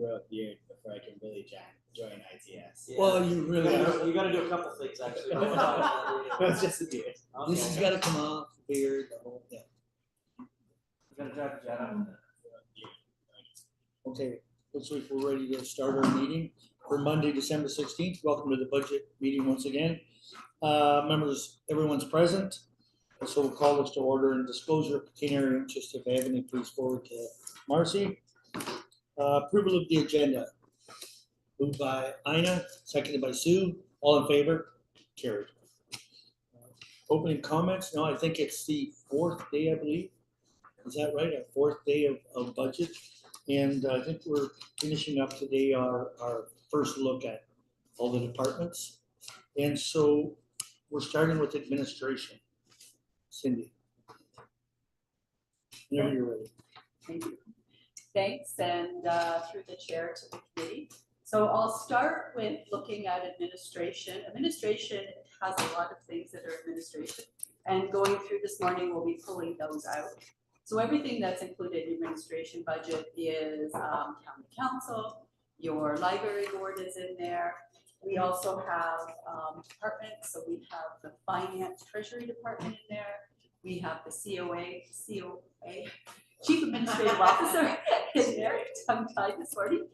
grow a beard before I can really join ITS. Yeah. Well, you really are. You gotta do a couple things actually. It's just a beard. Okay. This has got to come off, the beard, the whole thing. You gotta drive the jet out. Okay, looks like we're ready to start our meeting for Monday, December 16th. Welcome to the budget meeting once again. Members, everyone's present. So we'll call this to order and disclosure of pecuniary interest, if I have any, please forward to Marcy. Approval of the agenda. Moved by Ina, seconded by Sue. All in favor? Carried. Opening comments. No, I think it's the fourth day, I believe. Is that right? Our fourth day of budget. And I think we're finishing up today our first look at all the departments. And so we're starting with administration. Cindy. Whenever you're ready. Thank you. Thanks, and through the chair to the committee. So I'll start with looking at administration. Administration has a lot of things that are administration, and going through this morning, we'll be pulling those out. So everything that's included in administration budget is county council, your library board is in there. We also have departments, so we have the finance treasury department in there. We have the COA, Chief Administrative Officer in there, tongue-tied this morning.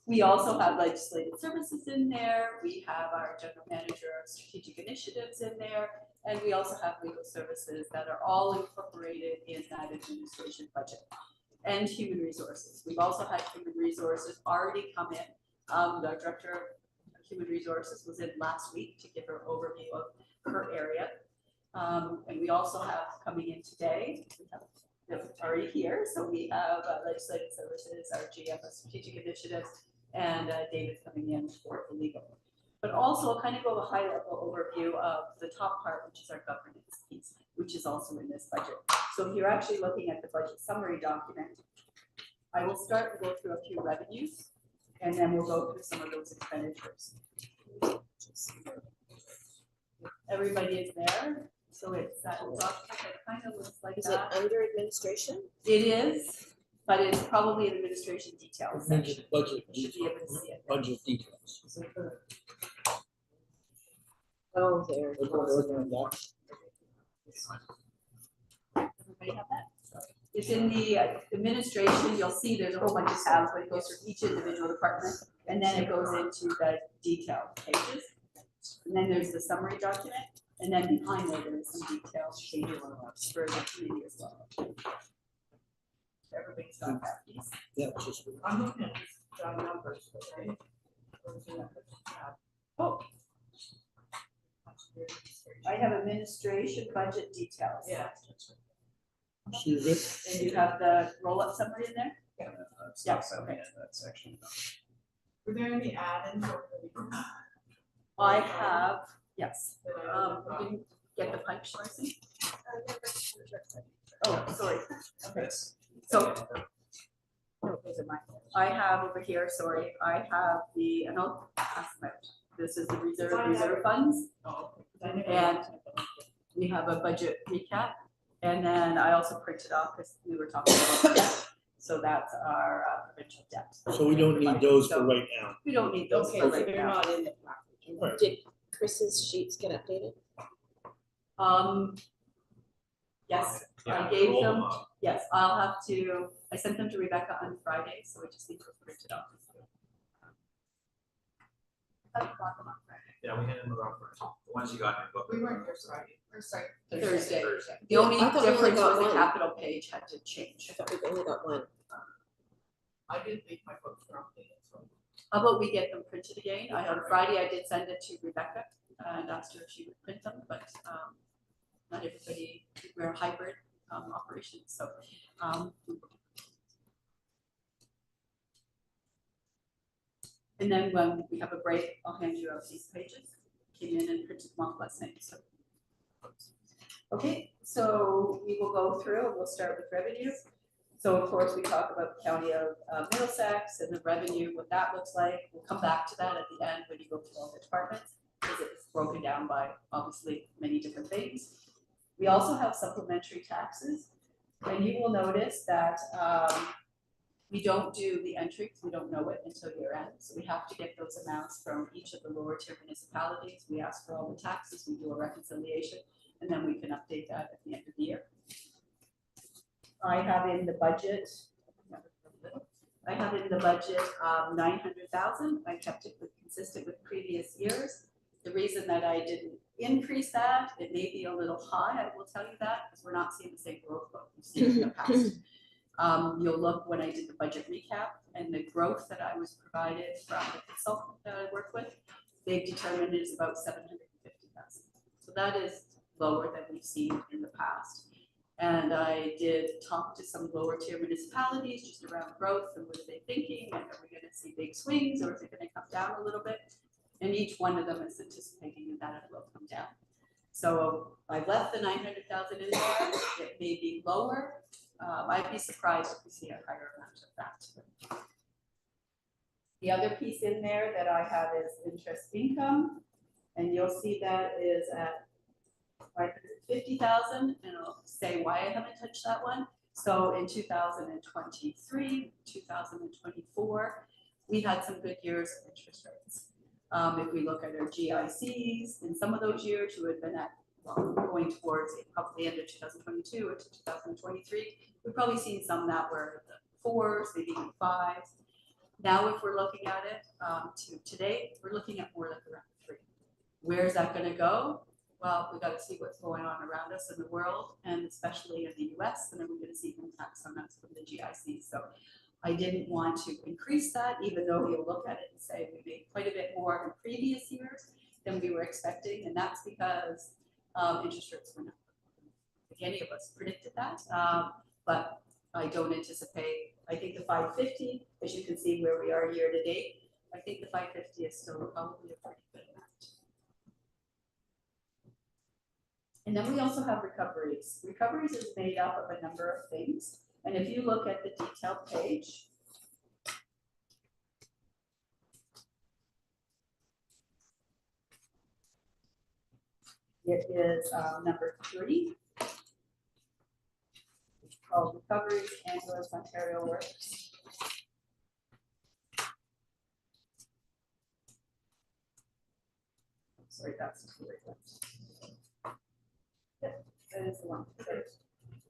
We also have legislative services in there. We have our general manager of strategic initiatives in there. And we also have legal services that are all incorporated in that administration budget. And human resources. We've also had human resources already come in. The director of human resources was in last week to give her overview of her area. And we also have coming in today, they're already here. So we have legislative services, our GM of strategic initiatives, and David coming in for the legal. But also I'll kind of go a high level overview of the top part, which is our governance piece, which is also in this budget. So if you're actually looking at the budget summary document, I will start to go through a few revenues, and then we'll go through some of those expenditures. Everybody is there. So it's that document that kind of looks like Is that. it under administration? It is, but it's probably an administration details section. Budget You should be able to see it. Budget details. Oh, there. Everybody have that? It's in the administration. You'll see there's a whole bunch of tabs, but it goes through each individual department, and then it goes into the detailed pages. And then there's the summary document, and then behind there is some details for the committee as well. Everybody's got that piece. Yeah, just. I'm looking at these numbers, right? Oh. I have administration budget details. Yeah. So you're good? And you have the roll-up summary in there? Yes, okay. That section. Were there any add-ins or? I have, yes. You didn't get the punch, Marcy? Oh, sorry. Okay. So, no, those are mine. I have over here, sorry, I have the, and I'll pass them out. This is the reserve funds. And we have a budget recap. And then I also printed off because we were talking about debt. So that's our provincial debt. So we don't need those for right now. We don't need those Okay, for so right they're now. not in the package. Right. Did Chris's sheets get updated? Yes, I gave them, yes, I'll have to, I sent them to Rebecca on Friday, so we just need to print it off. I got them on Friday. Yeah, we had them around first. The ones you got in the book. We weren't here Friday, or sorry. Thursday. Thursday. The only I thought we only difference got was the one. capital page had to change. I thought we only got one. I didn't think my books were updated, so. How about we get them printed again? On Friday, I did send it to Rebecca and asked her if she would print them, but not everybody, we're a hybrid operation, so. And then when we have a break, I'll hand you out these pages. Came in and printed them off last night, so. Okay, so we will go through and we'll start with revenue. So of course, we talk about the county of Middlesex and the revenue, what that looks like. We'll come back to that at the end when you go through all the departments, because it's broken down by obviously many different things. We also have supplementary taxes, and you will notice that We don't do the entry because we don't know it until year end. So we have to get those amounts from each of the lower tier municipalities. We ask for all the taxes, we do a reconciliation, and then we can update that at the end of the year. I have in the budget, 900,000. I kept it consistent with previous years. The reason that I didn't increase that, it may be a little high, I will tell you that, because we're not seeing the same growth that we've seen in the past. You'll look when I did the budget recap and the growth that I was provided from the consultant that I work with, they've determined is about 750,000. So that is lower than we've seen in the past. And I did talk to some lower tier municipalities just around growth and what are they thinking, and are we going to see big swings or is it going to come down a little bit? And each one of them is anticipating that it will come down. So I left the 900,000 in there. It may be lower. I'd be surprised if we see a higher amount of that. The other piece in there that I have is interest income, and you'll see that is at 550,000, and I'll say why I haven't touched that one. So in 2023, 2024, we had some good years of interest rates. If we look at our GICs, in some of those years, you would have been at, well, going towards probably the end of 2022 or to 2023, we've probably seen some that were the 4s, maybe even 5s. Now, if we're looking at it to today, we're looking at more like around 3. Where is that going to go? Well, we've got to see what's going on around us in the world, and especially in the US, and then we're going to see impacts on us from the GIC. So I didn't want to increase that, even though you'll look at it and say we made quite a bit more in previous years than we were expecting, and that's because interest rates were not. I think any of us predicted that, but I don't anticipate. I think the 550, as you can see where we are year to date, I think the 550 is still probably a pretty good amount. And then we also have recoveries. Recoveries is made up of a number of things. And if you look at the detailed page, it is number 3. It's called Recoveries, Ambulance Ontario Works. Sorry, that's the right one. Yep, that is the one.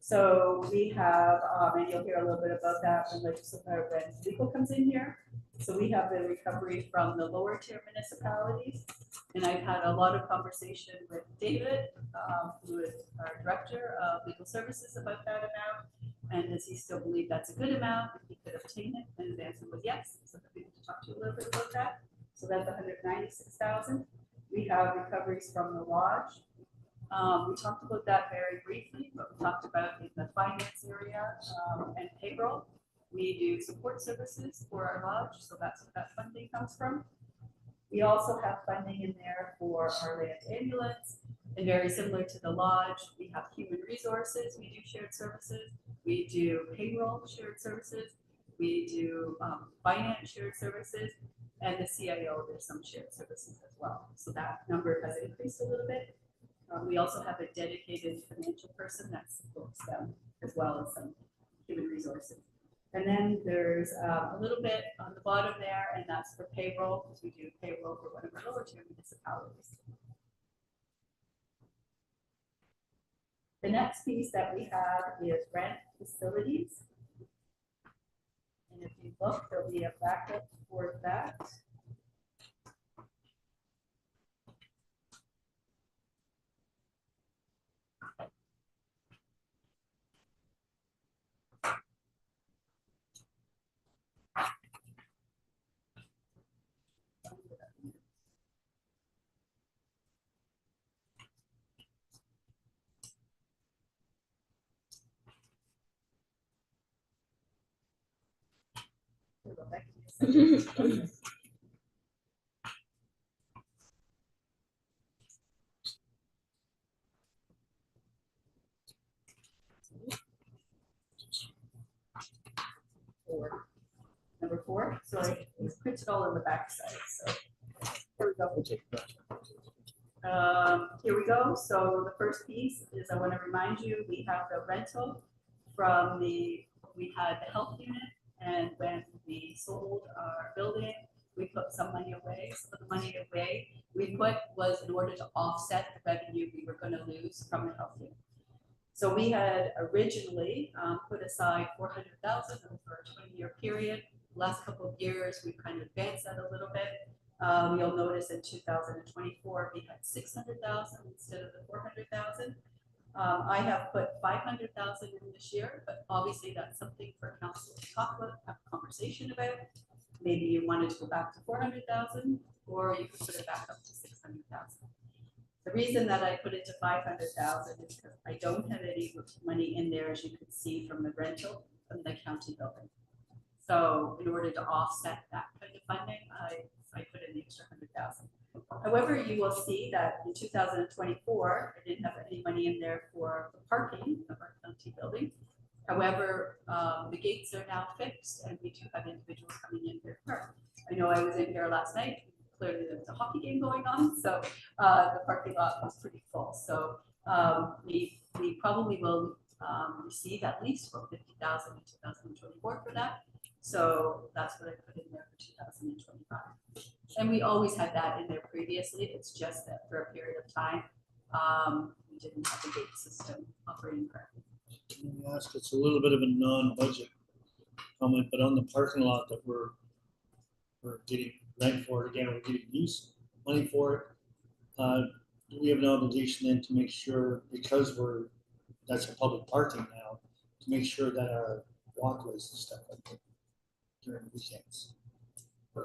So we have, and you'll hear a little bit about that when legal comes in here. So we have the recovery from the lower tier municipalities. And I've had a lot of conversation with David, who is our director of legal services, about that amount. And does he still believe that's a good amount? If he could obtain it? And his answer was yes. So we need to talk to you a little bit about that. So that's 196,000. We have recoveries from the lodge. We talked about that very briefly, but we talked about in the finance area and payroll. We do support services for our lodge, so that's where that funding comes from. We also have funding in there for our land ambulance, and very similar to the lodge, we have human resources, we do shared services, we do payroll shared services, we do finance shared services, and the CIO, there's some shared services as well. So that number has increased a little bit. We also have a dedicated financial person that supports them, as well as some human resources. And then there's a little bit on the bottom there, and that's for payroll, because we do payroll for one of our lower tier municipalities. The next piece that we have is rent facilities. And if you look, there'll be a backup for that. Number 4. So I printed all on the back side. So here we go. Here we go. So the first piece is, I want to remind you, we have the rental from we had the health unit And when we sold our building, we put some money away. Some of the money away we put was in order to offset the revenue we were going to lose from the health unit. So we had originally put aside 400,000 over a 20-year period. Last couple of years, we've kind of advanced that a little bit. You'll notice in 2024, we had 600,000 instead of the 400,000. I have put 500,000 in this year, but obviously that's something for council to talk about, have a conversation about. Maybe you wanted to go back to 400,000, or you could put it back up to 600,000. The reason that I put it to 500,000 is because I don't have any money in there, as you can see from the rental from the county building. So in order to offset that kind of funding, I put in the extra 100,000. However, you will see that in 2024, I didn't have any money in there for the parking of our county building. However, the gates are now fixed and we do have individuals coming in here. I know I was in here last night. Clearly there was a hockey game going on, so the parking lot was pretty full. So we probably will receive at least about 50,000 in 2024 for that. So that's what I put in there for 2025. And we always had that in there previously. It's just that for a period of time, we didn't have the gate system operating correctly. Can I ask, it's a little bit of a non-budget comment, but on the parking lot that we're getting rent for it again, we're getting use money for it. Do we have an obligation then to make sure, because that's a public parking now, to make sure that our walkways and stuff like that during weekends? The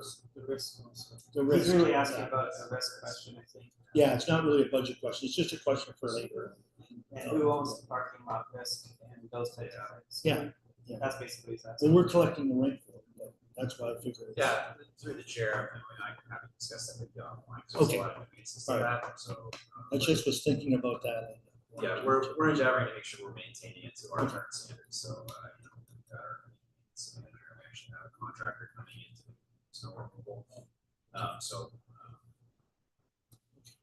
risk also. The He's risk. really asking about a risk question, I think. Yeah, it's not really a budget question. It's just a question for later. And who owns the parking lot risk and those types of things. Yeah. That's basically his Well, answer. we're collecting the rent for it, but that's why I figured. Yeah, through the chair, I can have to discuss that with you offline. 'Cause there's Okay. a lot of pieces to that, so. I just was thinking about that. Yeah, we're endeavoring to make sure we're maintaining it to our current standards, so, we've got our, we actually have a contractor coming in to snow removal.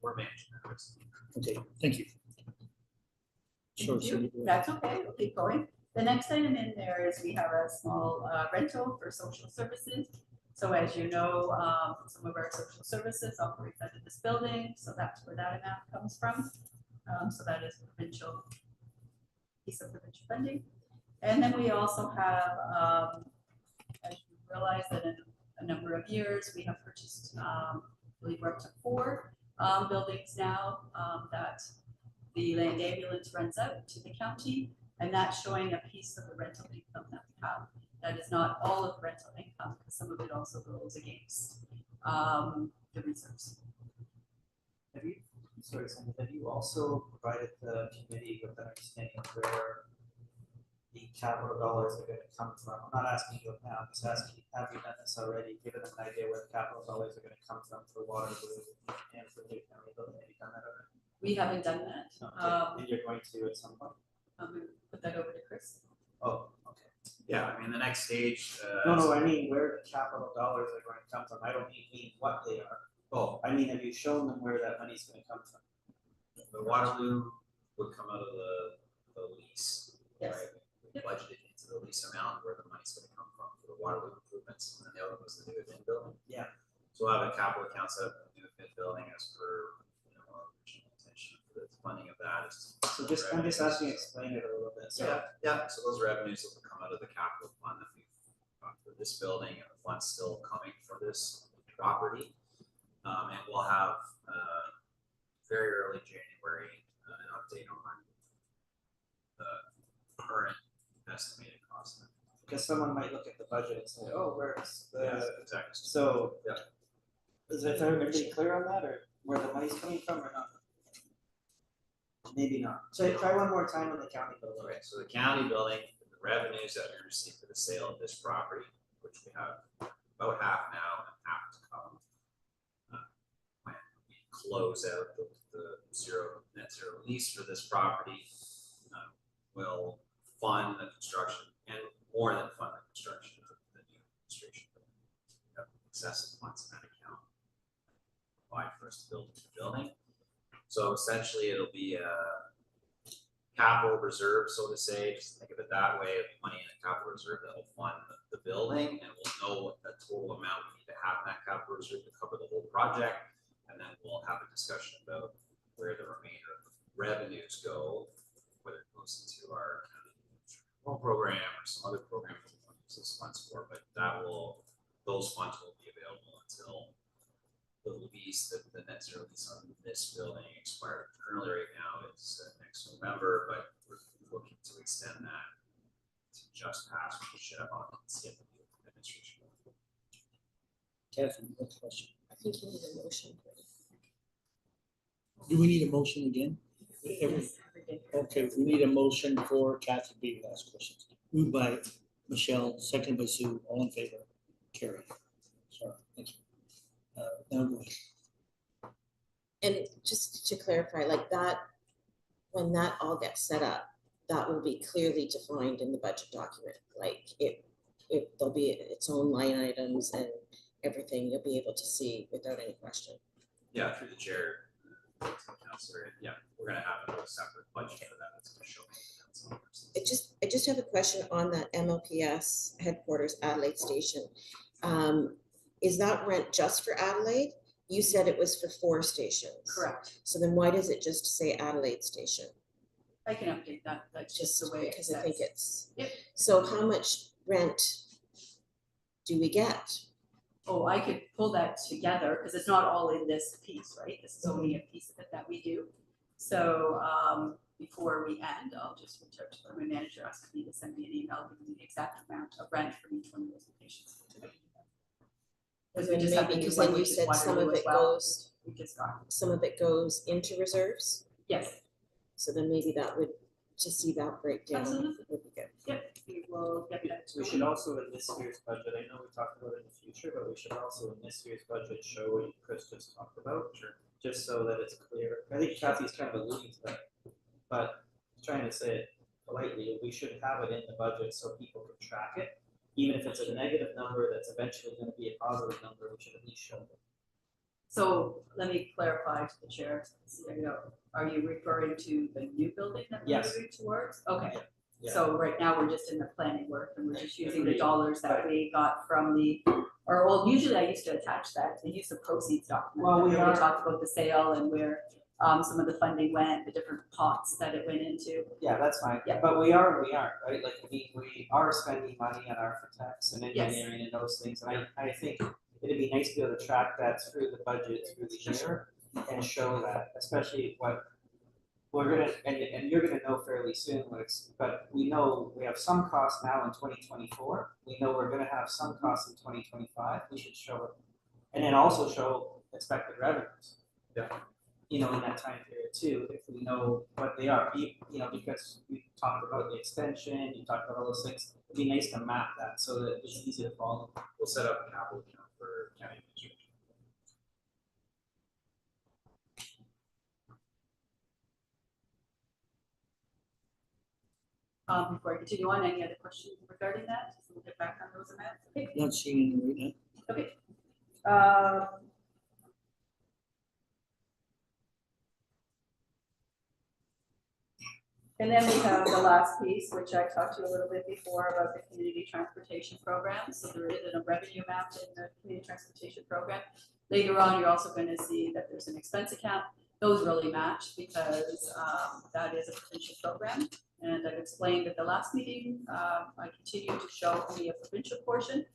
We're managing that risk. Okay, thank you. Sure, Thank so you. That's okay, we'll keep going. The next item in there is we have a small rental for social services. So as you know, some of our social services operate out of this building, so that's where that amount comes from. So that is provincial, piece of provincial funding. And then we also have, as you realize that in a number of years, we have purchased, I believe we're up to 4 buildings now that the land ambulance runs out to the county, and that's showing a piece of the rental income that we have. That is not all of the rental income, because some of it also goes against the reserves. Have you also provided the committee with an understanding of where the capital dollars are going to come from? I'm not asking you now, I'm just asking, have you done this already? Given them an idea where the capital dollars are going to come from for Waterloo and for the county building? Have you done that already? We haven't done that. Okay, and you're going to at some point? I'm gonna put that over to Chris. Oh, okay. Yeah, I mean, the next stage. No, I mean where the capital dollars are going to come from. I don't mean what they are. Oh, I mean, have you shown them where that money's going to come from? the Waterloo would come out of the lease, Yes. right? We budgeted into the lease amount where the money's gonna come from for the Waterloo improvements, and then the other was the new admin building. Yeah. So we'll have a capital account set up for the new admin building as per, our original intention for the funding of that is. So I'm just asking, explain it a little bit. So Yeah, so those revenues will come out of the capital fund that we've got for this building, and the fund's still coming for this property. And we'll have, very early January, an update on the current estimated cost. because someone might look at the budget and say, oh, where's the, Exactly. so. Yeah. Is everybody clear on that, or where the money's coming from or not? Maybe not. So try one more time on the county building. Okay, so the county building, the revenues that we received for the sale of this property, which we have about half now and half to come. When we close out the net zero lease for this property, will fund the construction and more than fund the construction of the new administration. We have excessive funds in that account. Apply for us to build the building. So essentially it'll be a capital reserve, so to say, just think of it that way, money in a capital reserve that will fund the building, and we'll know what the total amount we need to have in that capital reserve to cover the whole project. And then we'll have a discussion about where the remainder of the revenues go, whether it goes into our home program or some other program that we want to use those funds for, but those funds will be available until the lease, the net zero lease on this building expired. Currently right now it's next November, but we're looking to extend that to just past, we should have occupancy at the new administration. Catherine, what's the question? I think you need a motion for it. Do we need a motion again? Yes, every day. Okay, we need a motion for Catherine B to ask questions. Moved by Michelle, second by Sue, all in favor, carry. Sorry, thank you. Now go ahead. And just to clarify, like that, when that all gets set up, that will be clearly defined in the budget document. Like there'll be its own line items and everything you'll be able to see without any question. Yeah, through the chair, councillor, yeah, we're gonna have a separate budget for that, that's gonna show. I just have a question on that MLPS headquarters Adelaide station. Is that rent just for Adelaide? You said it was for 4 stations. Correct. So then why does it just say Adelaide station? I can update that. That's just the way it Because I think says. it's, Yep. so how much rent do we get? Oh, I could pull that together because it's not all in this piece, right? This is only a piece of it that we do. So before we end, I'll just reach out to my manager, asking me to send me an email giving me the exact amount of rent for each one of those locations. Because we just have the new Because one, then you which is said some Waterloo of as it well. goes, We just got, some of it goes into reserves. yes, So then maybe that would, to see that breakdown Absolutely. would be good. yep, we will get that. We should also in this year's budget, I know we talked about it in the future, but we should also in this year's budget show what Chris just talked about. Sure. Just so that it's clear. I think Kathy's kind of alluding to that, but trying to say it politely, we should have it in the budget so people can track it. Even if it's a negative number that's eventually gonna be a positive number, we should at least show it. So let me clarify to the chair, CIO, are you referring to the new building that we're Yes. moving towards? Okay. Yeah. So right now, we're just in the planning work and we're just using the Agreed. dollars that we got from our old, usually I used to attach that, the use of proceeds document. Well, we where are- talked about the sale and where some of the funding went, the different pots that it went into. Yeah, that's fine, Yeah. but we aren't, right, like, we are spending money on architects and Yes. engineering and those things, and I think it'd be nice to be able to track that through the budget, through the year, and show that, especially what we're gonna, and you're gonna know fairly soon what it's, but we know we have some costs now in 2024, we know we're gonna have some costs in 2025, we should show it. And then also show expected revenues. Yeah. You know, in that time period too, if we know what they are, you know, because we talked about the extension, you talked about all those things, it'd be nice to map that so that it's easy to follow. We'll set up a capital account for county administration. Before I continue on, any other questions regarding that? So we'll get back on those amounts. Okay. Not seeing any right now. And then we have the last piece, which I talked to you a little bit before about the community transportation program. So there is a revenue amount in the community transportation program. Later on, you're also going to see that there's an expense account. Those really match because that is a provincial program. And I've explained at the last meeting, I continue to show only a provincial portion.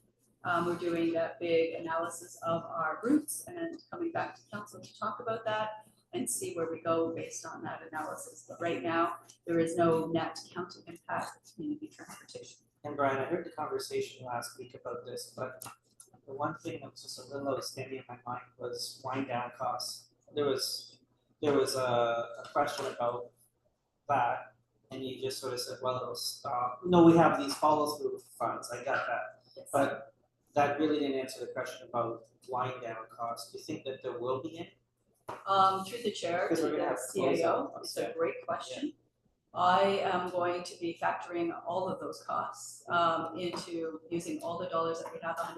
We're doing that big analysis of our routes and coming back to council to talk about that and see where we go based on that analysis. But right now, there is no net county impact of community transportation. And Brian, I heard the conversation last week about this, but the one thing that was just a little outstanding in my mind was wind down costs. There was a question about that, and you just sort of said, well, it'll stop. No, we have these follow through funds, I got that, Yes. but that really didn't answer the question about wind down costs. Do you think that there will be any? Through the chair to Because we're gonna the have to close CAO, out, it's a great question. I am going to be factoring all of those costs into using all the dollars that we have 100%.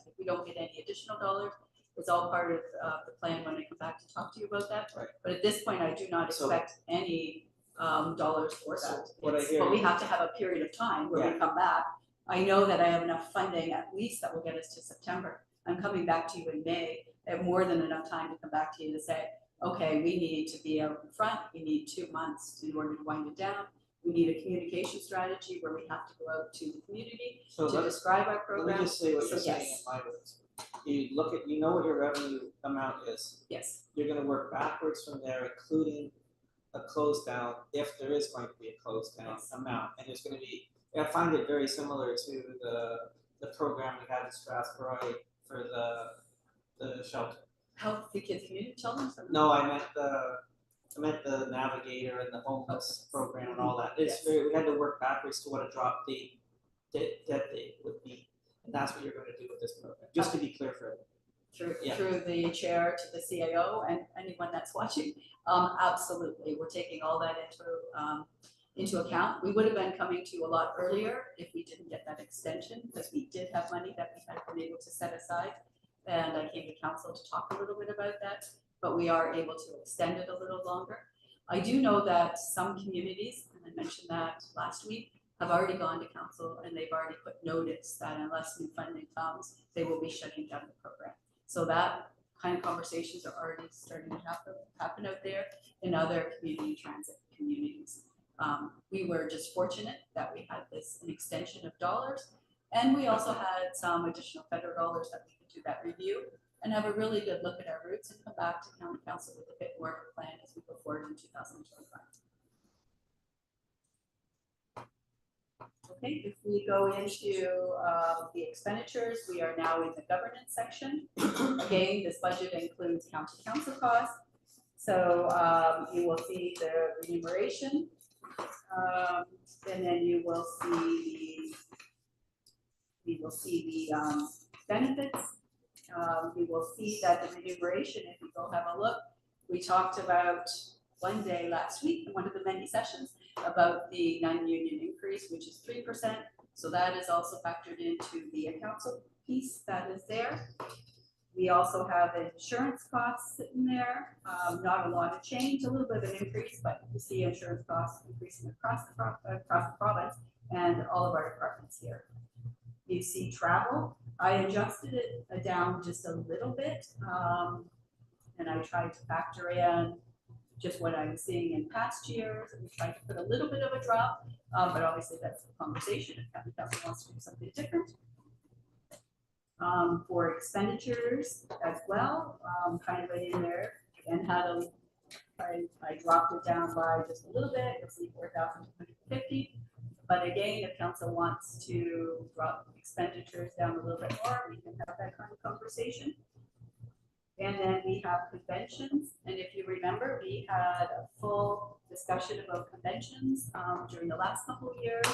If we don't get any additional dollars, it's all part of the plan when I come back to talk to you about that. Right. But at this point, I do not So- expect any dollars for So that. what I It's- hear But we you- have to have a period of time where we Yeah. come back. I know that I have enough funding at least that will get us to September. I'm coming back to you in May. I have more than enough time to come back to you to say, okay, we need to be out in front. We need 2 months in order to wind it down. We need a communication strategy where we have to go out to the community So to let describe our me program. just say what So you're saying in yes. my words. You look at, you know what your revenue amount is. Yes, You're gonna work backwards from there, including a close down, if there is going to be a close down Yes. amount, and there's gonna be, I find it very similar to the program we had in Strasbourg for the shelter. help the kids, community children. No, I meant the navigator and the homeless program and all that, it's Yes. very, we had to work backwards to what a drop date, dead date would be. And that's what you're gonna do with this program, just to be clear for everyone. Yeah. Through the chair to the CAO and anyone that's watching. Absolutely, we're taking all that into account. We would have been coming to you a lot earlier if we didn't get that extension, because we did have money that we had been able to set aside. And I came to council to talk a little bit about that, but we are able to extend it a little longer. I do know that some communities, and I mentioned that last week, have already gone to council and they've already put notice that unless new funding comes, they will be shutting down the program. So that kind of conversations are already starting to happen out there in other community transit communities. We were just fortunate that we had an extension of dollars, and we also had some additional federal dollars that we could do that review and have a really good look at our routes and come back to county council with a bit more of a plan as we go forward in 2025. Okay, if we go into the expenditures, we are now in the governance section. Again, this budget includes county council costs. So you will see the remuneration, and then you will see the benefits. You will see that the remuneration, if you go have a look, we talked about one day last week in one of the many sessions about the non-union increase, which is 3%. So that is also factored into the council piece that is there. We also have insurance costs sitting there, not a lot of change, a little bit of an increase, but you see insurance costs increasing across the province and all of our departments here. You see travel, I adjusted it down just a little bit, and I tried to factor in just what I was seeing in past years, and we tried to put a little bit of a drop, but obviously that's the conversation if county council wants to do something different. For expenditures as well, kind of in there, and had I dropped it down by just a little bit, you'll see 4,250. But again, if council wants to drop expenditures down a little bit more, we can have that kind of conversation. And then we have conventions, and if you remember, we had a full discussion about conventions during the last couple of years,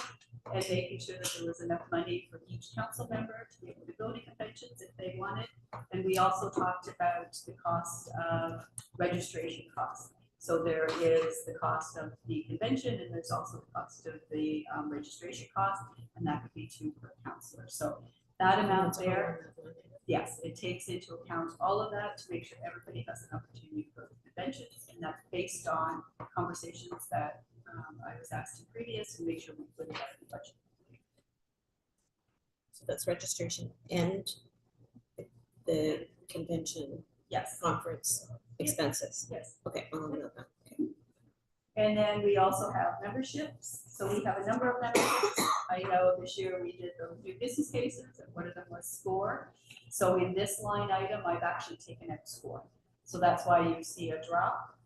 and making sure that there was enough money for each council member to be able to go to conventions if they wanted. And we also talked about the cost of registration costs. So there is the cost of the convention, and there's also the cost of the registration cost, and that could be $2 per councillor. So that amount there. Yes, it takes into account all of that to make sure everybody has an opportunity to go to conventions, and that's based on conversations that I was asked in previous, and make sure we put it out in the budget. So that's registration and the convention Yes, conference expenses. yes. Okay, I'll note that. Okay. And then we also have memberships. So we have a number of memberships. I know this year we did the new business cases, and one of them was SCORE. So in this line item, I've actually taken out SCORE. So that's why you see a drop.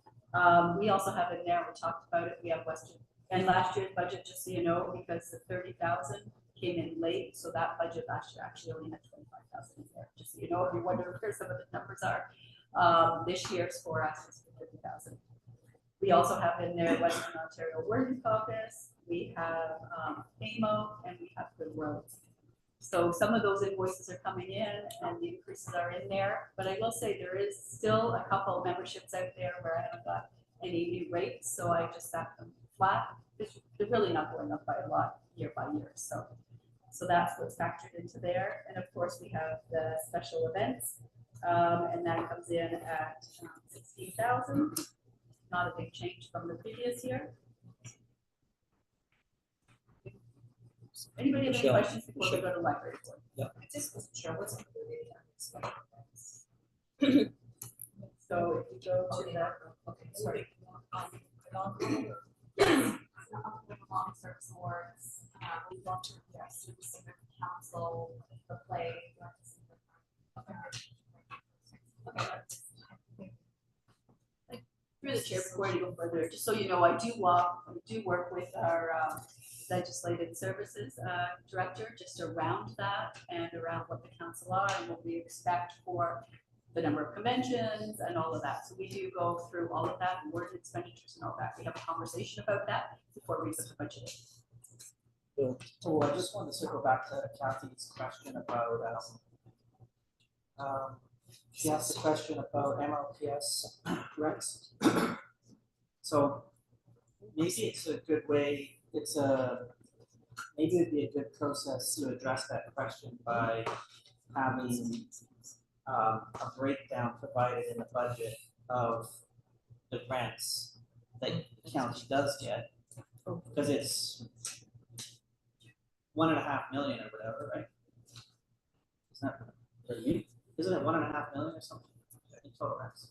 We also have in there, we talked about it, we have Western. And last year's budget, just so you know, because the 30,000 came in late, so that budget last year actually only had 25,000 in there. Just so you know, if you wonder where some of the numbers are. This year's for us is 50,000. We also have in there Western Ontario Working Caucus, we have AMO, and we have Good Roads. So some of those invoices are coming in and the increases are in there, but I will say there is still a couple of memberships out there where I haven't got any new rates, so I just set them flat. They're really not going up by a lot year by year, so that's what's factored into there. And of course, we have the special events, and that comes in at 16,000. Not a big change from the previous year. Anybody have any Michelle, questions before we go to library board? I just wasn't sure what's included in special events. So if you go to the, Okay, sorry. Long service awards, we want to, yes, to the singer council, the play. through the chair, before you go further, just so you know, I do work with our legislative services director, just around that and around what the council are and what we expect for the number of conventions and all of that. So we do go through all of that, and word expenditures and all that. We have a conversation about that before we put the budget in. So I just wanted to circle back to Kathy's question about, she asked a question about MLPs rents. So maybe it's a good way, maybe it'd be a good process to address that question by having a breakdown provided in the budget of the rents that the county does get, because it's 1.5 million or whatever, right? Isn't it 1.5 million or something in total rents?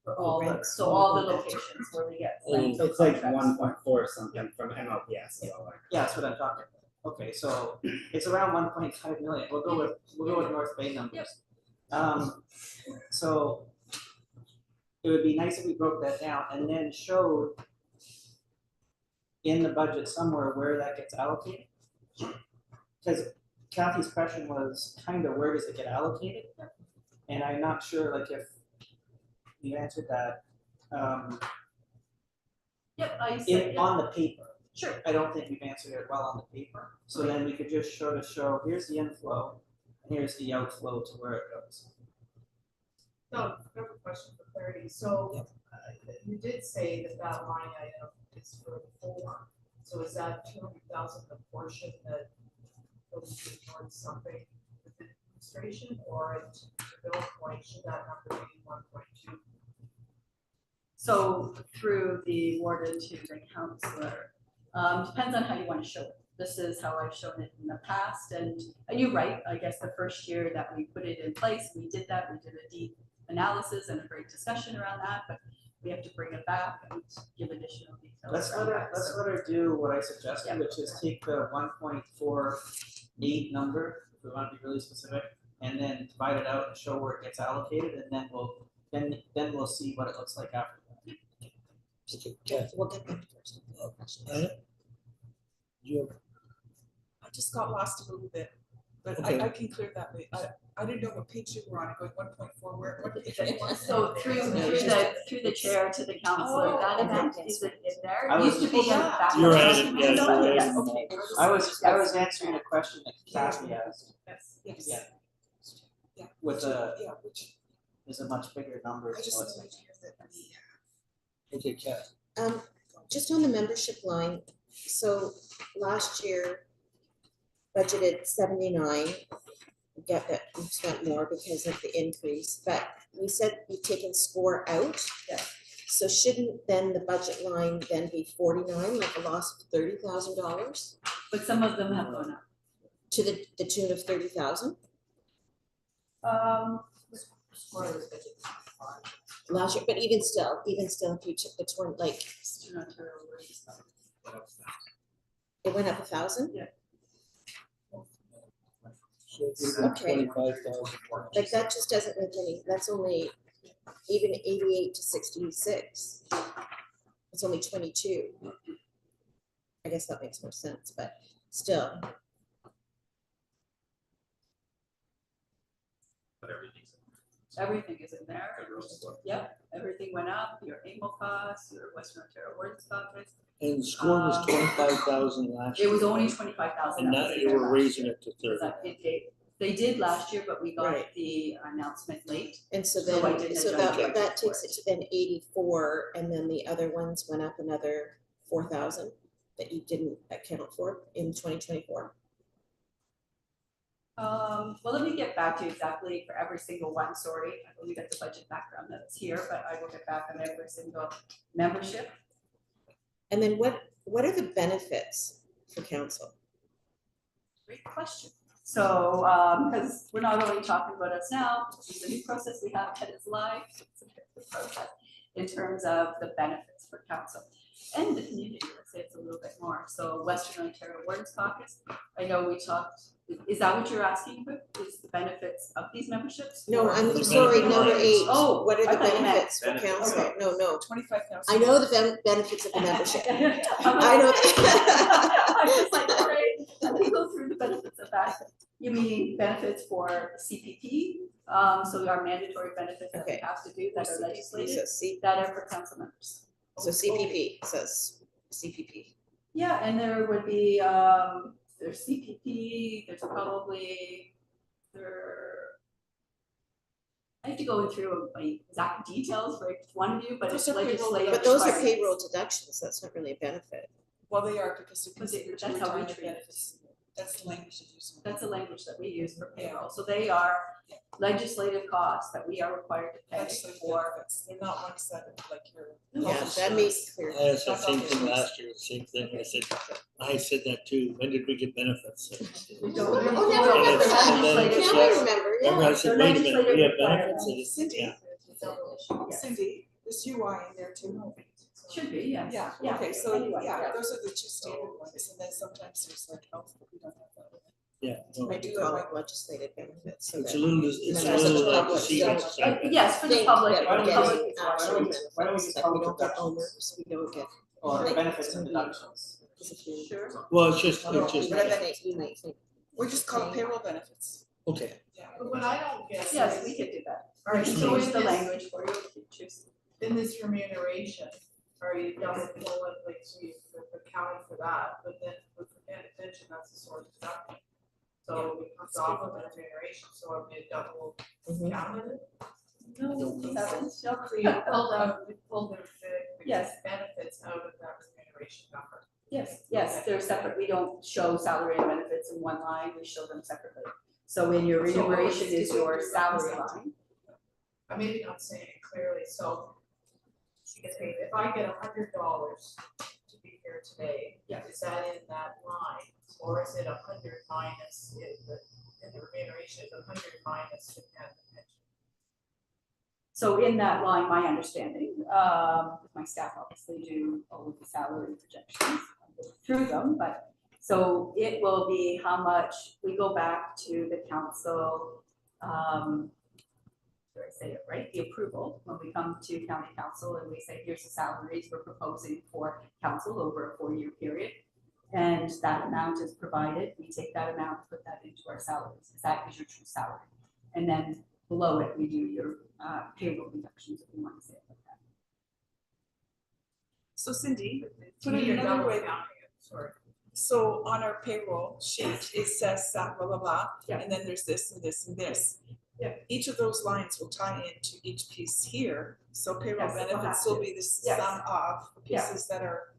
For all the, Rents. so all the locations where we get. rental It's like contracts. 1.4 something from MLPs. Yeah, that's what I'm talking about. Okay, so it's around 1.5 million. We'll go with North Bay numbers. So it would be nice if we broke that down and then showed in the budget somewhere where that gets allocated. Because Kathy's question was kind of where does it get allocated? And I'm not sure like if you answered that Yep, I said, on the paper. sure. I don't think we've answered it well on the paper. So then we could just show here's the inflow and here's the outflow to where it goes. So, I have a question for clarity. So, you did say that that line item is for the full one. So is that 200,000 the portion that goes towards something within administration, or to Bill's point, should that number be 1.2? So through the warden to the counselor, depends on how you want to show it. This is how I've shown it in the past, and you're right, I guess the first year that we put it in place, we did that, we did a deep analysis and a great discussion around that, but we have to bring it back and give additional details. Let's around that. let her do what I suggested, which is take the 1.48 number, if we want to be really specific, and then divide it out and show where it gets allocated, and then we'll see what it looks like after that. Okay, We'll get them first. Diana? You I just got lost a little bit, but Okay. I can clear that. I didn't know what page you were on, going 1.4, what page are you on? So through the chair to the counselor, Oh, that okay. event isn't in there. I It was- used to be in the back. You're of the at it, document. yeah, you're Yes, at it. okay. I was answering a question that Kathy asked. Yes. Yeah. Yeah. With Yeah, which, is a much bigger number. I just so it's- wanted to hear that we Okay, Kat. Just on the membership line, so last year budgeted 79. We get that we spent more because of the increase, but we said we've taken score out. Yeah. So shouldn't then the budget line then be 49, like a loss of $30,000 But some of them have gone up. to the tune of 30,000 last year, but even still, if you took the twin, like, Eastern Ontario Works stuff. it went up 1,000? Yeah. So Okay. 25,000. Like that just doesn't make any, that's only even 88 to 66. It's only 22. I guess that makes more sense, but still, But everything's. Everything is in there. Yep, everything went up, your AMO costs, your Western Ontario Works costs. And the score was 25,000 last year. It was only 25,000. And now you were raising it to 30. They did last year, but we got Right. the announcement late. and so So I then, didn't so adjust that budget takes for it to then 84, and then the other ones went up another 4,000 that you didn't account for in 2024. Well, let me get back to you exactly for every single one, sorry, I believe got the budget background that's here, but I will get back on every single membership. And then what are the benefits for council? Great question. So, because we're not only talking about us now, it's a new process we have that is live, it's a different process in terms of the benefits for council and the community, let's say it's a little bit more. So Western Ontario Wardens Caucus, I know we talked, is that what you're asking about, is the benefits of these memberships? No, Or- I'm The sorry, benefit number lines. 8. Oh, What are I the thought you meant- benefits for Benefits. council? Okay. No. 25,000. I know the benefits of the membership. I'm I know. I'm just like, all right, let me go through the benefits of that. You mean benefits for CPP, so our mandatory benefits that we Okay. have to do that are legislated, So C, that are for council members. so CPP, says CPP. Yeah, and there would be, there's CPP, there's probably, I have to go through my exact details for each one of you, but it's Those are payroll legislative. But those are requirements. payroll deductions, that's not really a benefit. Well, they are because they're But they- considered that's how we retirement treat it. benefits. That's the language they use. That's the language that we use for payroll, so they are legislative costs that we are required to pay Legislative for. benefits. They're not ones that like your. Yeah, health that makes insurance. clear. I asked that same thing last year, the same thing, I said that too, when did we get benefits? We Oh, don't. now I And remember, it's- and then Legislative- it's now I like- remember, Remember, I yeah. said, They're wait a minute, we have legislative benefits, and requirements. it's, yeah. Yes. Cindy, there's UI in there too. Should be, yes. Yeah, okay, so Anyway, yeah, those are the two standard ones, and then sometimes there's like health, but we don't have that one. Yeah, no, I do call it legislative benefits, so it's that. a little, it's a Members of little the like public deceiving. don't- Yes, for the Think public, that why we're don't the we public. getting why don't actual we just- why don't we benefits, just like call we it don't get deductions? owners, we don't get. Or like, benefits and deductions. because if you- Sure. Well, it's just, you it's just, might think, We just call it payroll benefits. okay, Yeah. But what I don't get. Yes, is- we could do that. Are you Change showing the this, language for you if you choose. in this remuneration, are you double pulling, like, so you're accounting for that, but then with the pension, that's a source of deduction. So it comes off of the remuneration, so are we double mhm. counted it? No, we haven't. So you pulled the Yes. benefits out of that remuneration number. Yes, they're separate. We don't show salary and benefits in one line, we show them separately. So in your So what remuneration was- is your did you salary reconcile? line. I maybe not saying it clearly, so if I get $100 to be here today, Yeah. is that in that line? Or is it 100 minus, in the remuneration is 100 minus the pension? So in that line, my understanding, my staff obviously do all of the salary projections through them, but so it will be how much, we go back to the council, did I say it right, the approval, when we come to county council and we say, here's the salaries we're proposing for council over a 4-year period. And that amount is provided, we take that amount, put that into our salaries, because that is your true salary. And then below it, we do your payroll deductions, if you want to say it like that. So Cindy, To put me, it you're another double way, counting it, sorry. so on our payroll sheet, it says that blah, blah, blah, Yeah. and then there's this and this and this. Yeah. Each of those lines will tie into each piece here, so payroll Yes, it will benefits have will to. be the Yes. sum of the Yeah. pieces that are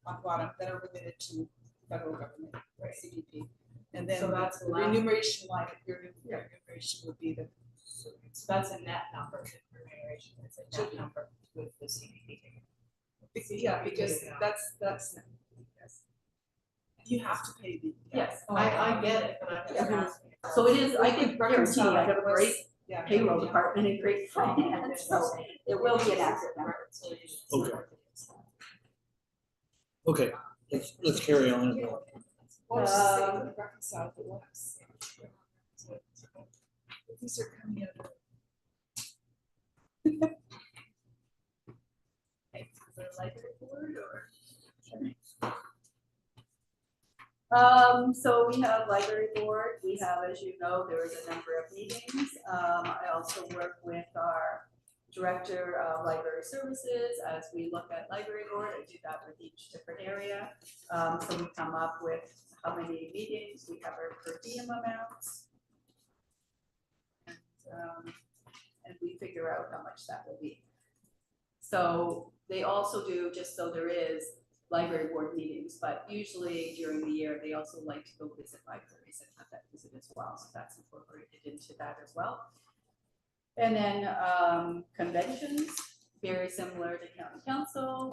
on bottom, that are related to federal government, right, CPP. And then So that's the the last- remuneration line, your remuneration would be the. So that's a net number, the remuneration, it's a net number with the CPP. Yeah, because that's, Yes. you have to pay the. Yes, I get it, but I'm just Yeah. asking. so it is, I can guarantee I have a great Yeah. payroll department and great finance, so it will be an accurate number. okay, let's carry on. Well, say reconcile the ones. These are coming out of. Okay, is there a library board or? So we have library board, we have, as you know, there is a number of meetings. I also work with our director of library services as we look at library board. I do that with each different area. So we come up with how many meetings, we cover per diem amounts. And we figure out how much that will be. So they also do, just so there is, library board meetings, but usually during the year, they also like to go visit libraries and have that visit as well, so that's incorporated into that as well. And then conventions, very similar to county council,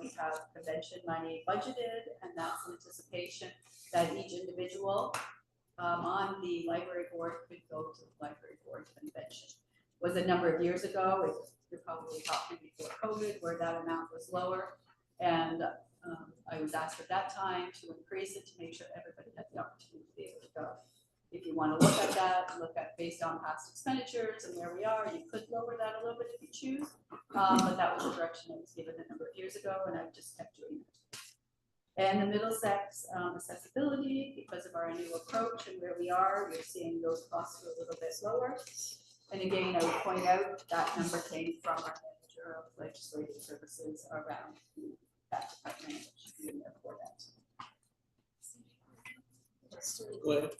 we have convention money budgeted, and that's in anticipation that each individual on the library board could go to the library board convention. Was a number of years ago, you're probably talking before COVID, where that amount was lower. And I was asked at that time to increase it to make sure everybody had the opportunity to be able to go. If you want to look at that, look at based on past expenditures and where we are, you could lower that a little bit if you choose. But that was the direction that was given a number of years ago, and I've just kept doing it. And the Middlesex accessibility, because of our annual approach and where we are, we're seeing those costs are a little bit lower. And again, I would point out that number came from our manager of legislative services around that department, which should be in there for that. Go ahead.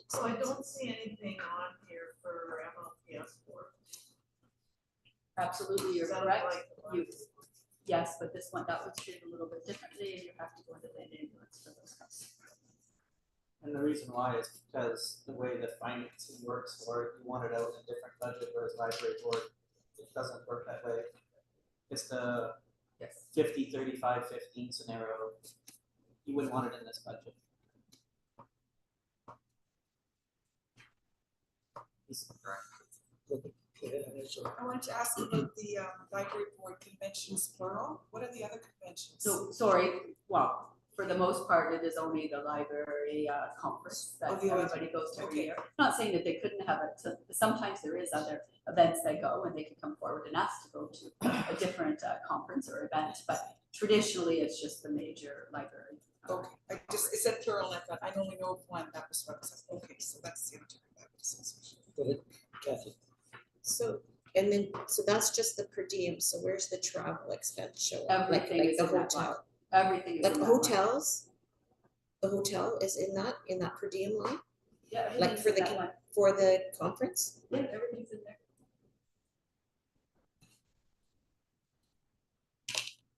So I don't see anything on here for MLPs board. Absolutely, you're Is that correct. like the one? You, yes, but this one, that was treated a little bit differently, and you have to go into the ambulance for those costs. And the reason why is because the way the financing works for it, you want it out in a different budget, whereas library board, it doesn't work that way. It's the Yes. 50-35-15 scenario. You wouldn't want it in this budget. I wanted to ask about the library board conventions plural. What are the other conventions? So, sorry, well, for the most part, it is only the library conference that Oh, the other- everybody goes to every okay. year. Not saying that they couldn't have it, so sometimes there is other events that go and they can come forward and ask to go to a different conference or event, but traditionally, it's just the major library. Okay, it said plural, and I thought, I only know of one, that was what it said. Okay, so that's the only time that was. Go ahead, Kathy. So, and then, so that's just the per diem, so where's the travel expense show up? Like Everything is the in that line. hotel, Everything is like in the that line. hotels? The hotel is in that per diem line, Yeah, like everything's for in the, that line. for the conference? Yeah, everything's in there.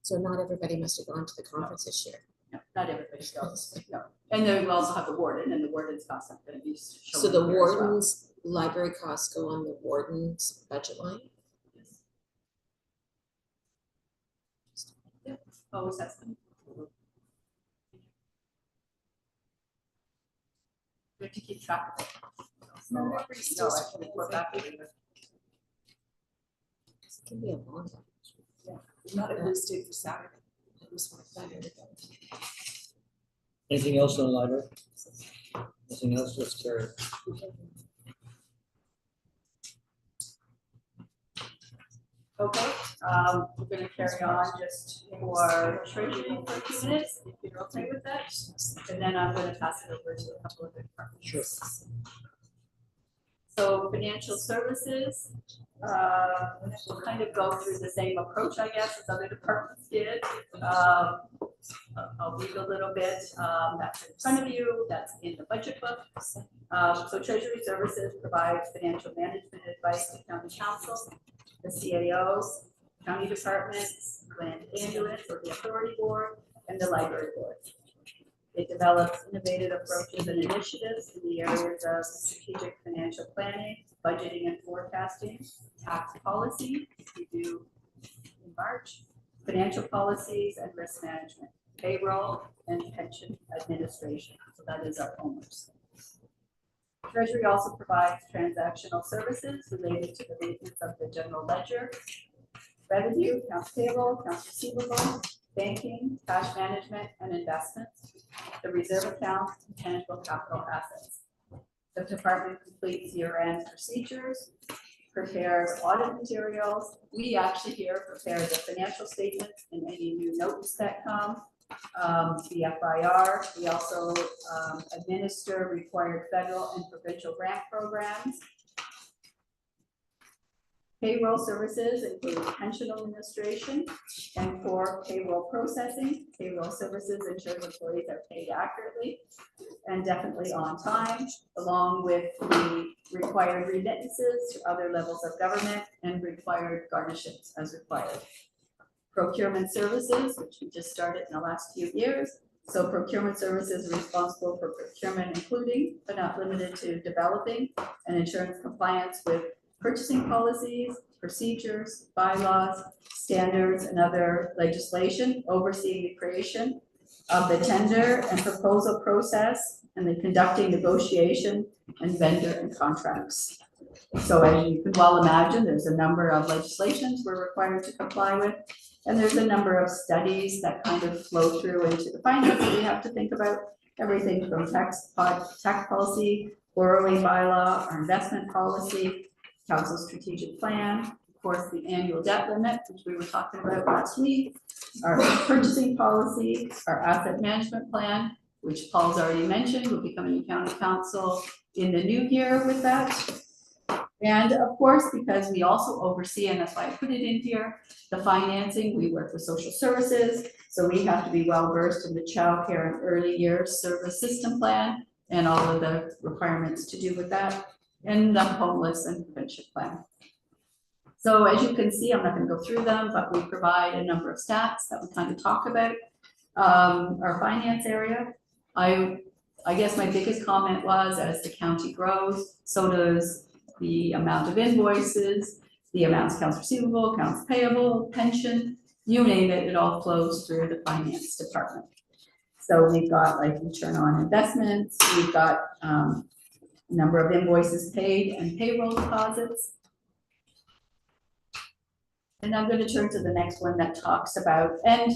So not everybody must have gone to the conference this year. No, not everybody goes, no. And then we also have the warden, and the warden's costs are gonna be shown So the in here as well. warden's library costs go on the warden's budget line? Yes. Yeah, always has been. We have to keep track of it. No, So, everybody still no, I supports can report back to you. It can be a long one. Not a who stayed for Saturday. It was one of Saturday. Anything else on the library? Nothing else, let's carry it. Okay, we're gonna carry on just for treasury for a few minutes, if you're okay with that. And then I'm gonna pass it over to a couple of the departments. Sure. So financial services, we'll kind of go through the same approach, I guess, as other departments did. I'll read a little bit, that's in front of you, that's in the budget book. So Treasury Services provides financial management advice to county council, the CAOs, county departments, land ambulance or the authority board, and the library board. It develops innovative approaches and initiatives in the areas of strategic financial planning, budgeting and forecasting, tax policy, we do in March, financial policies and risk management, payroll and pension administration. So that is our owners. Treasury also provides transactional services related to the maintenance of the general ledger, revenue, accounts payable, accounts receivable, banking, cash management, and investments, the reserve account, and tangible capital assets. The department completes year-end procedures, prepares audit materials. We actually here prepare the financial statements and any new notes that come. The FIR, we also administer required federal and provincial grant programs. Payroll services include pension administration and core payroll processing. Payroll services ensures employees are paid accurately and definitely on time, along with the required remittances to other levels of government and required garnishes as required. Procurement services, which we just started in the last few years. So procurement services are responsible for procurement, including but not limited to developing and ensuring compliance with purchasing policies, procedures, bylaws, standards, and other legislation, overseeing the creation of the tender and proposal process and the conducting negotiation and vendor and contracts. So as you can well imagine, there's a number of legislations we're required to comply with. And there's a number of studies that kind of flow through into the finance that we have to think about. Everything from tax policy, borrowing bylaw, our investment policy, council strategic plan, of course, the annual debt limit, which we were talking about last week, our purchasing policy, our asset management plan, which Paul's already mentioned, will be coming to county council in the new year with that. And of course, because we also oversee, and that's why I put it in here, the financing, we work with social services, so we have to be well versed in the child care and early years service system plan and all of the requirements to do with that, and the homeless and prevention plan. So as you can see, I'm not going to go through them, but we provide a number of stats that we kind of talk about our finance area. I guess my biggest comment was, as the county grows, so does the amount of invoices, the amounts of accounts receivable, accounts payable, pension, you name it, it all flows through the finance department. So we've got like return on investments, we've got number of invoices paid and payroll deposits. And I'm going to turn to the next one that talks about, and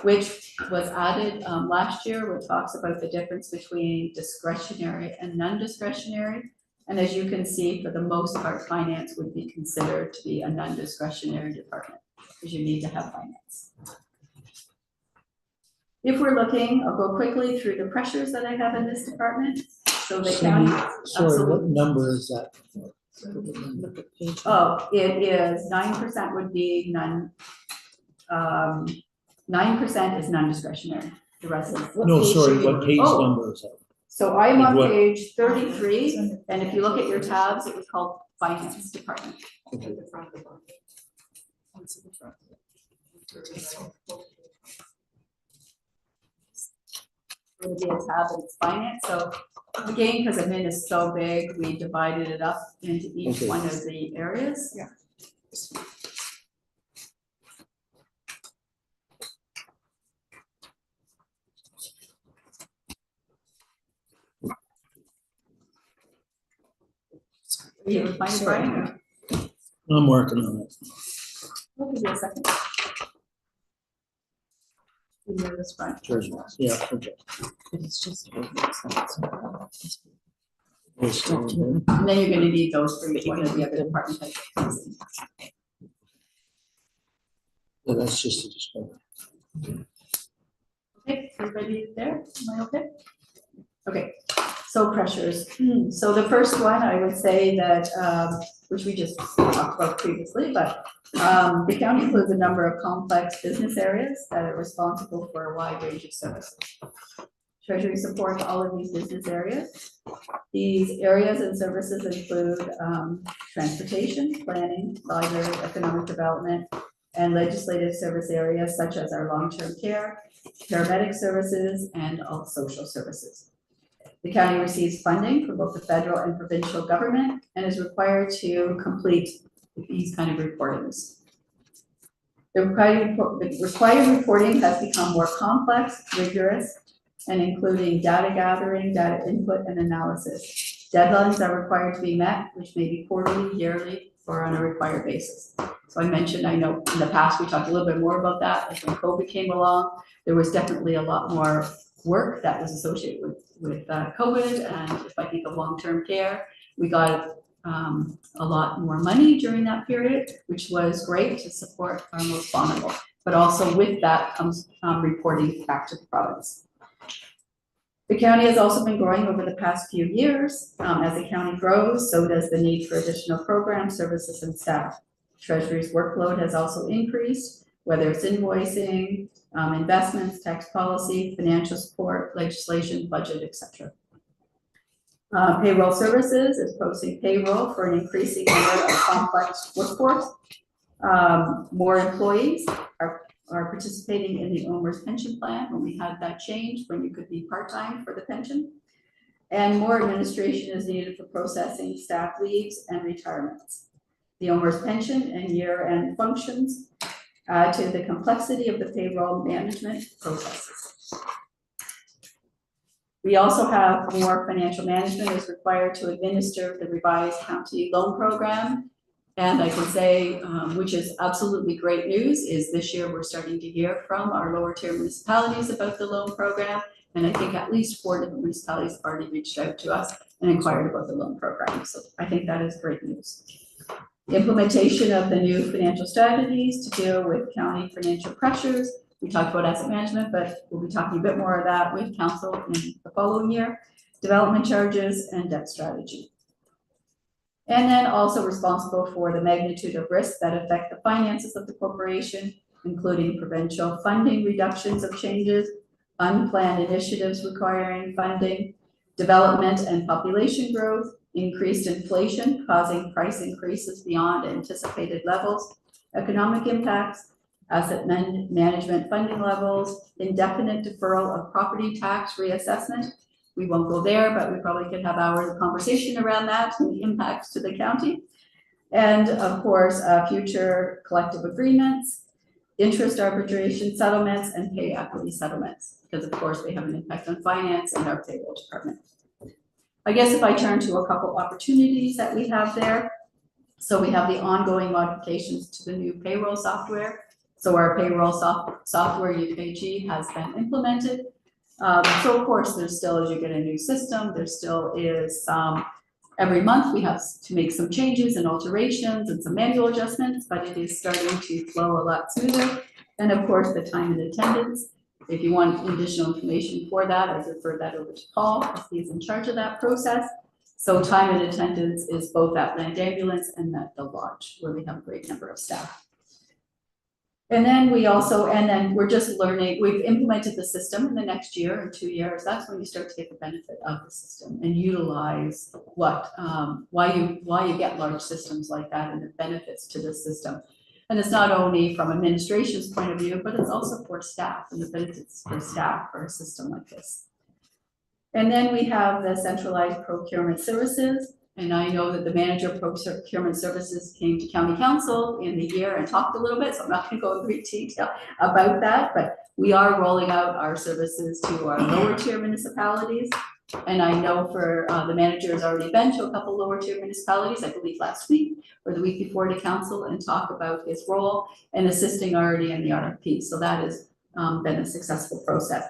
which was added last year, which talks about the difference between discretionary and non-discretionary. And as you can see, for the most part, finance would be considered to be a non-discretionary department, because you need to have finance. If we're looking, I'll go quickly through the pressures that I have in this department. So the county. Sorry, what number is that? Look at page. Oh, it is 9% would be 9% is non-discretionary. The rest is. No, sorry, what page Oh. number is that? So I'm on What? page 33, and if you look at your tabs, it was called Finance Department. Okay. It would be a tab and it's finance. So again, because admin is so big, we divided it up into each Okay. one of the areas. Yeah. You would find it, Brian, or- I'm working on it. We'll give you a second. You know this front. Treasury. Yeah, okay. It's just. And then you're gonna need those for each one of the other department heads. Yeah, that's just a discussion. Okay, everybody there? Am I okay? Okay, so pressures. So the first one, I would say that, which we just talked about previously, but the county includes a number of complex business areas that are responsible for a wide range of services. Treasury supports all of these business areas. These areas and services include transportation, planning, library, economic development, and legislative service areas such as our long-term care, paramedic services, and all social services. The county receives funding from both the federal and provincial government and is required to complete these kind of reportings. The required reporting has become more complex, rigorous, and including data gathering, data input, and analysis. Deadlines are required to be met, which may be quarterly, yearly, or on a required basis. So I mentioned, I know in the past, we talked a little bit more about that, as when COVID came along, there was definitely a lot more work that was associated with COVID, and if I think of long-term care, we got a lot more money during that period, which was great to support our most vulnerable. But also with that comes reporting back to the province. The county has also been growing over the past few years. As the county grows, so does the need for additional programs, services, and staff. Treasury's workload has also increased, whether it's invoicing, investments, tax policy, financial support, legislation, budget, etc. Payroll services is posting payroll for an increasing number of complex workforce. More employees are participating in the owner's pension plan when we had that change, when you could be part-time for the pension. And more administration is needed for processing staff leaves and retirements. The owner's pension and year-end functions add to the complexity of the payroll management processes. We also have more financial management is required to administer the revised county loan program. And I can say, which is absolutely great news, is this year we're starting to hear from our lower tier municipalities about the loan program. And I think at least 4 different municipalities have already reached out to us and inquired about the loan program. So I think that is great news. The implementation of the new financial strategies to deal with county financial pressures. We talked about asset management, but we'll be talking a bit more of that with council in the following year. Development charges and debt strategy. And then also responsible for the magnitude of risks that affect the finances of the corporation, including provincial funding reductions of changes, unplanned initiatives requiring funding, development and population growth, increased inflation causing price increases beyond anticipated levels, economic impacts, asset management funding levels, indefinite deferral of property tax reassessment. We won't go there, but we probably could have hours of conversation around that and the impacts to the county. And of course, future collective agreements, interest arbitration settlements, and pay equity settlements, because of course they have an impact on finance and our payroll department. I guess if I turn to a couple opportunities that we have there. So we have the ongoing modifications to the new payroll software. So our payroll software UKG has been implemented. So of course, there's still, as you get a new system, there still is every month we have to make some changes and alterations and some manual adjustments, but it is starting to flow a lot smoother. And of course, the time and attendance. If you want additional information for that, I refer that over to Paul, because he's in charge of that process. So time and attendance is both at Land Ambulance and at the lodge, where we have a great number of staff. And then we're just learning, we've implemented the system in the next year or 2 years. That's when you start to get the benefit of the system and utilize why you get large systems like that and the benefits to the system. And it's not only from administration's point of view, but it's also for staff and the benefits for staff for a system like this. And then we have the centralized procurement services. And I know that the manager of procurement services came to county council in the year and talked a little bit, so I'm not going to go in great detail about that, but we are rolling out our services to our lower tier municipalities. And I know for the manager has already been to a couple lower tier municipalities, I believe last week or the week before, to council and talk about his role and assisting already in the RFP. So that has been a successful process.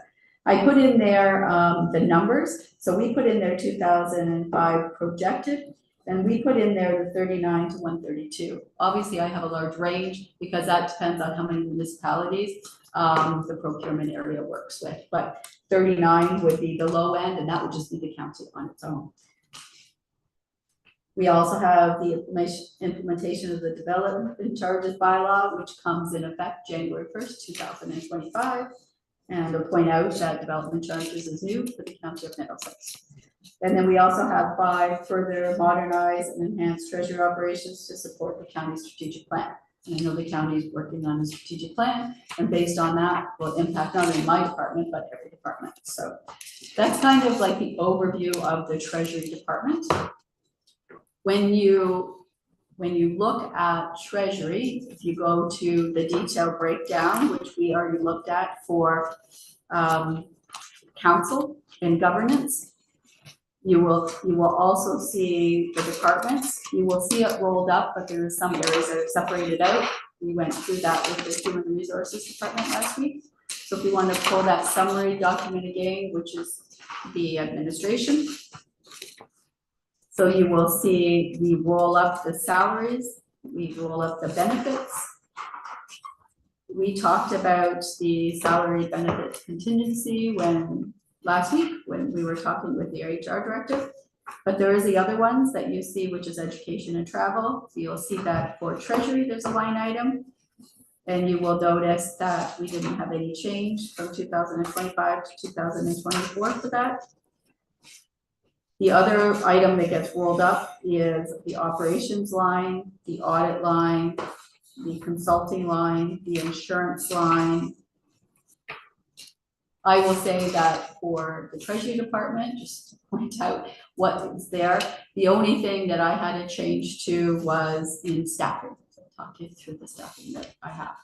I put in there the numbers. So we put in there 2005 projected, and we put in there the 39 to 132. Obviously, I have a large range because that depends on how many municipalities the procurement area works with. But 39 would be the low end, and that would just be the county on its own. We also have the implementation of the development charges bylaw, which comes in effect January 1st, 2025. And I'll point out that development charges is new for the county of Middlesex. And then we also have 5 further modernized and enhanced treasury operations to support the county's strategic plan. And I know the county is working on a strategic plan, and based on that will impact not only my department, but every department. So that's kind of like the overview of the treasury department. When you look at treasury, if you go to the detailed breakdown, which we already looked at for council and governance, you will also see the departments. You will see it rolled up, but there are some areas that are separated out. We went through that with the Human Resources Department last week. So if you want to pull that summary document again, which is the administration. So you will see we roll up the salaries, we roll up the benefits. We talked about the salary benefit contingency last week when we were talking with the HR director. But there is the other ones that you see, which is education and travel. So you'll see that for treasury, there's a line item. And you will notice that we didn't have any change from 2025 to 2024 for that. The other item that gets rolled up is the operations line, the audit line, the consulting line, the insurance line. I will say that for the Treasury Department, just to point out what is there, the only thing that I had to change to was in staffing. So I'll talk you through the staffing that I have.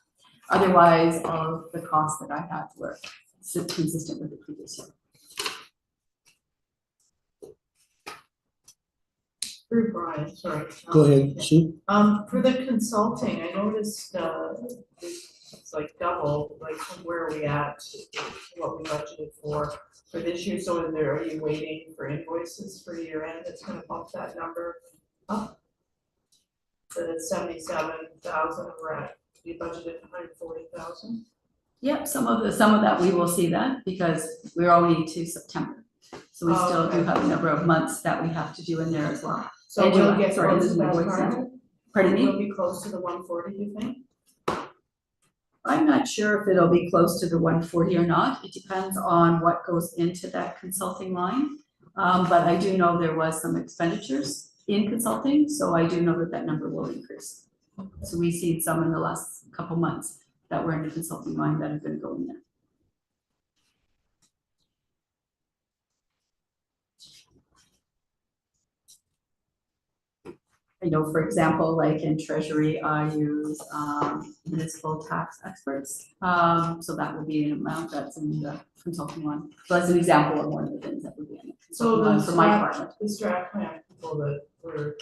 Otherwise, all of the costs that I had were consistent with the previous year. through Brian, sorry. Go ahead, Sue. For the consulting, I noticed, it's like double, like where are we at, what we budgeted for this year, so are you waiting for invoices for year end, that's gonna bump that number up? So that's 77,000, we're at, we budgeted 140,000. Yep, some of that we will see that because we're only to September. So we still do Okay. have a number of months that we have to do in there as well. So And we'll July, get sorry, close this to is my that voice target? Pardon me? We'll be close to the 140, you think? I'm not sure if it'll be close to the 140 or not. It depends on what goes into that consulting line. But I do know there was some expenditures in consulting, so I do know that number will increase. So we've seen some in the last couple months that were in the consulting line that are going to go in there. I know, for example, like in Treasury, I use municipal tax experts. So that would be an amount that's in the consulting line. So that's an example of one of the things that would be in the So consulting line for my department. the strat plan people that were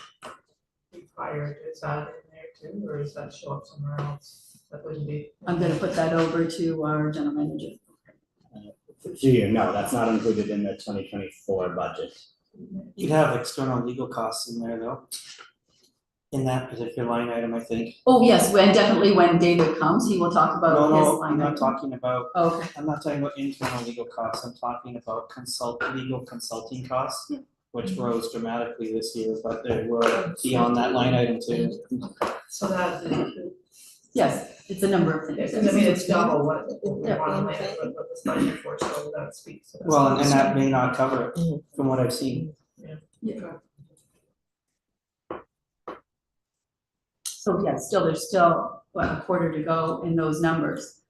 required, is that in there too, or does that show up somewhere else? That wouldn't be. I'm gonna put that over to our general manager. Do you? No, that's not included in the 2024 budget. You'd have external legal costs in there though. In that particular line item, I think. Oh, yes, definitely when David comes, he will talk about his No, line I'm not item. talking about, Okay, I'm not talking about internal legal costs, I'm talking about legal consulting costs. Yeah. Which rose dramatically this year, but they were beyond that line item too. So that, yes, it's a number of things. I mean, it's double what Yeah. one line item, what this budget for, so that speaks to that. Well, and that may not cover it from what I've seen. Yeah. So yeah, there's still a quarter to go in those numbers.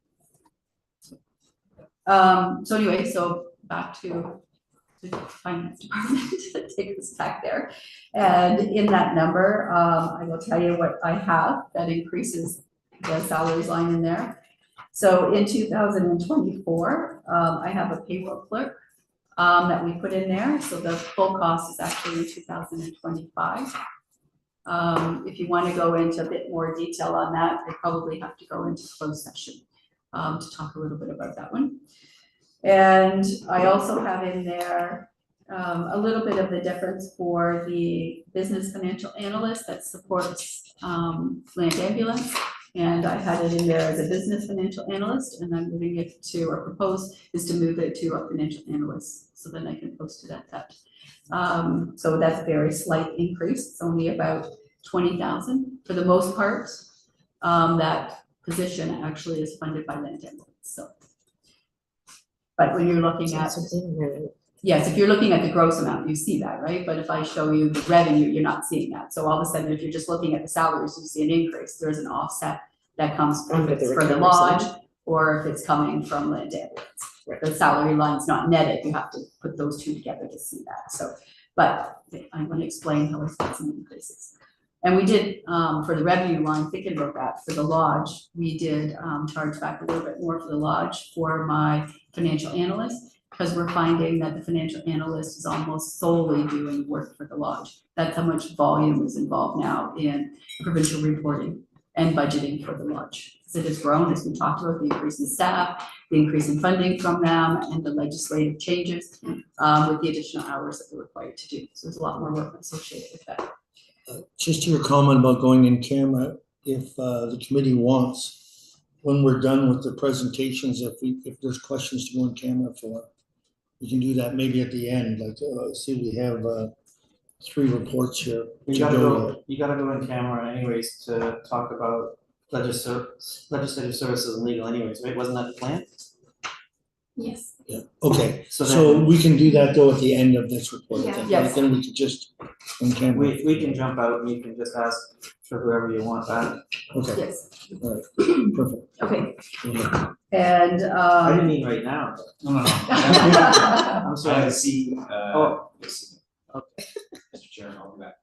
So anyway, so back to the finance department, take us back there. And in that number, I will tell you what I have that increases the salaries line in there. So in 2024, I have a payroll clerk that we put in there. So the full cost is actually in 2025. If you want to go into a bit more detail on that, I probably have to go into closed session to talk a little bit about that one. And I also have in there a little bit of the difference for the business financial analyst that supports land ambulance. And I had it in there as a business financial analyst, and I'm moving it to, or propose is to move it to a financial analyst, so then I can post it at that. So that's a very slight increase. It's only about 20,000 for the most part. That position actually is funded by land ambulance. So, but when you're looking at, yes, if you're looking at the gross amount, you see that, right? But if I show you the revenue, you're not seeing that. So all of a sudden, if you're just looking at the salaries, you see an increase. There's an offset that comes from Under the for the recovery lodge, side. or if it's coming from land ambulance. Right. The salary line's not netted. You have to put those two together to see that. So, but I'm going to explain how it's got some increases. And we did, for the revenue line, thinking about that, for the lodge, we did charge back a little bit more for the lodge for my financial analyst, because we're finding that the financial analyst is almost solely doing work for the lodge. That's how much volume is involved now in provincial reporting and budgeting for the lodge. As it has grown, as we talked about, the increase in staff, the increase in funding from them, and the legislative changes with the additional hours that they're required to do. So there's a lot more work associated with that. Just your comment about going in camera, if the committee wants, when we're done with the presentations, if there's questions to go in camera for, we can do that maybe at the end, like, see, we have 3 reports here. You gotta go in camera anyways to talk about legislative services and legal anyways, right? Wasn't that the plan? Yes. Yeah, okay, So so then- we can do that though at the end of this report, Yeah. then, Yes. right? Then we could just in camera. We can jump out and you can just ask for whoever you want that. Okay, Yes. all right, perfect. Okay. Okay. And I didn't mean right now. No. I'm I sorry. see, Oh. yes. Okay. Mr. Chairman, I'll be back.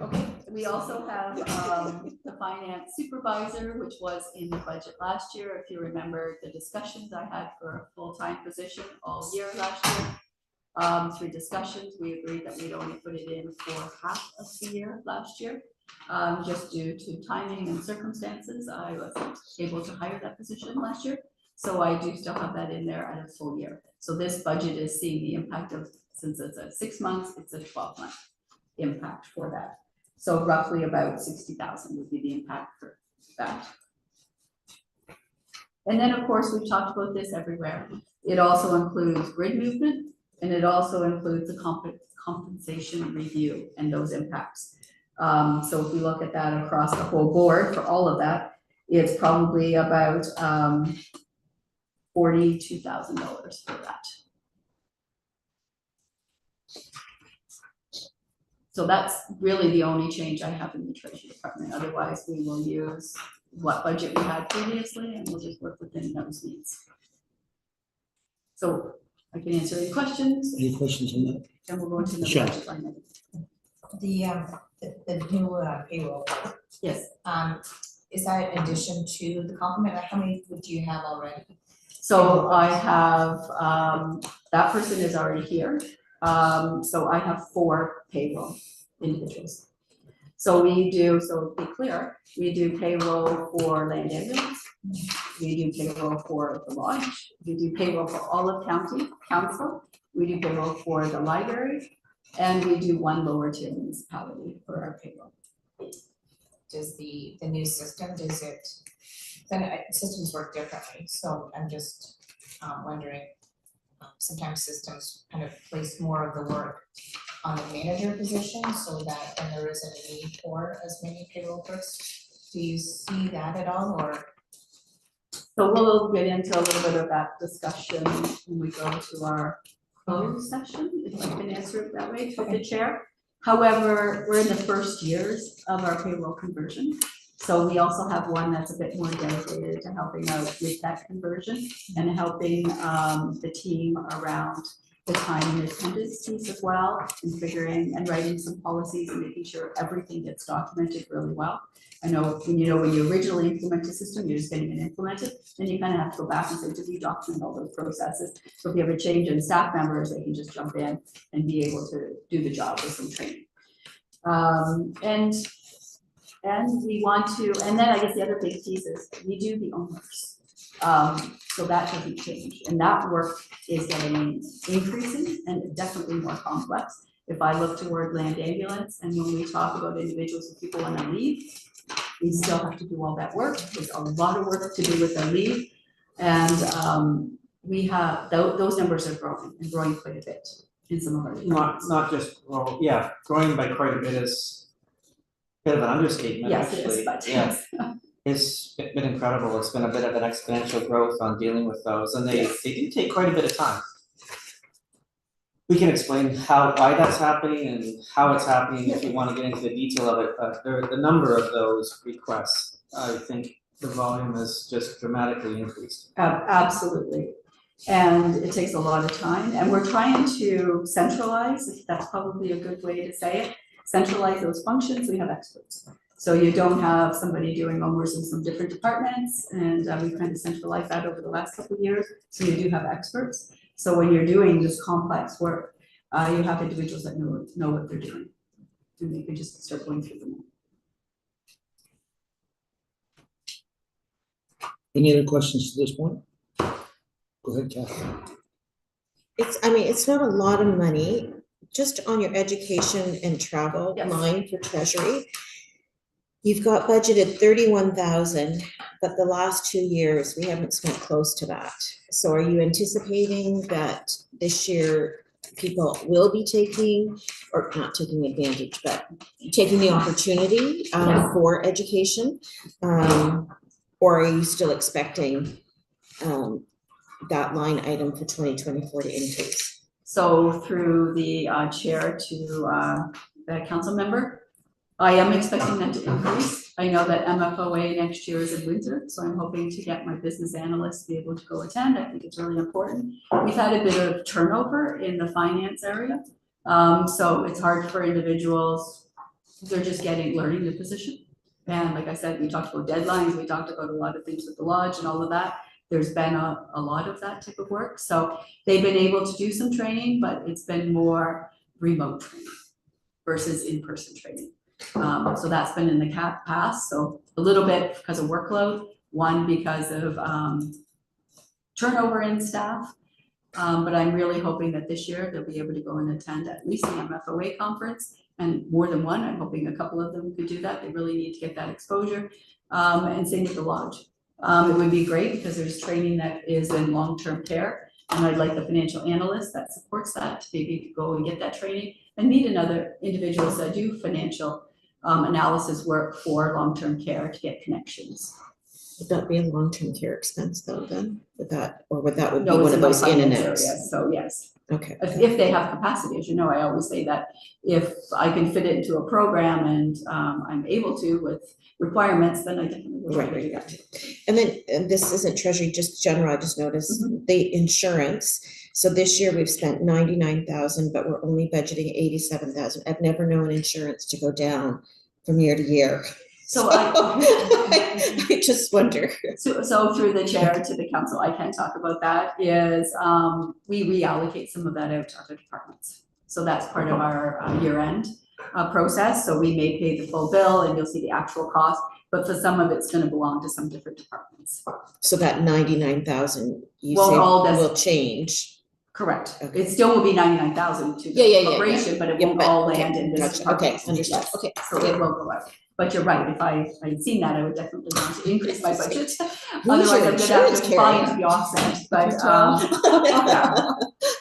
okay, we also have the finance supervisor, which was in the budget last year. If you remember the discussions I had for a full-time position all year last year. Through discussions, we agreed that we'd only put it in for half of the year last year. Just due to timing and circumstances, I wasn't able to hire that position last year. So I do still have that in there at a full year. So this budget is seeing the impact of, since it's a 6 months, it's a 12-month impact for that. So roughly about 60,000 would be the impact for that. And then, of course, we've talked about this everywhere. It also includes grid movement, and it also includes the compensation review and those impacts. So if we look at that across the whole board for all of that, it's probably about $42,000 for that. So that's really the only change I have in the Treasury Department. Otherwise, we will use what budget we had previously, and we'll just work within those needs. So I can answer any questions, Any questions on that? and we'll go into the Michelle. budget line item. The new payroll, Yes. is that in addition to the complement, how many would you have already? So I have, that person is already here. So I have 4 payroll individuals. So we do, so to be clear, we do payroll for land ambulance. We do payroll for the lodge. We do payroll for all of county council. We do payroll for the library. And we do 1 lower tier municipality for our payroll. Does the new system, does it, then systems work differently, so I'm just wondering, sometimes systems kind of place more of the work on the manager position so that then there isn't a need for as many payroll clerks. Do you see that at all, or? So we'll get into a little bit of that discussion when we go to our closed session, if I can answer it that way for the chair. However, we're in the first years of our payroll conversion. So we also have one that's a bit more dedicated to helping out with that conversion and helping the team around the time and attendance piece as well, and figuring and writing some policies and making sure everything gets documented really well. I know when you originally implement a system, you're just getting it implemented, then you kind of have to go back and say, did we document all those processes? So if you have a change in staff members, they can just jump in and be able to do the job with some training. And we want to, and then I guess the other big piece is we do the owners. So that doesn't change. And that work is getting increasing and definitely more complex. If I look toward land ambulance, and when we talk about individuals and people on their leave, we still have to do all that work. There's a lot of work to do with their leave. And we have, those numbers are growing and growing quite a bit in some of our departments. Not just, well, yeah, growing by quite a bit is a bit of an understatement, Yes, actually. it is, but Yeah. yes. It's been incredible. It's been a bit of an exponential growth on dealing with those, and they do take quite a bit of time. We can explain why that's happening and how it's happening if you want to get into the detail of it, but the number of those requests, I think the volume has just dramatically increased. Absolutely. And it takes a lot of time, and we're trying to centralize, if that's probably a good way to say it, centralize those functions. We have experts. So you don't have somebody doing OMERS in some different departments, and we've kind of centralized that over the last couple of years. So you do have experts. So when you're doing this complex work, you have individuals that know what they're doing, and they can just start going through them. Any other questions to this point? Go ahead, Kathy. It's not a lot of money, just on your education and travel Yes. line for Treasury. You've got budgeted 31,000, but the last 2 years, we haven't spent close to that. So are you anticipating that this year people will be taking, or not taking advantage, but taking the opportunity for education? Or are you still expecting that line item for 2024 to increase? So through the chair to the council member, I am expecting that to increase. I know that MFOA next year is in winter, so I'm hoping to get my business analysts to be able to go attend. I think it's really important. We've had a bit of turnover in the finance area. So it's hard for individuals, they're just learning the position. And like I said, we talked about deadlines, we talked about a lot of things with the lodge and all of that. there's been a lot of that type of work. So they've been able to do some training, but it's been more remote training versus in-person training. So that's been in the past, so a little bit because of workload, one because of turnover in staff. But I'm really hoping that this year they'll be able to go and attend at least the MFOA conference, and more than one. I'm hoping a couple of them could do that. They really need to get that exposure. And same with the lodge. It would be great because there's training that is in long-term care, and I'd like the financial analyst that supports that to maybe go and get that training and meet another individuals that do financial analysis work for long-term care to get connections. Would that be a long-term care expense though then? Would that be No, one it's of in my those in and finance outs? area, so yes. Okay. If they have capacity, as you know, I always say that if I can fit it into a program and I'm able to with requirements, then I definitely will. Right. And then, and this isn't Treasury, just general, I just noticed the insurance. So this year we've spent 99,000, but we're only budgeting 87,000. I've never known insurance to go down from year to year. So I just wonder. So through the chair to the council, I can talk about that, is we reallocate some of that out to other departments. So that's part of our year-end process. So we may pay the full bill and you'll see the actual cost, but for some of it's gonna belong to some different departments. So that 99,000 you Well, say all this- will change. Correct. Okay. It still will be 99,000 to Yeah. the corporation, but it Yeah, won't but- all okay, land in this gotcha. department. Okay, understood. Yes. Okay. So it will go out. But you're right, if I had seen that, I would definitely want to increase my budget. Who's your Otherwise, I'm gonna insurance have to find carrier? the offset, but yeah.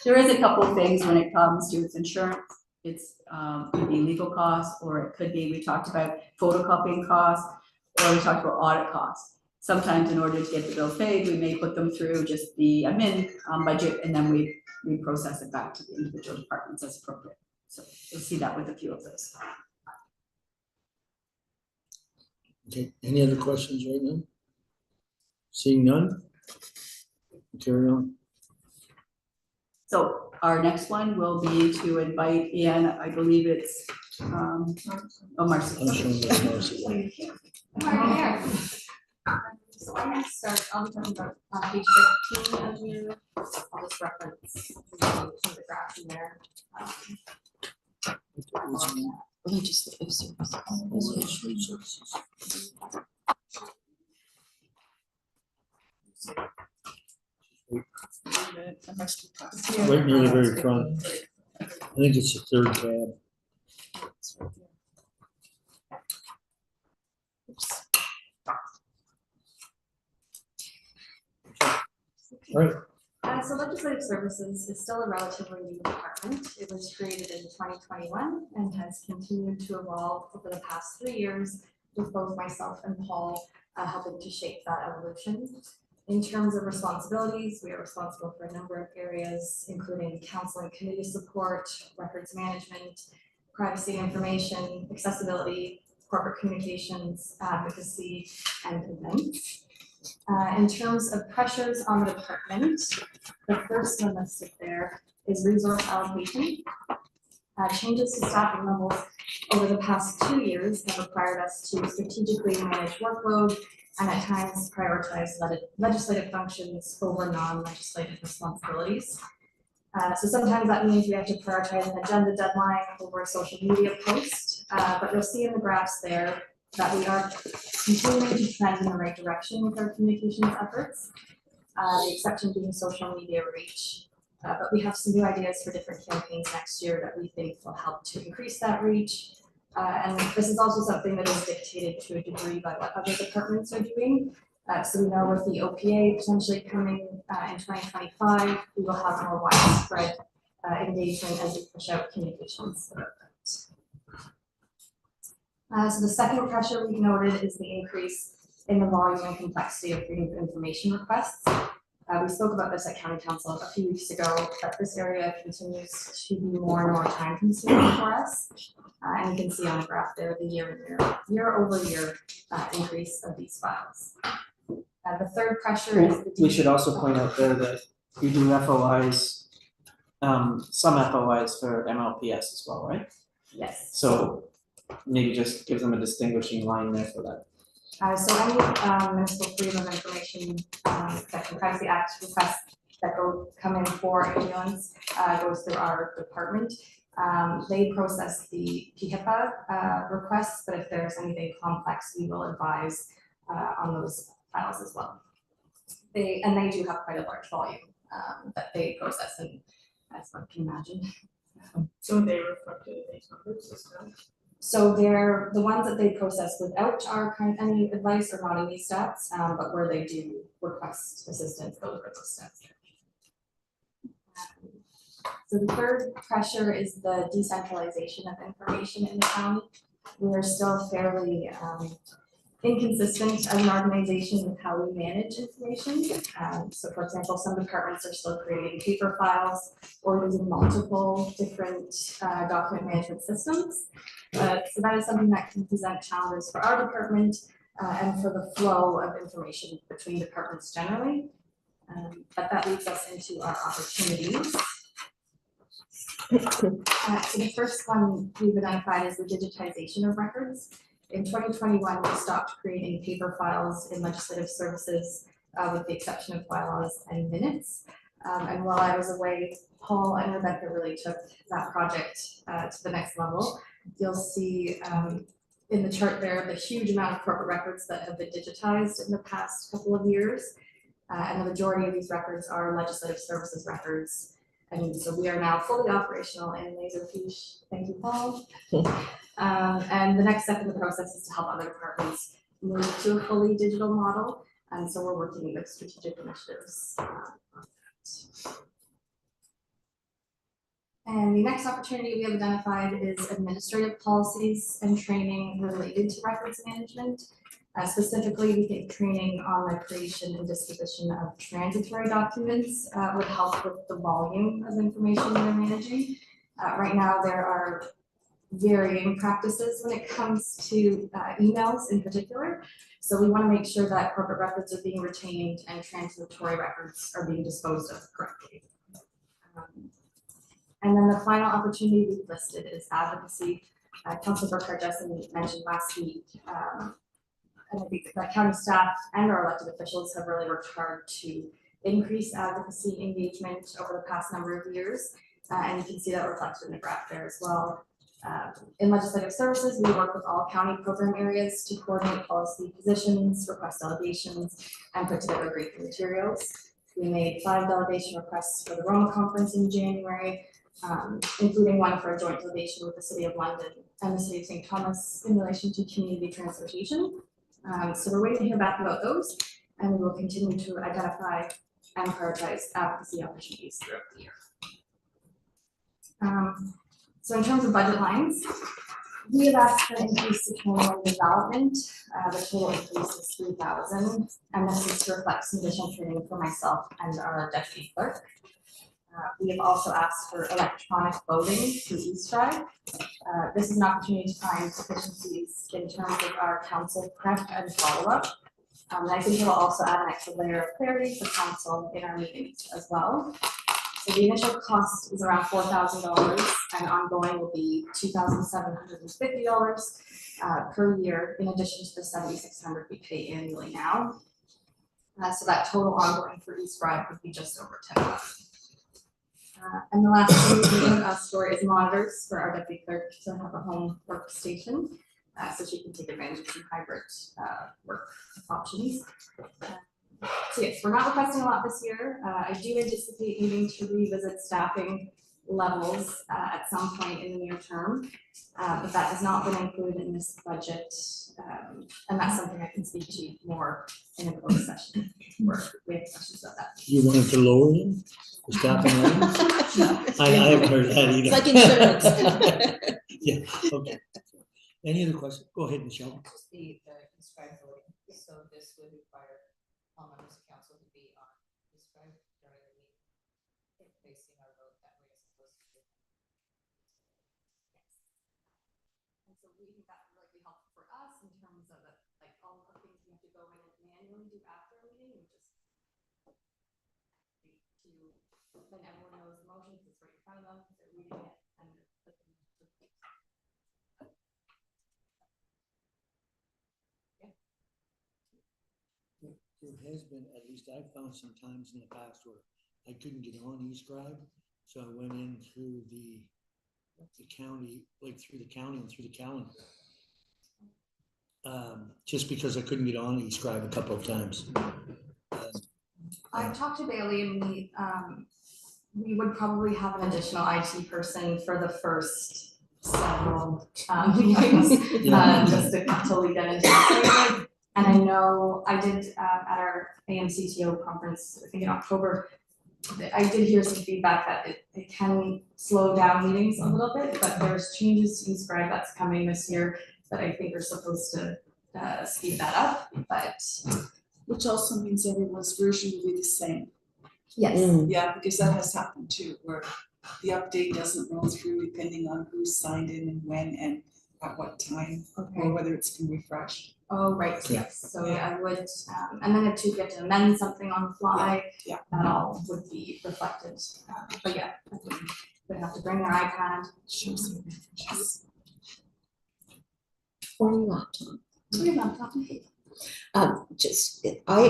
There is a couple of things when it comes to its insurance. It's could be legal costs, or it could be, we talked about photocopying costs, or we talked about audit costs. Sometimes in order to get the bills paid, we may put them through just the admin budget, and then we process it back to the individual departments as appropriate. So you'll see that with a few of those. Okay, any other questions right now? Seeing none? Carry on. So our next one will be to invite in, I believe it's, Marcy. I'm showing this Marcy. So I'm gonna start, I'll be talking about page 15 of you, I'll just reference some of the graphs in there. Well, I just, I'm sorry. Right near the very front. I think it's the third tab. All right, So legislative services is still a relatively new department. It was created in 2021 and has continued to evolve over the past 3 years, with both myself and Paul helping to shape that evolution. In terms of responsibilities, we are responsible for a number of areas, including council and committee support, records management, privacy information, accessibility, corporate communications, advocacy, and events. In terms of pressures on the department, the first one listed there is resource allocation. Changes to staffing levels over the past 2 years have required us to strategically manage workload and at times prioritize legislative functions over non-legislative responsibilities. So sometimes that means we have to prioritize an agenda deadline over a social media post, but you'll see in the graphs there that we are continuing to trend in the right direction with our communications efforts, the exception being social media reach. But we have some new ideas for different campaigns next year that we think will help to increase that reach. And this is also something that is dictated to a degree by what other departments are doing. So we know with the OPA potentially coming in 2025, we will have more widespread engagement as we push out communications. So the second pressure we've noted is the increase in the volume and complexity of freedom of information requests. We spoke about this at County Council a few weeks ago, but this area continues to be more and more time consuming for us. And you can see on the graph there the year-over-year increase of these files. The third pressure is the We should also point out there that you do FOIs, some FOIs for MLPs as well, right? Yes. So maybe just give them a distinguishing line there for that. So any municipal freedom of information section Privacy Act requests that come in for ambulance goes through our department. They process the PHIPAA requests, but if there's anything complex, we will advise on those files as well. They do have quite a large volume that they process, and as one can imagine. So they reflected in these numbers as well? So they're the ones that they process without our any advice are not in these stats, but where they do request assistance, those are those stats. So the third pressure is the decentralization of information in the county. We are still fairly inconsistent as an organization with how we manage information. So for example, some departments are still creating paper files or using multiple different document management systems. So that is something that can present challenges for our department and for the flow of information between departments generally. But that leads us into our opportunities. So the first one we've identified is the digitization of records. In 2021, we stopped creating paper files in legislative services with the exception of bylaws and minutes. And while I was away, Paul and Rebecca really took that project to the next level. You'll see in the chart there the huge amount of corporate records that have been digitized in the past couple of years. And the majority of these records are legislative services records. And so we are now fully operational in Laserfiche. Thank you, Paul. And the next step in the process is to help other departments move to a fully digital model. And so we're working with strategic initiatives. And the next opportunity we have identified is administrative policies and training related to records management. Specifically, we think training on the creation and disposition of transitory documents would help with the volume of information they're managing. Right now, there are varying practices when it comes to emails in particular. So we want to make sure that corporate records are being retained and transitory records are being disposed of correctly. And then the final opportunity we've listed is advocacy. Councilor Burkhardt mentioned last week. And I think that county staff and our elected officials have really worked hard to increase advocacy engagement over the past number of years. And you can see that reflected in the graph there as well. In legislative services, we work with all county program areas to coordinate policy positions, request delegations, and put together briefing materials. We made 5 delegation requests for the Roma conference in January, including one for a joint delegation with the City of London and the City of St. Thomas in relation to community transportation. So we're waiting to hear back about those, and we will continue to identify and prioritize advocacy opportunities throughout the year. So in terms of budget lines, we have asked for an increase to training and development. The total increase is 3,000, and this is to reflect some additional training for myself and our deputy clerk. We have also asked for electronic voting through eScribe. This is an opportunity to find efficiencies in terms of our council prep and follow-up. And I think it will also add an extra layer of clarity for council in our meetings as well. So the initial cost is around $4,000 and ongoing will be $2,750 per year, in addition to the $7,600 we pay annually now. So that total ongoing for eScribe would be just over $10,000. And the last story is monitors for our deputy clerk to have a home workstation, so she can take advantage of some hybrid work options. So yes, we're not requesting a lot this year. I do anticipate needing to revisit staffing levels at some point in the near term, but that has not been included in this budget, and that's something I can speak to more in a closed session where we have questions about that. You wanted to lower them, the staffing levels? I haven't heard that either. It's like insurance. Yeah, okay. Any other questions? Go ahead, Michelle. Just the inscribed voting, so this would require all members of council to be on inscribed during the meeting, facing our vote that way as opposed to. And so we think that would really be helpful for us in terms of like all the things we have to go in and manually do after a meeting, and just then everyone knows the motions, it's right in front of them, they're reading it, and There has been, at least I've found some times in the past where I couldn't get on eScribe, so I went in through the county, like through the county and through the calendar. Just because I couldn't get on eScribe a couple of times. I talked to Bailey and we would probably have an additional IT person for the first several meetings, just until we get into it. And I know I did at our AMCTO conference, I think in October, I did hear some feedback that it can slow down meetings a little bit, but there's changes to eScribe that's coming this year that I think are supposed to speed that up, but. Which also means everyone's version will be the same. Yes. Yeah, because that has happened too, where the update doesn't roll through depending on who signed in and when and at what time, or whether it's been refreshed. Oh, right, yes, so yeah, I would, and then if you get to amend something on the fly, Yeah. that all would be reflected, but yeah, I think they have to bring their iPad. Show some refreshes. Or your laptop. So your laptop. It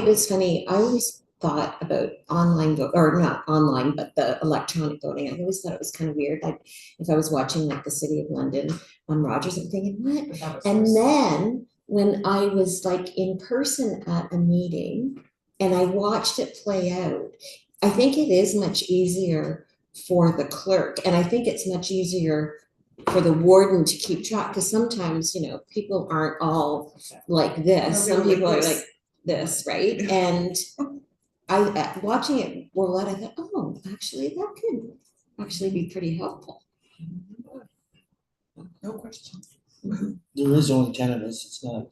was funny, I always thought about online vote, or not online, but the electronic voting. I always thought it was kind of weird, like if I was watching like the City of London on Rogers, I'm thinking, what? And then when I was like in person at a meeting and I watched it play out, I think it is much easier for the clerk, and I think it's much easier for the warden to keep track, because sometimes, people aren't all like this. Some people are like this, right? And I watching it roll out, I thought, oh, actually, that could actually be pretty helpful. No question. There is only 10 of us, it's not,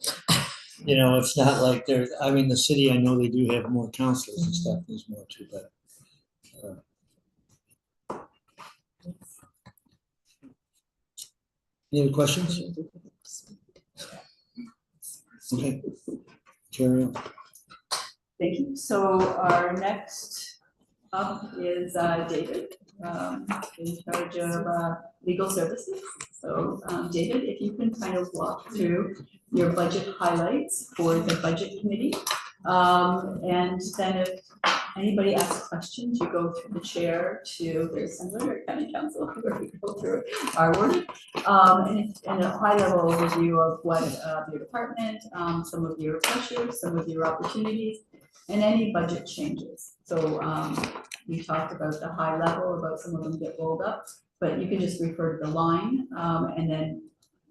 it's not like there's, I mean, the city, I know they do have more councilors and stuff, there's more too, but. Any other questions? Okay, carry on. Thank you. So our next up is David, in charge of legal services. So David, if you can kind of walk through your budget highlights for the budget committee. And then if anybody asks questions, you go through the chair to the assembly or county council, where we go through our word. And a high level overview of what your department, some of your pressures, some of your opportunities, and any budget changes. So we talked about the high level, about some of them get rolled up, but you can just refer to the line and then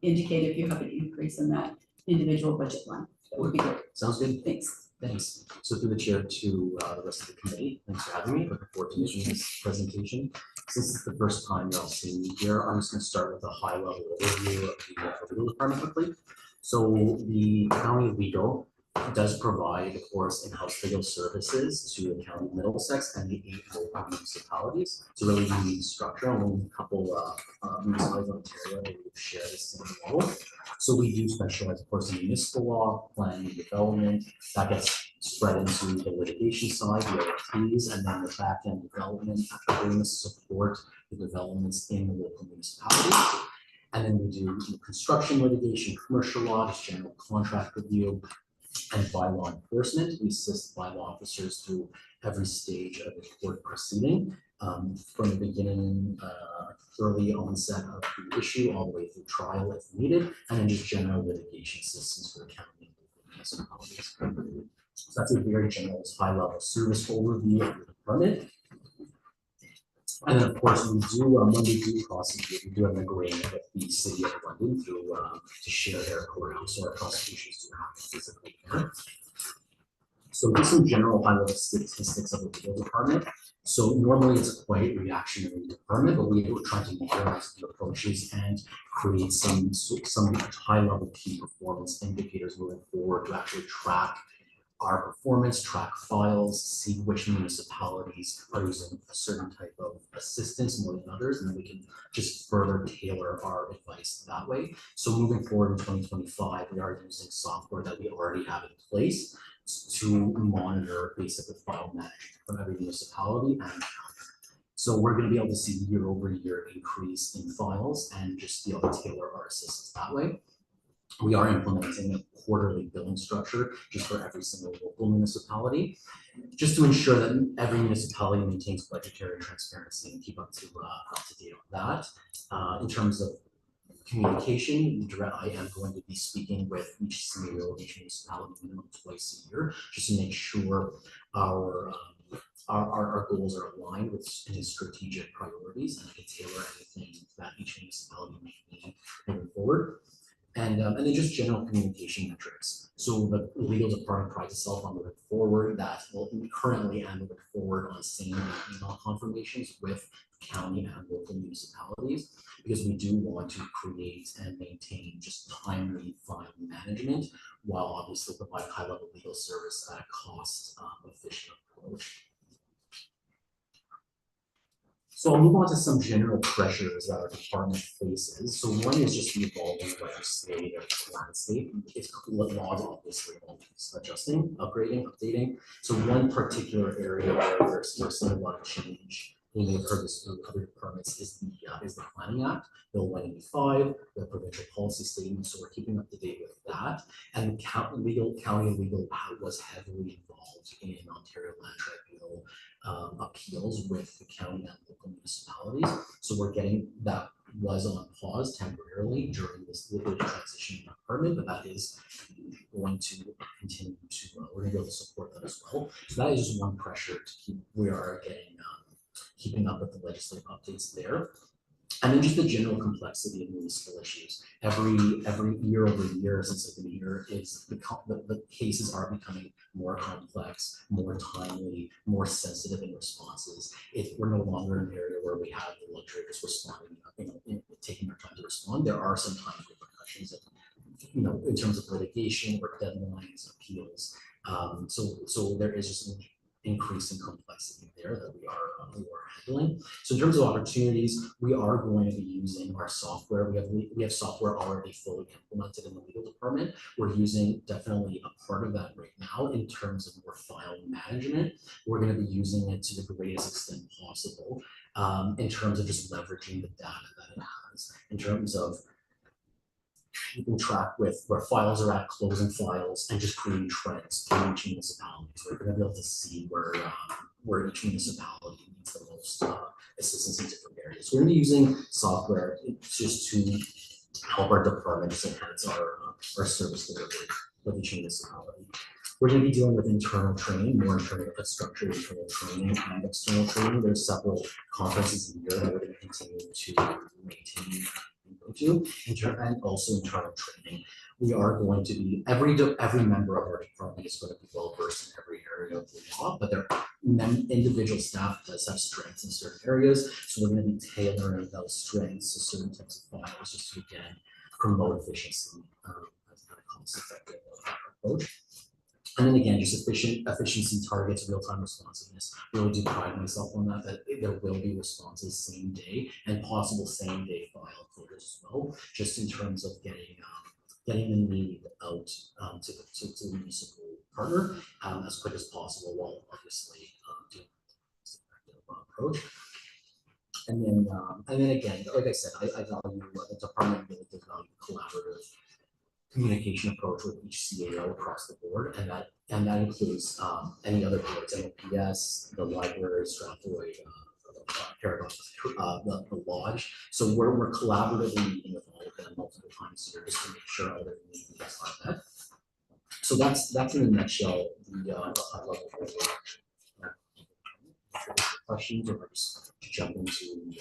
indicate if you have an increase in that individual budget line. That would be great. Sounds good. Thanks. Thanks. So through the chair to the rest of the committee, thanks for having me. Looking forward to making this presentation. Since it's the first time you're all seeing me here, I'm just going to start with a high level overview of the legal department quickly. So the county legal does provide, of course, in-house legal services to the county of Middlesex and the 8 local municipalities. It's a really unique structure. Only a couple municipalities in Ontario that share the same model. So we do specialize, of course, in municipal law, planning and development. That gets spread into the litigation side, the MLPs, and then the back end development agreements support the developments in the local municipalities. And then we do construction litigation, commercial law, just general contract review, and bylaw enforcement. We assist bylaw officers through every stage of the court proceeding, from the beginning, early onset of the issue, all the way through trial if needed, and then just general litigation systems for the county and municipalities. So that's a very general, high level service overview of the department. And then, of course, we do, when we do prosecute, we do have an agreement with the City of London to share their courthouse, so our prosecutions do happen physically there. So just some general high-level statistics of the legal department. So normally it's a quite reactionary department, but we're trying to modernize the approaches and create some high-level key performance indicators moving forward to actually track our performance, track files, see which municipalities are using a certain type of assistance more than others, and then we can just further tailor our advice that way. So moving forward in 2025, we are using software that we already have in place to monitor basically file management from every municipality. And so we're going to be able to see year over year increase in files and just be able to tailor our assistance that way. We are implementing a quarterly billing structure just for every single local municipality, just to ensure that every municipality maintains budgetary transparency and keep up to date on that. In terms of communication, I am going to be speaking with each CEO of each municipality minimum twice a year, just to make sure our goals are aligned with any strategic priorities, and I can tailor anything that each municipality may need moving forward. And then just general communication metrics. So the legal department prides itself on moving forward that, well, we currently and moving forward on same email confirmations with county and local municipalities, because we do want to create and maintain just timely file management, while obviously providing high level legal service at a cost efficient approach. So I'll move on to some general pressures that our department faces. So one is just the evolving legislative landscape. It's laws obviously always adjusting, upgrading, updating. So one particular area where we're seeing a lot of change, you may have heard this from other departments, is the Planning Act, Bill 185, the provincial policy statement. So we're keeping up to date with that. And county legal was heavily involved in Ontario Land Tribunal appeals with the county and local municipalities. So we're getting that was on pause temporarily during this little transition department, but that is going to continue to, we're gonna be able to support that as well. So that is just one pressure to keep, we are getting, keeping up with the legislative updates there. And then just the general complexity of municipal issues. Every year over year since I've been here, is the cases are becoming more complex, more timely, more sensitive in responses. If we're no longer in an area where we have the luxury of just responding, taking our time to respond, there are sometimes repercussions of, in terms of litigation or deadlines, appeals. So there is just an increase in complexity there that we are handling. So in terms of opportunities, we are going to be using our software. We have software already fully implemented in the legal department. We're using definitely a part of that right now in terms of more file management. We're going to be using it to the greatest extent possible in terms of just leveraging the data that it has, in terms of keeping track with where files are at, closing files, and just creating trends in each municipality. So we're going to be able to see where each municipality needs the most assistance in different areas. We're going to be using software just to help our departments enhance our service delivery with each municipality. We're going to be dealing with internal training, more internal structured internal training and external training. There's several conferences a year that we're going to continue to maintain and also internal training. We are going to be, every member of our department is going to be well versed in every area of the law, but their individual staff does have strengths in certain areas. So we're going to be tailoring those strengths to certain types of files just to, again, promote efficiency as a cost-effective approach. And then again, just efficiency targets, real-time responsiveness. Really do pride myself on that there will be responses same day and possible same day file closures as well, just in terms of getting the need out to the municipal partner as quick as possible, while obviously doing this effective approach. And then again, like I said, I value the department really does value collaborative communication approach with each CAO across the board, and that includes any other boards, MLPs, the library, Strathroy, Paragon, the lodge. So we're collaboratively meeting with all of them multiple times a year just to make sure all their needs are met. So that's in a nutshell the high level questions, or just jump into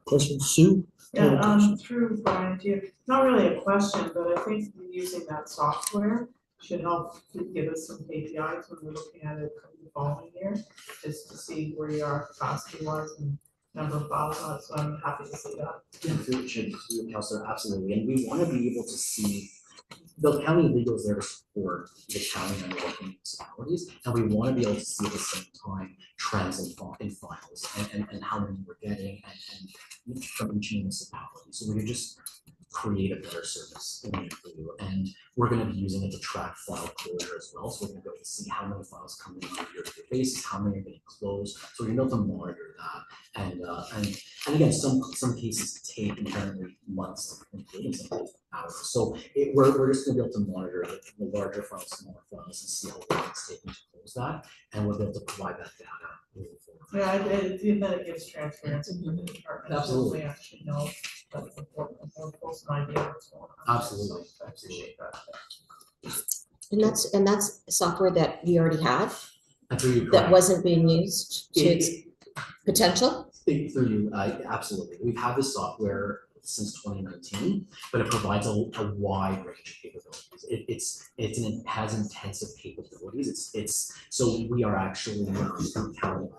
Question, Sue? Yeah, through Brian, not really a question, but I think using that software should help to give us some KPIs when we're looking at it for the following year, just to see where you are capacity wise and number of files on it, so I'm happy to see that. Yeah, through Councillor, absolutely, and we want to be able to see the county legal is there to support the county and the local municipalities, and we want to be able to see at the same time trends in files and how many we're getting and from each municipality. So we could just create a better service for you. And we're going to be using it to track file closure as well. So we're going to be able to see how many files come in on a year-to-year basis, how many are getting closed. So we're going to be able to monitor that. And again, some cases take inherently months to complete, and some take hours. So we're just going to be able to monitor the larger files, smaller files, and see how long it's taking to close that. And we'll be able to provide that data moving forward. Yeah, it gives transparency to the department. Absolutely. We actually know that's important, more close an idea of what's going on. Absolutely. So I appreciate that. And that's software that we already have, And through you, that correct. wasn't being used to its potential? Through you, absolutely. We've had this software since 2019, but it provides a wide range of capabilities. It has intensive capabilities. So we are actually counting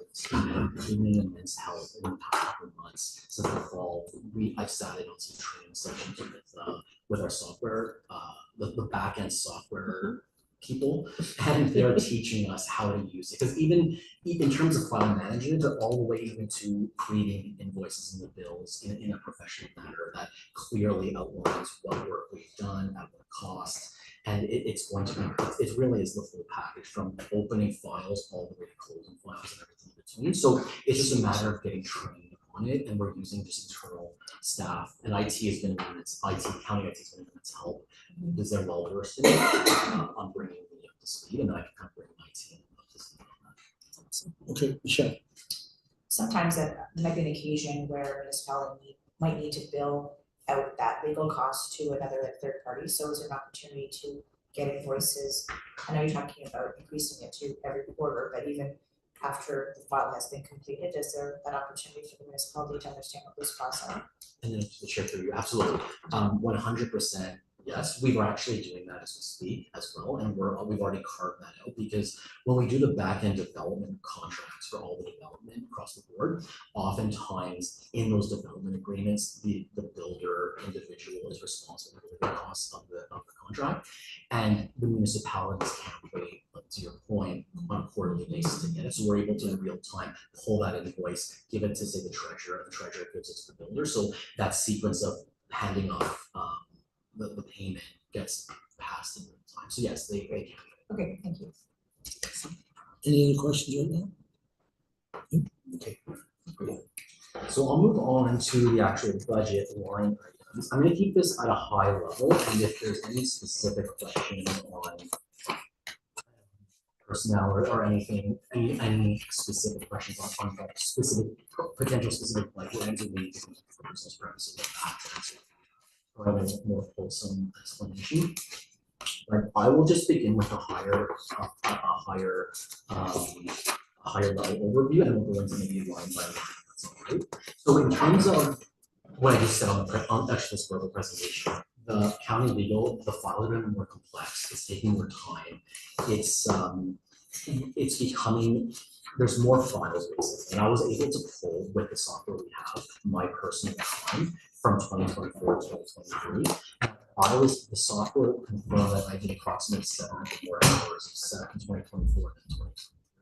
in immense help in the past couple of months since the fall. I've sat in on some training sessions with our software, the back end software people, and they're teaching us how to use it. Because even in terms of file management, but all the way even to creating invoices and the bills in a professional manner that clearly outlines what work we've done at what cost. And it's going to be, it really is the full package from opening files all the way to closing files and everything in between. So it's just a matter of getting trained on it, and we're using just internal staff. And county IT has been in its help because they're well versed in it on bringing me up to speed, and then I can kind of bring my team up to speed on that. Okay, Michelle. Sometimes there might be an occasion where a municipality might need to bill out that legal cost to another third party. So is there an opportunity to get invoices? I know you're talking about increasing it to every quarter, but even after the file has been completed, is there that opportunity for the municipality to understand what those costs are? And then to the chair through you, absolutely, 100%. Yes, we were actually doing that as we speak as well, and we've already carved that out, because when we do the back end development contracts for all the development across the board, oftentimes in those development agreements, the builder individual is responsible for the costs of the contract, and the municipalities can't wait, to your point, on a quarterly basis to get it. So we're able to in real time pull that invoice, give it to say the treasurer gives it to the builder. So that sequence of handing off the payment gets passed in real time. So yes, they can. Okay, thank you. Any other questions right now? Okay. So I'll move on to the actual budget line items. I'm going to keep this at a high level, and if there's any specific questions on personnel or anything, any specific questions on specific potential specific budget items that we need to consider for business purposes of that. Or a more wholesome explanation. But I will just begin with a higher level overview, and we'll go into maybe line by line. That's all right. So in terms of what I just said on this verbal presentation, the county legal, the files are getting more complex. It's taking more time. It's becoming, there's more files basically, and I was able to pull with the software we have my personal time from 2024 to 2023. The software confirmed that I did approximately 7 more hours of set in 2024 than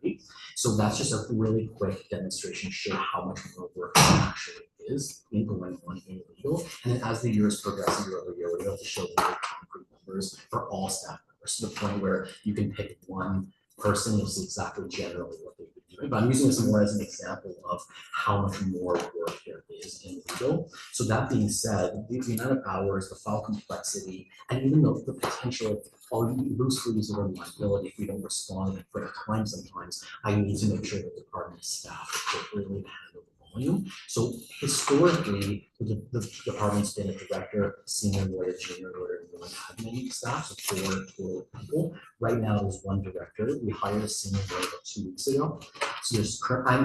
2023. So that's just a really quick demonstration to show how much more work there actually is in going on in legal. And then as the years progress year over year, we're able to show the concrete numbers for all staff members to the point where you can pick one person, you'll see exactly generally what they've been doing. But I'm using this more as an example of how much more work there is in legal. So that being said, the amount of hours, the file complexity, and even the potential loose leaves of liability if we don't respond in quick time sometimes, I need to make sure that the department is staffed appropriately to handle the volume. So historically, the department's been a director, senior lawyer, junior lawyer, and one admin staff, so 4 total people. Right now, there's 1 director. We hired a senior lawyer about 2 weeks ago. So there's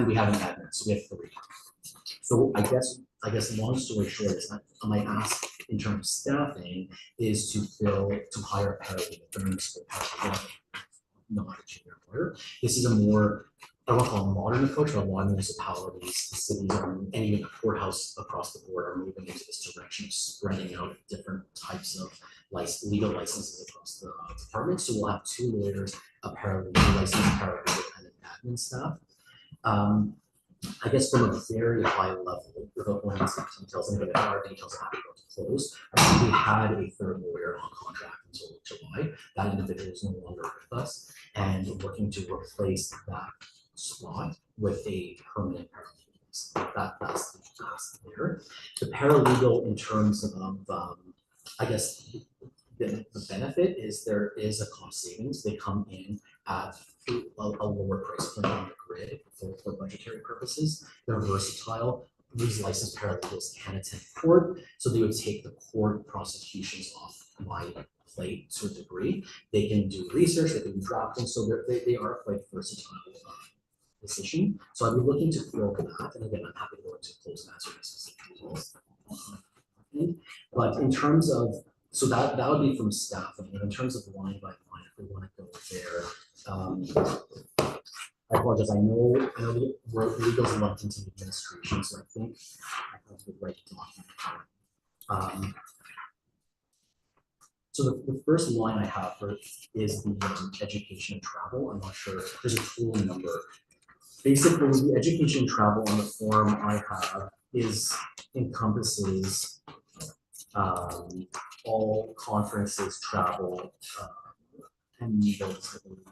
we have an admin, so we have 3. So I guess long story short is my ask in terms of staffing is to hire a paralegal, a municipal paralegal, not a junior lawyer. This is a more, I don't call it a modern approach, but a lot of municipalities, the cities, and even the courthouse across the board are moving into this direction of spreading out different types of legal licenses across the department. So we'll have 2 lawyers, a paralegal, licensed paralegal, and an admin staff. I guess from a very high level, without going into details, and there are details that have to go to close, we had a third lawyer on contract until July. That individual is no longer with us, and we're looking to replace that slot with a permanent paralegal. That's the task there. The paralegal, in terms of, I guess, the benefit is there is a cost savings. They come in at a lower price point on the grid for budgetary purposes. They're versatile. These licensed paralegals can attend court, so they would take the court prosecutions off my plate to a degree. They can do research, they can do drafting, so they are quite versatile position. So I'd be looking to fill that, and again, I'm happy to go into close and answer these specific results. But in terms of, so that would be from staffing, and in terms of line by line, if we want to go there, I apologize. I know the legals lumped into administration, so I think I have the right document. So the first line I have is the education and travel. I'm not sure. There's a total number. Basically, the education and travel on the form I have encompasses all conferences, travel, and meetings, I believe,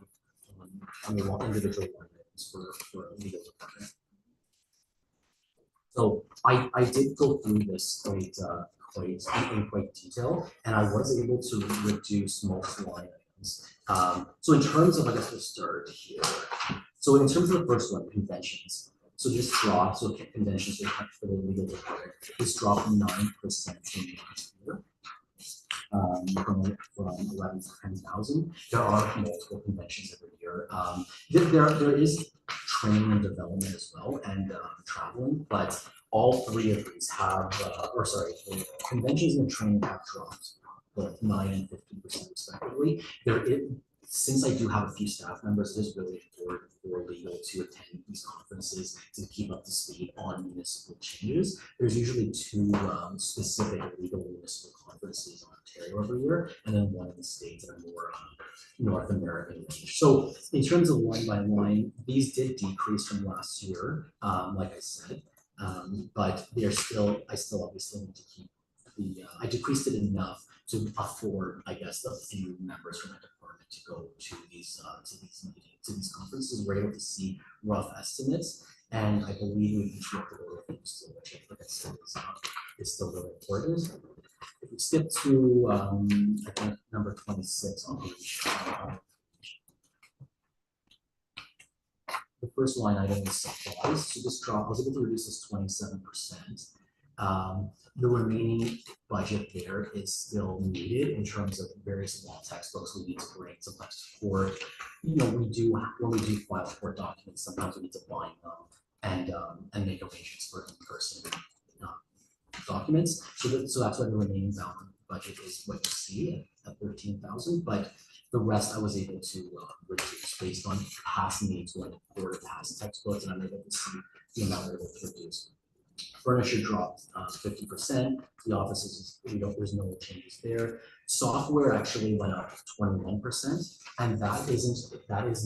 individual items for a legal department. So I did go through this in quite detail, and I was able to reduce most line items. So in terms of, I guess we'll start here. So in terms of the first one, conventions. So this drop, so conventions for the legal department, this dropped 9% in last year. From 11 to 10,000. There are multiple conventions every year. There is training and development as well, and traveling, but all three of these have, the conventions and training have dropped both 9 and 15% respectively. Since I do have a few staff members, it is really important for legal to attend these conferences to keep up to speed on municipal changes. There's usually two specific legal municipal conferences in Ontario every year, and then one in the States that are more North American range. So in terms of line by line, these did decrease from last year, like I said, but I still obviously need to keep I decreased it enough to afford, I guess, a few members from my department to go to these conferences. We're able to see rough estimates, and I believe we each look at the reviews, which I said is still really important. If we skip to I think number 26 on page. The first line item is supplies. So this drop, I was able to reduce this 27%. The remaining budget there is still needed in terms of various law textbooks we need to bring sometimes for, when we do file court documents, sometimes we need to bind them and make arrangements for in-person documents. So that's why the remaining budget is what you see at 13,000, but the rest I was able to reduce based on past needs going forward, past textbooks, and I'm able to see the amount we're able to reduce. Furniture dropped 50%. The offices, there's no changes there. Software actually went up 21%, and that is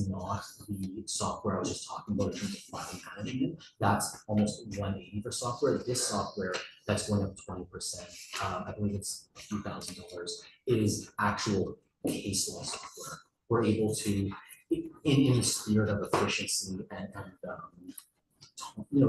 not the software I was just talking about in terms of file management. That's almost 180 for software. This software that's going up 20%, I believe it's a few $1,000s, is actual case law software. We're able to, in the spirit of efficiency and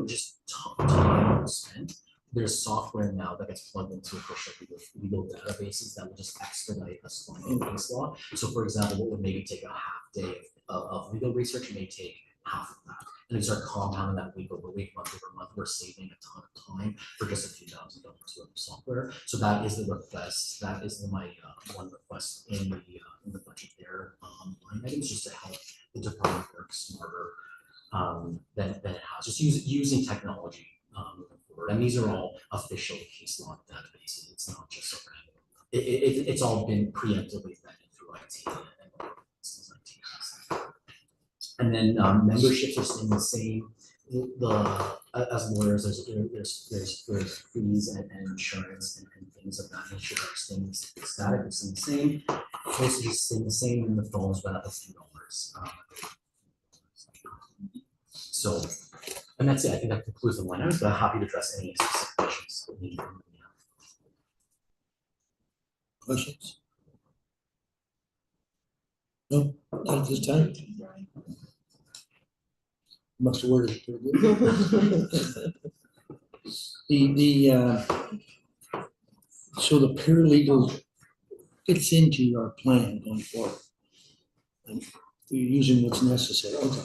just time spent, there's software now that gets plugged into official legal databases that will just expedite us finding case law. So for example, what would maybe take a half day of legal research may take half of that. And we start compounding that week over week, month over month, we're saving a ton of time for just a few $1,000s worth of software. So that is the request. That is my one request in the budget there. Line items just to help the department work smarter than it has. Just using technology moving forward. And these are all official case law databases. It's not just a random. It's all been preemptively vetted through IT and then memberships are staying the same. As lawyers, there's fees and insurance and things of that nature that are staying static. It's staying the same. Postage is staying the same, and the phones went up a few dollars. So, and And that's it, I think that concludes the line items, but I'm happy to address any specific questions that you have. Questions? No, not at this time. Must have worded it pretty good. So the paralegal fits into your plan going forward. And you're using what's necessary, okay.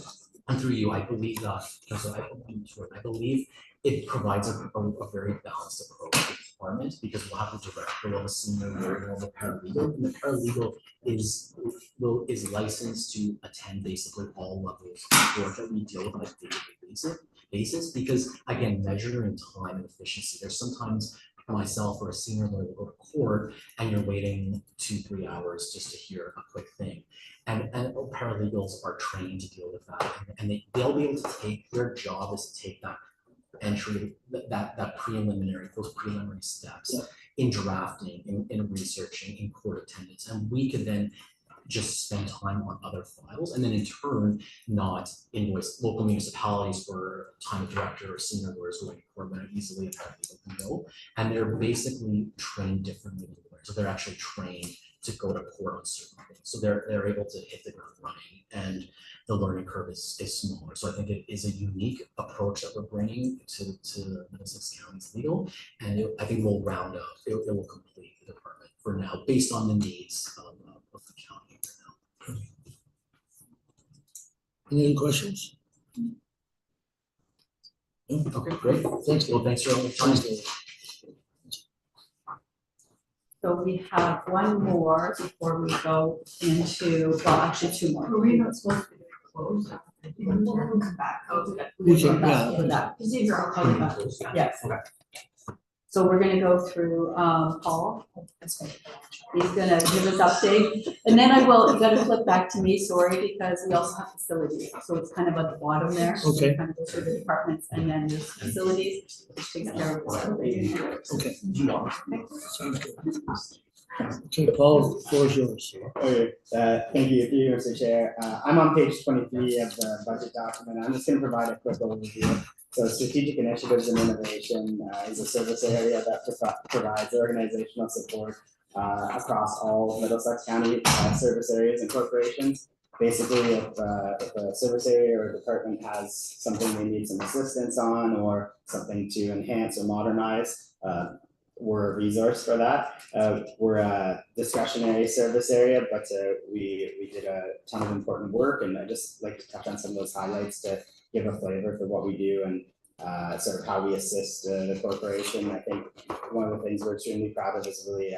And through you, I believe that, I believe it provides a very balanced approach to the department, because we'll have a director, we'll have a senior lawyer, we'll have a paralegal, and the paralegal is licensed to attend basically all levels of work that we deal with on a day-to-day basis, because again, measured in time and efficiency, there's sometimes myself or a senior lawyer will go to court and you're waiting 2-3 hours just to hear a quick thing. And paralegals are trained to deal with that, and they'll be able to take, their job is to take that entry, that preliminary, those preliminary steps in drafting, in researching, in court attendance, and we could then just spend time on other files, and then in turn not invoice local municipalities for time of director or senior lawyers going to court when easily a paralegal can go, and they're basically trained differently than lawyers, so they're actually trained to go to court on certain things. So they're able to hit the ground running, and the learning curve is smaller. So I think it is a unique approach that we're bringing to Middlesex County's legal, and I think we'll round up, it will complete the department for now based on the needs of the county right now. Any other questions? No? Okay, great. Thanks. Well, thanks for all the time. So we have one more before we go into, well, actually two more. Are we not supposed to be closed? We'll come back. We can, yeah. For that. Procedural. Okay, yes. So we're gonna go through, Paul. He's gonna give us update, and then I will, you gotta flip back to me, sorry, because we also have facilities, so it's kind of at the bottom there. So we Okay. kind of go through the departments, and then there's facilities, which takes care of facilities. Okay. Sounds good. Okay, Paul, the floor is yours. Okay, thank you, Mr. Chair. I'm on page 23 of the budget document. I'm just gonna provide a quick overview. So strategic initiatives and innovation is a service area that provides organizational support across all Middlesex County service areas and corporations. Basically, if a service area or a department has something they need some assistance on, or something to enhance or modernize, we're a resource for that. We're a discretionary service area, but we did a ton of important work, and I just like to touch on some of those highlights to give a flavor for what we do and sort of how we assist the corporation. I think one of the things we're extremely proud of is really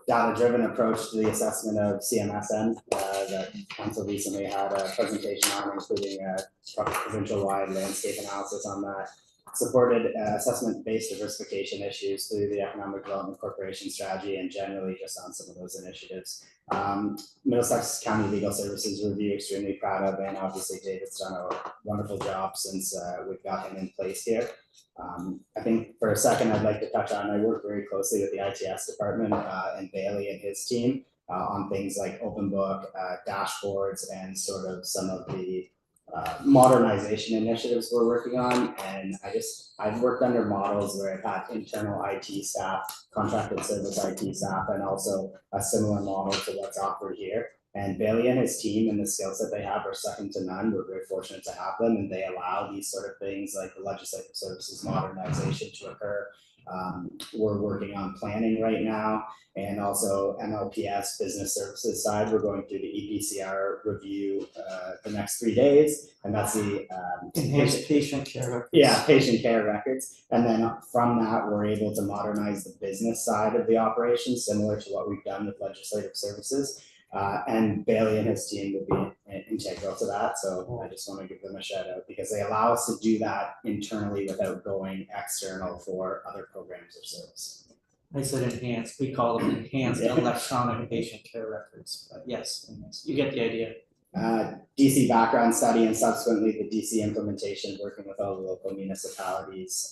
data-driven approach to the assessment of CMSN that council recently had a presentation on, including a provincial-wide landscape analysis on that. Supported assessment-based diversification issues through the Economic Development Corporation strategy, and generally just on some of those initiatives. Middlesex County Legal Services Review, extremely proud of, and obviously David's done a wonderful job since we've got him in place here. I think for a second I'd like to touch on, I work very closely with the ITS department and Bailey and his team on things like open book, dashboards, and sort of some of the modernization initiatives we're working on. And I've worked under models where I've had internal IT staff, contracted service IT staff, and also a similar model to what's offered here. And Bailey and his team and the skills that they have are second to none. We're very fortunate to have them, and they allow these sort of things like the legislative services modernization to occur. We're working on planning right now, and also MLPs business services side. We're going through the EPCR review the next 3 days, and that's the Enhanced patient care records. Yeah, patient care records. And then from that, we're able to modernize the business side of the operation, similar to what we've done with legislative services. And Bailey and his team would be integral to that. So I just want to give them a shout out, because they allow us to do that internally without going external for other programs or service. I said enhanced, we call them enhanced electronic patient care records, but yes, you get the idea. DC background study, and subsequently the DC implementation, working with all the local municipalities.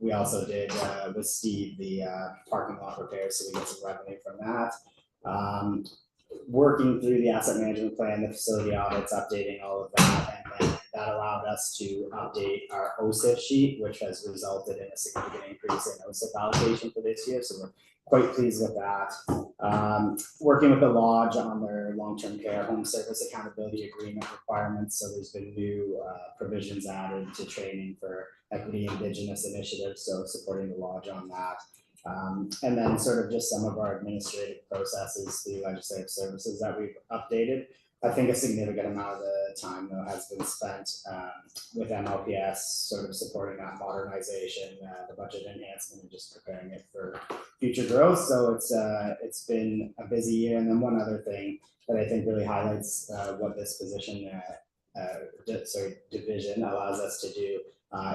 We also did with Steve the parking lot repairs, so we get some revenue from that. Working through the asset management plan, the facility audits, updating all of that, and then that allowed us to update our OSIF sheet, which has resulted in a significant increase in OSIF allocation for this year. So we're quite pleased with that. Working with the lodge on their long-term care home service accountability agreement requirements. So there's been new provisions added to training for equity Indigenous initiatives. So supporting the lodge on that. And then sort of just some of our administrative processes through legislative services that we've updated. I think a significant amount of the time though has been spent with MLPs, sort of supporting that modernization, the budget enhancement, and just preparing it for future growth. So it's been a busy year. And then one other thing that I think really highlights what this position, division allows us to do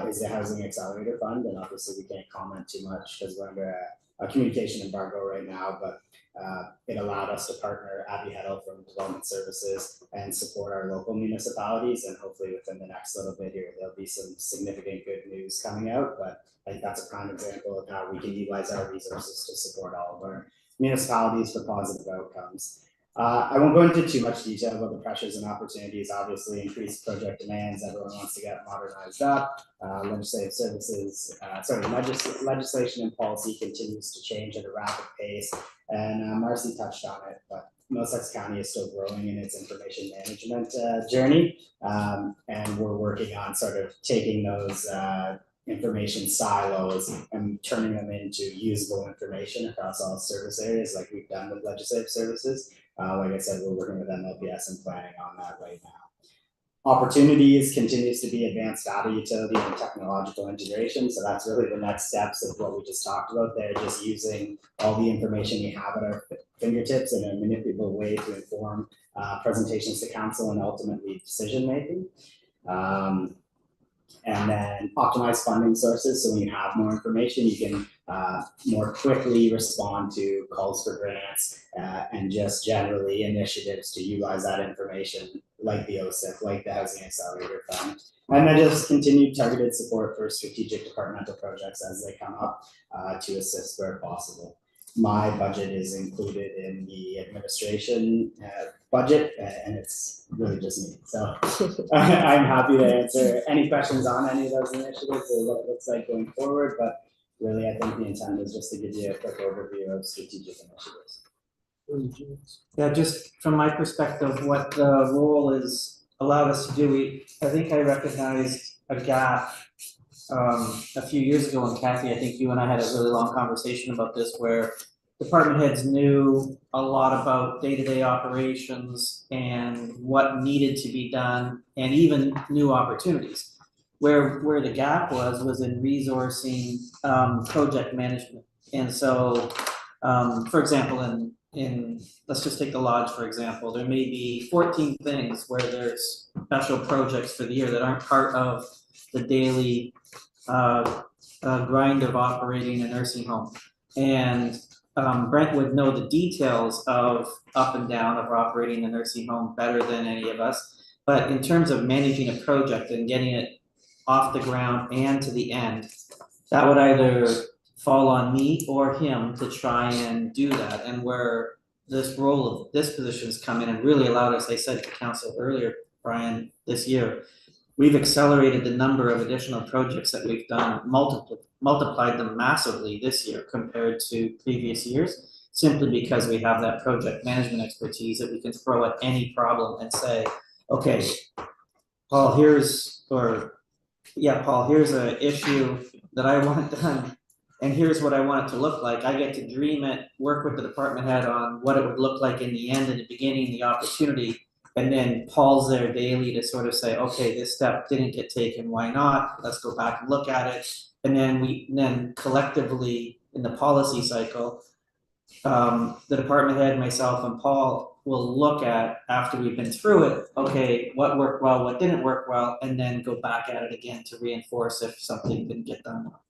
is the Housing Accelerator Fund. And obviously we can't comment too much because we're under a communication embargo right now, but it allowed us to partner Abby Heddle from Development Services and support our local municipalities. And hopefully within the next little bit here, there'll be some significant good news coming out. But I think that's a prime example of how we can utilize our resources to support all of our municipalities for positive outcomes. I won't go into too much detail about the pressures and opportunities. Obviously, increased project demands. Everyone wants to get modernized up. Legislative services, legislation and policy continues to change at a rapid pace. And Marcy touched on it, but Middlesex County is still growing in its information management journey. And we're working on sort of taking those information silos and turning them into usable information across all service areas like we've done with legislative services. Like I said, we're working with MLPs and planning on that right now. Opportunities continues to be advanced data utility and technological integration. So that's really the next steps of what we just talked about there, just using all the information we have at our fingertips in a manipulable way to inform presentations to council and ultimately decision making. And then optimize funding sources. So when you have more information, you can more quickly respond to calls for grants and just generally initiatives to utilize that information, like the OSIF, like the Housing Accelerator Fund. And then just continued targeted support for strategic departmental projects as they come up to assist where possible. My budget is included in the administration budget, and it's really just me. So I'm happy to answer any questions on any of those initiatives or what it looks like going forward. But really, I think the intent is just to give you a quick overview of strategic initiatives. Yeah, just from my perspective, what the role is allowed us to do, I think I recognized a gap a few years ago, and Kathy, I think you and I had a really long conversation about this, where department heads knew a lot about day-to-day operations and what needed to be done, and even new opportunities. Where the gap was in resourcing project management. And so, for example, in let's just take the lodge for example, there may be 14 things where there's special projects for the year that aren't part of the daily grind of operating a nursing home. And Brent would know the details of up and down of operating a nursing home better than any of us. But in terms of managing a project and getting it off the ground and to the end, that would either fall on me or him to try and do that. And where this role of this position's come in and really allowed us, I said to council earlier, Brian, this year, we've accelerated the number of additional projects that we've done, multiplied them massively this year compared to previous years, simply because we have that project management expertise that we can throw at any problem and say, okay, Paul, here's an issue that I want done, and here's what I want it to look like. I get to dream it, work with the department head on what it would look like in the end, in the beginning, the opportunity, and then Paul's there daily to sort of say, okay, this step didn't get taken, why not? Let's go back and look at it. And then collectively in the policy cycle, the department head, myself, and Paul will look at, after we've been through it, okay, what worked well, what didn't work well, and then go back at it again to reinforce if something didn't get done well,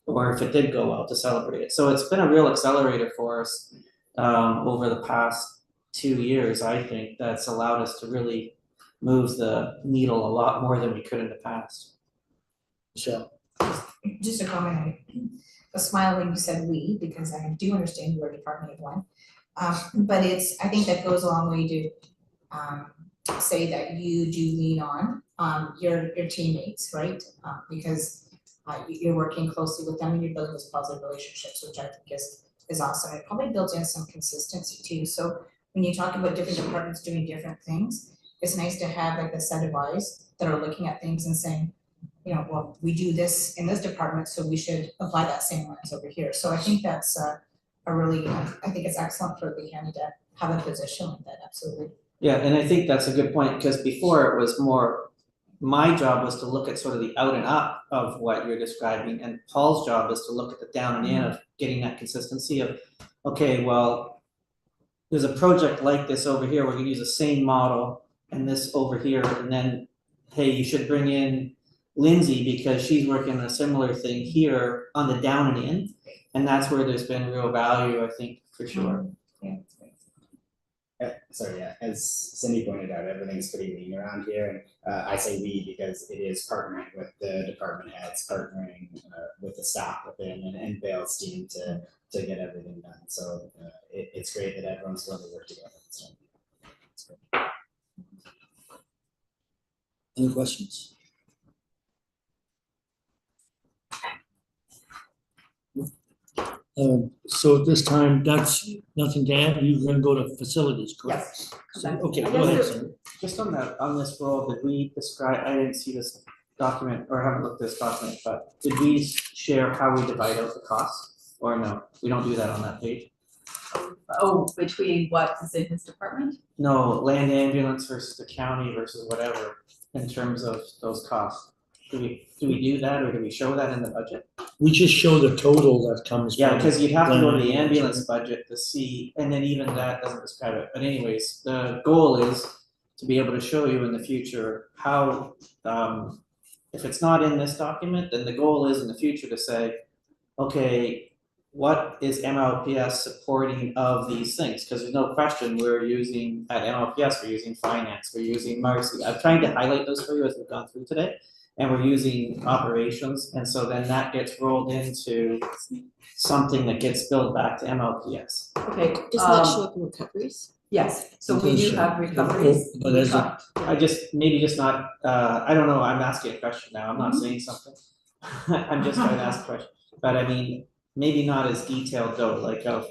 or if it did go well, to celebrate it. So it's been a real accelerator for us over the past 2 years, I think, that's allowed us to really move the needle a lot more than we could in the past. Michelle. Just a comment, I was smiling when you said we, because I do understand you are department of one. But I think that goes a long way to say that you do lean on your teammates, right? Because you're working closely with them and you're building those positive relationships, which I think is awesome. It probably builds in some consistency too. So when you talk about different departments doing different things, it's nice to have like a set of eyes that are looking at things and saying, you know, well, we do this in this department, so we should apply that same lens over here. So I think that's a really, I think it's excellent for the county to have a position like that, absolutely. Yeah, and I think that's a good point, because before it was more, my job was to look at sort of the out and up of what you're describing, and Paul's job is to look at the down and in of getting that consistency of, okay, well, there's a project like this over here, we're gonna use the same model, and this over here, and then, hey, you should bring in Lindsay because she's working on a similar thing here on the down and in, and that's where there's been real value, I think, for sure. Yeah. Sorry, yeah, as Cindy pointed out, everything's pretty lean around here, and I say we because it is partnering with the department heads, partnering with the staff within and Bale's team to get everything done. So it's great that everyone's willing to work together. So it's great. Any questions? So at this time, that's nothing to add, you're gonna go to facilities, correct? Yes. So, okay, I go ahead, guess sir. Just on this role, did we describe, I didn't see this document, or haven't looked at this document, but did we share how we divide out the costs? Or no, we don't do that on that page? Oh, between what is in his department? No, land ambulance versus the county versus whatever, in terms of those costs. Do we do that, or do we show that in the budget? We just show the total that comes from. Yeah, because you'd have to go to the land ambulance budget to see, and then even that doesn't describe it, but anyways, the goal is to be able to show you in the future how, if it's not in this document, then the goal is in the future to say, okay, what is MLPS supporting of these things? Because there's no question we're using, at MLPS, we're using finance, we're using Marcy. I'm trying to highlight those for you as we've gone through today. And we're using operations, and so then that gets rolled into something that gets billed back to MLPS. Okay. Does that show up in recoveries? Yes, so we do have recoveries. But as a- I just, maybe just not, I don't know, I'm asking a question now, I'm not saying something. I'm just trying to ask a question, but I mean, maybe not as detailed though, like of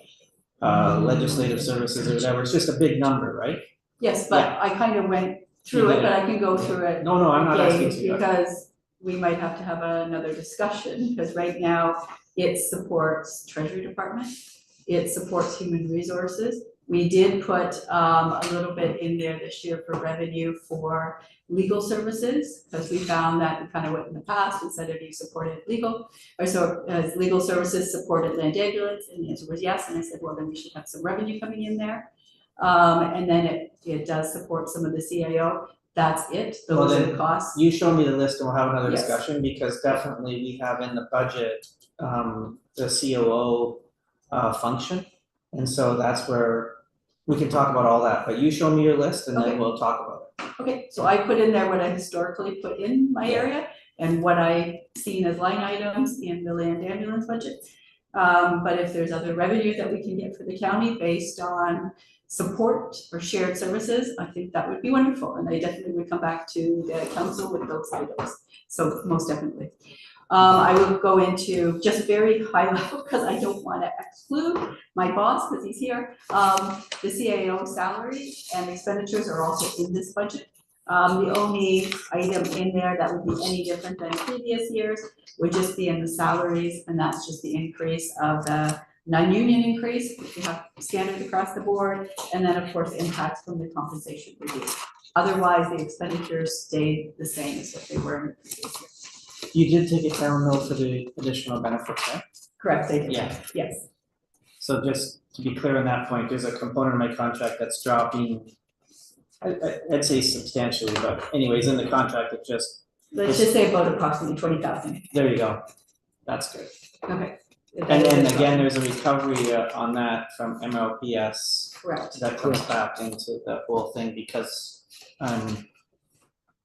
legislative services or whatever, it's just a big number, right? Yes, but I kind of went through it, but I can go through it No, I'm not asking again, to. because we might have to have another discussion, because right now it supports Treasury Department, it supports Human Resources. We did put a little bit in there this year for revenue for legal services, because we found that we kind of went in the past and said, have you supported legal? Or so has legal services supported land ambulance? And the answer was yes, and I said, well, then we should have some revenue coming in there. And then it does support some of the CAO, that's it, those are the costs. You show me the list and we'll have another Yes. discussion, because definitely we have in the budget, the COO function. And so that's where we can talk about all that, but you show me your list and Okay. then we'll talk about it. Okay, so I put in there what I historically put in my area and what I seen as line items in the land ambulance budget. But if there's other revenue that we can get for the county based on support or shared services, I think that would be wonderful, and I definitely would come back to the council with those items, so most definitely. I will go into just very high level, because I don't want to exclude my boss, because he's here. The CAO salary and expenditures are also in this budget. The only item in there that would be any different than previous years would just be in the salaries, and that's just the increase of the non-union increase, which we have standard across the board, and then of course impacts from the compensation review. Otherwise, the expenditures stayed the same as what they were in the previous year. You did take it down though for the additional benefits, right? Correct, they did. Yeah. Yes. So just to be clear on that point, there's a component of my contract that's dropping, I'd say substantially, but anyways, in the contract, it just, Let's just say about approximately 20,000. there you go. That's good. Okay. And then again, there's a recovery on that from MLPS Correct. that comes back into the whole thing because,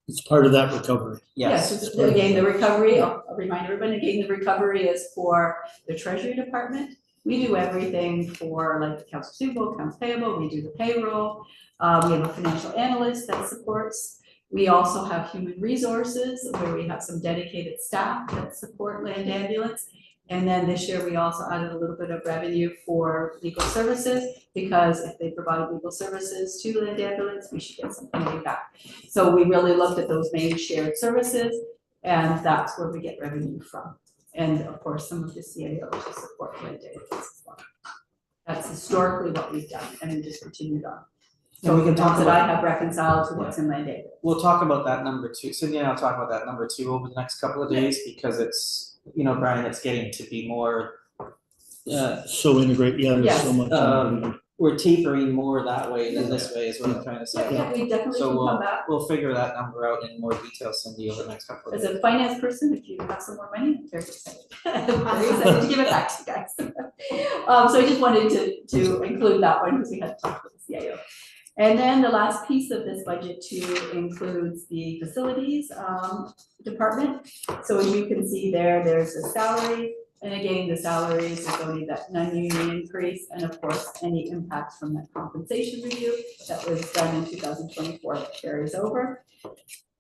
It's part of that recovery. yes. Yes, again, the recovery, I'll remind everyone, again, the recovery is for the Treasury Department. We do everything for like the accounts receivable, accounts payable, we do the payroll. We have a financial analyst that supports. We also have human resources where we have some dedicated staff that support land ambulance. And then this year, we also added a little bit of revenue for legal services, because if they provide legal services to land ambulance, we should get some money back. So we really looked at those main shared services, and that's where we get revenue from. And of course, some of the CAO to support land ambulance as well. That's historically what we've done, and we just continued on. And we So can the talk ones that I about, have reconciled to what's in land ambulance. we'll talk about that number two, Cindy and I'll talk about that number two over the next couple of days, because it's, you know, Brian, it's getting to be more, So integrate, yeah, there's so Yes. much. we're tapering more that way than this way, is what I'm trying to say. Yeah, we definitely So can come we'll, back. we'll figure that number out in more detail, Cindy, over the next couple of As days. a finance person, if you have some more money, I'm very excited. Very excited to give it back to you guys. So I just wanted to include that one, because we had talked with the CIO. And then the last piece of this budget too includes the facilities department. So as you can see there, there's a salary, and again, the salaries is only that non-union increase, and of course, any impacts from that compensation review that was done in 2024 that carries over.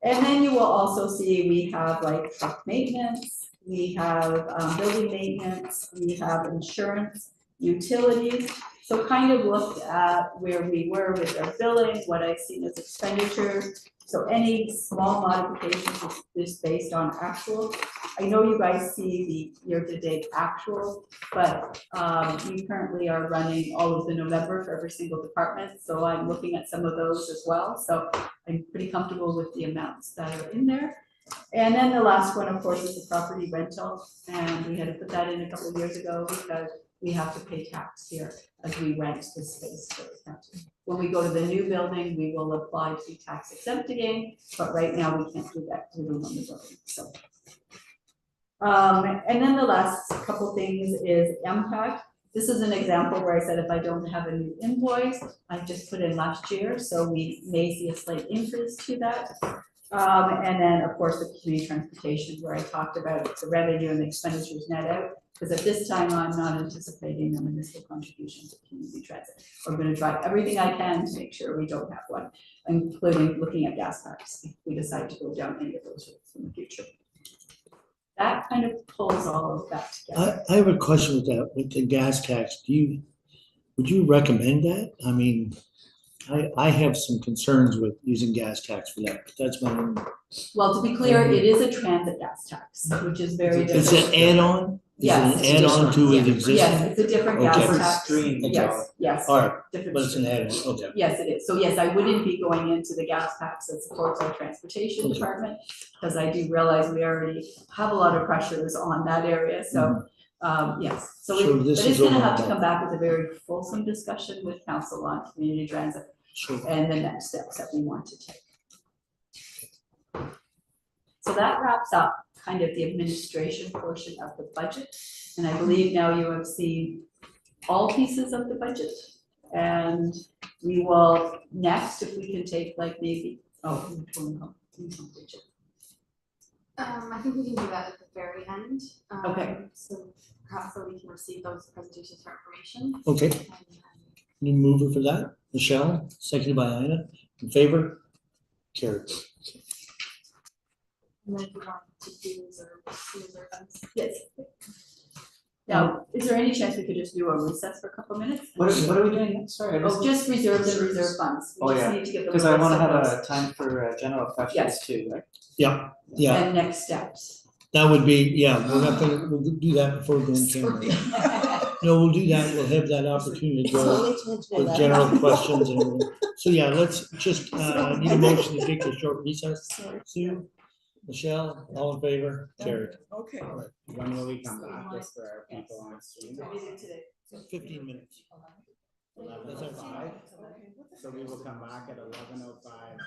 And then you will also see we have like truck maintenance, we have building maintenance, we have insurance, utilities. So kind of looked at where we were with our billing, what I've seen as expenditures. So any small modifications is based on actual. I know you guys see the year-to-date actual, but we currently are running all of the November for every single department. So I'm looking at some of those as well. So I'm pretty comfortable with the amounts that are in there. And then the last one, of course, is the property rental. And we had to put that in a couple of years ago because we have to pay tax here as we rent the space for the county. When we go to the new building, we will apply to be tax exempt again, but right now we can't do that because we don't own the building, so. And then the last couple things is impact. This is an example where I said if I don't have a new invoice, I just put in last year, so we may see a slight increase to that. And then, of course, the community transportation, where I talked about the revenue and the expenditures net out, because at this time, I'm not anticipating a municipal contribution to community transit. I'm gonna try everything I can to make sure we don't have one, including looking at gas tax, if we decide to go down any of those routes in the future. That kind of pulls all of that together. I have a question with that, with the gas tax. Would you recommend that? I mean, I have some concerns with using gas tax for that, but that's my own. Well, to be clear, it is a transit gas tax, which is very different. It's an add-on? Yes. Is it an add-on to an existing? Yes, it's a different gas Okay. tax. Stream. Yes, yes. All right, Different but it's an stream. add-on, okay. Yes, it is. So yes, I wouldn't be going into the gas tax that supports our transportation Okay. department, because I do realize we already have a lot of pressures on that area, so, yes. So So but this it's is gonna over have to above. come back with a very fulsome discussion with council on community transit Sure. and the next steps that we want to take. So that wraps up kind of the administration portion of the budget. And I believe now you have seen all pieces of the budget. And we will next, if we can take like maybe, oh, I think we can do that at the very end. Okay. So perhaps so we can receive those presentations for information. Okay, And then you mover for that? Michelle, seconded by Ina, in favor? Carried. and then if we want to do reserve funds. Yes. Now, is there any chance we could just do a recess for a couple minutes? What are we doing next? Sorry, I missed Oh, it. just reserves and reserve funds. We Oh, just yeah. need to get the Because I wanna list of have those. a time for general questions Yes. too, right? Yeah, yeah, And next steps. that would be, yeah, we'll do that before we go in camera. No, we'll do that, we'll have that opportunity to It's go only 10 to with 11. general questions and everything. So yeah, let's just, need a motion to take a short recess. Sue, Michelle, all in favor? Carried. Okay. When will we come back, just for our people on stream? 15 minutes. 11:05. So we will come back at 11:05.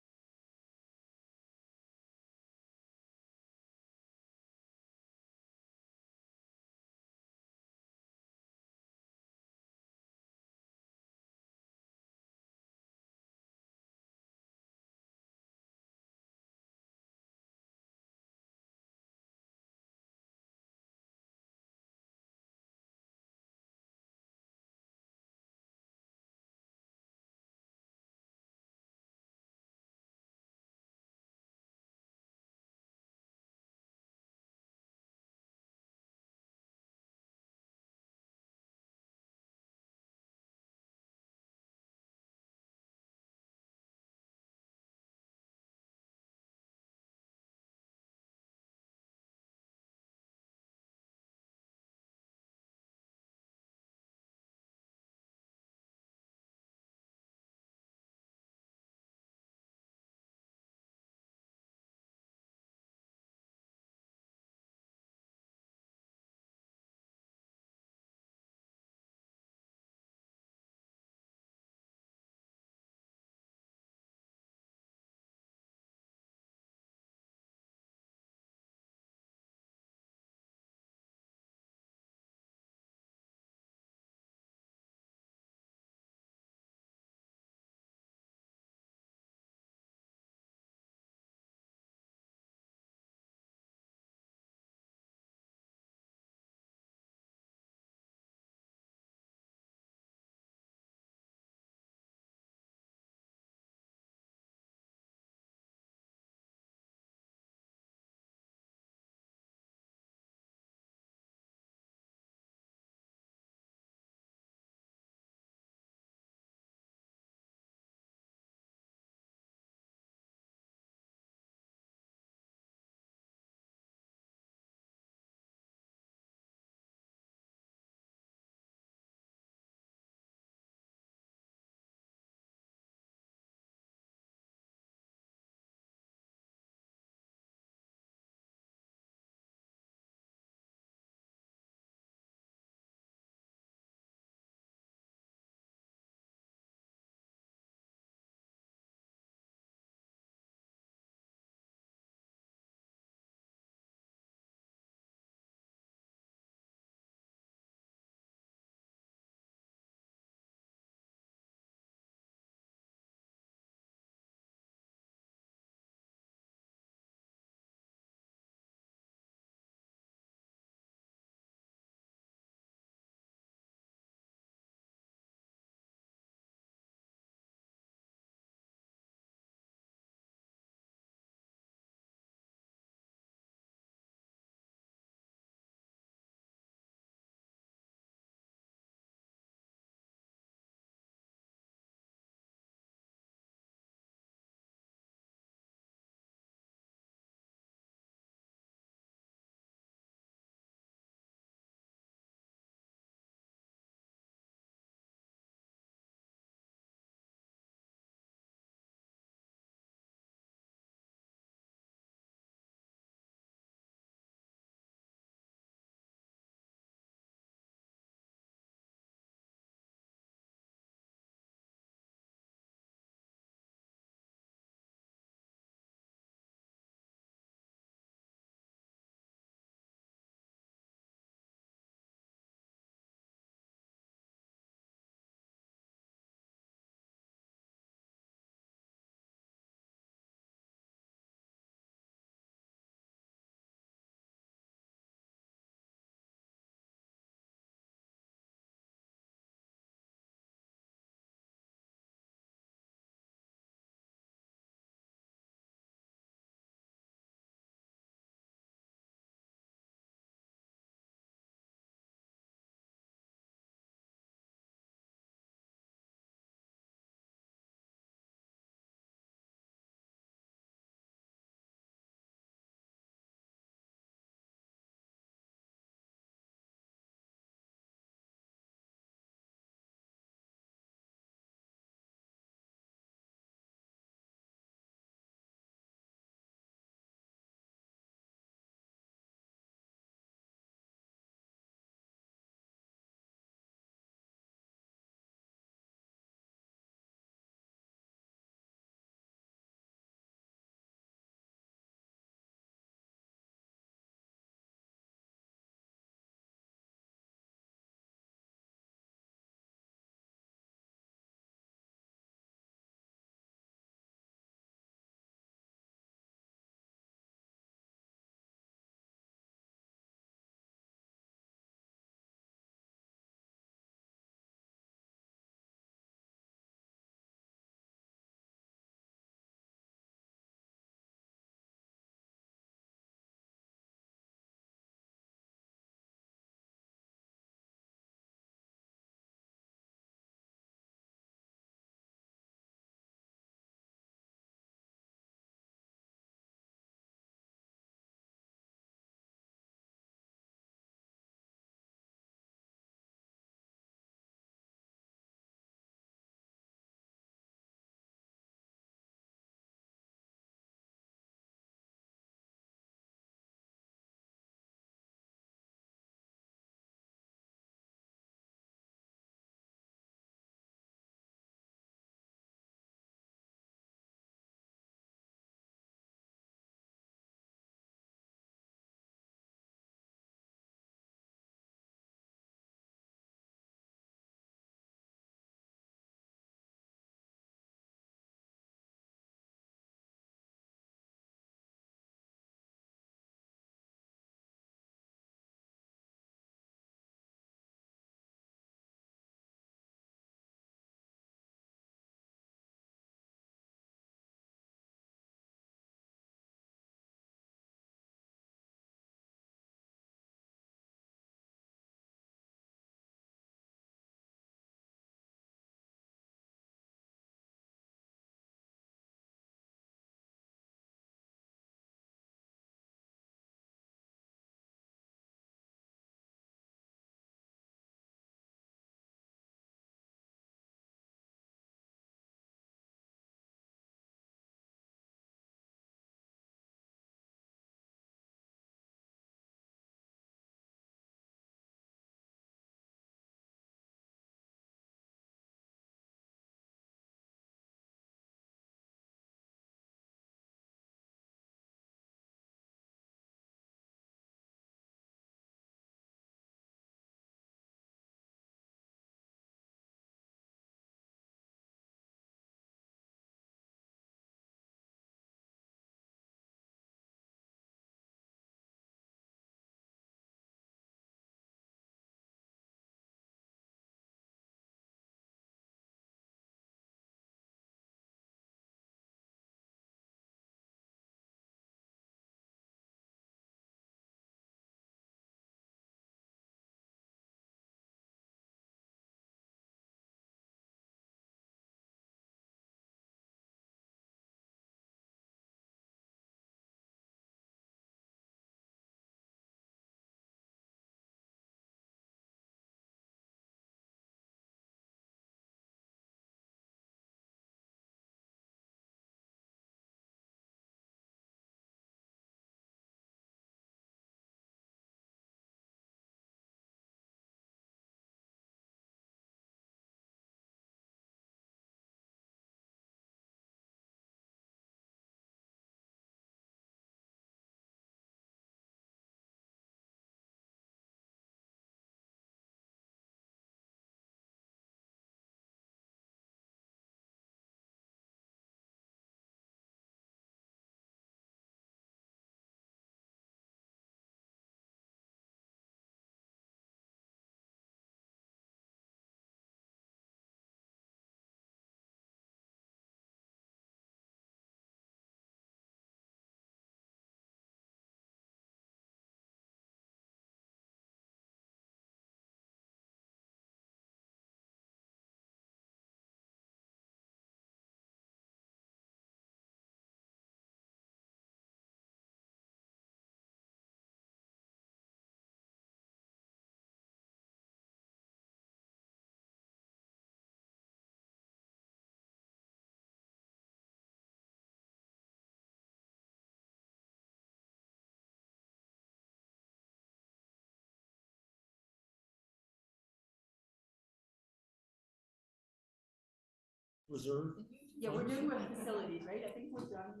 reserve. Yeah, we're doing with facilities, right? I think we're done.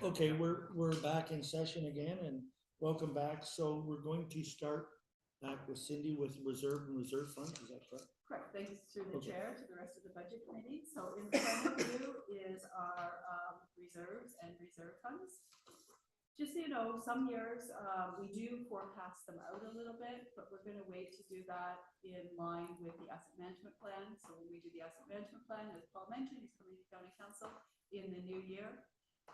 Okay, we're back in session again and welcome back. So we're going to start back with Cindy with reserve and reserve funds, is that correct? Correct, thanks through the Okay. chair to the rest of the budget committee. So in front of you is our reserves and reserve funds. Just so you know, some years we do forecast them out a little bit, but we're gonna wait to do that in line with the asset management plan. So when we do the asset management plan, as Paul mentioned, he's coming to county council in the new year.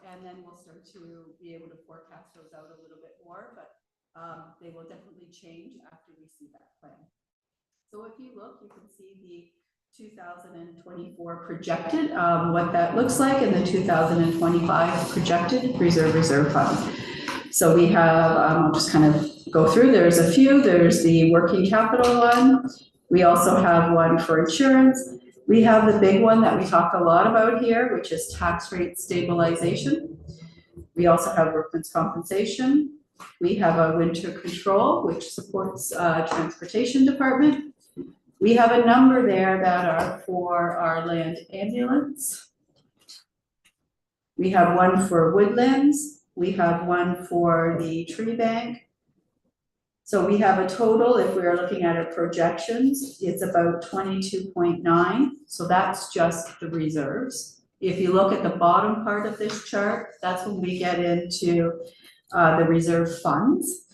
And then we'll start to be able to forecast those out a little bit more, but they will definitely change after we see that plan. So if you look, you can see the 2024 projected, what that looks like, and the 2025 projected reserve funds. So we have, I'll just kind of go through, there's a few, there's the working capital one. We also have one for insurance. We have the big one that we talk a lot about here, which is tax rate stabilization. We also have workman's compensation. We have a winter control, which supports transportation department. We have a number there that are for our land ambulance. We have one for woodlands. We have one for the tree bank. So we have a total, if we're looking at our projections, it's about 22.9. So that's just the reserves. If you look at the bottom part of this chart, that's when we get into the reserve funds.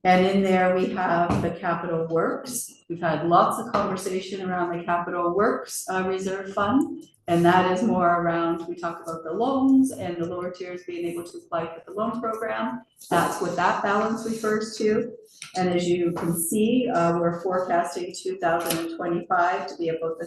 And in there we have the capital works. We've had lots of conversation around the capital works reserve fund. And that is more around, we talk about the loans and the lower tiers being able to apply for the loan program. That's what that balance refers to. And as you can see, we're forecasting 2025 to be about the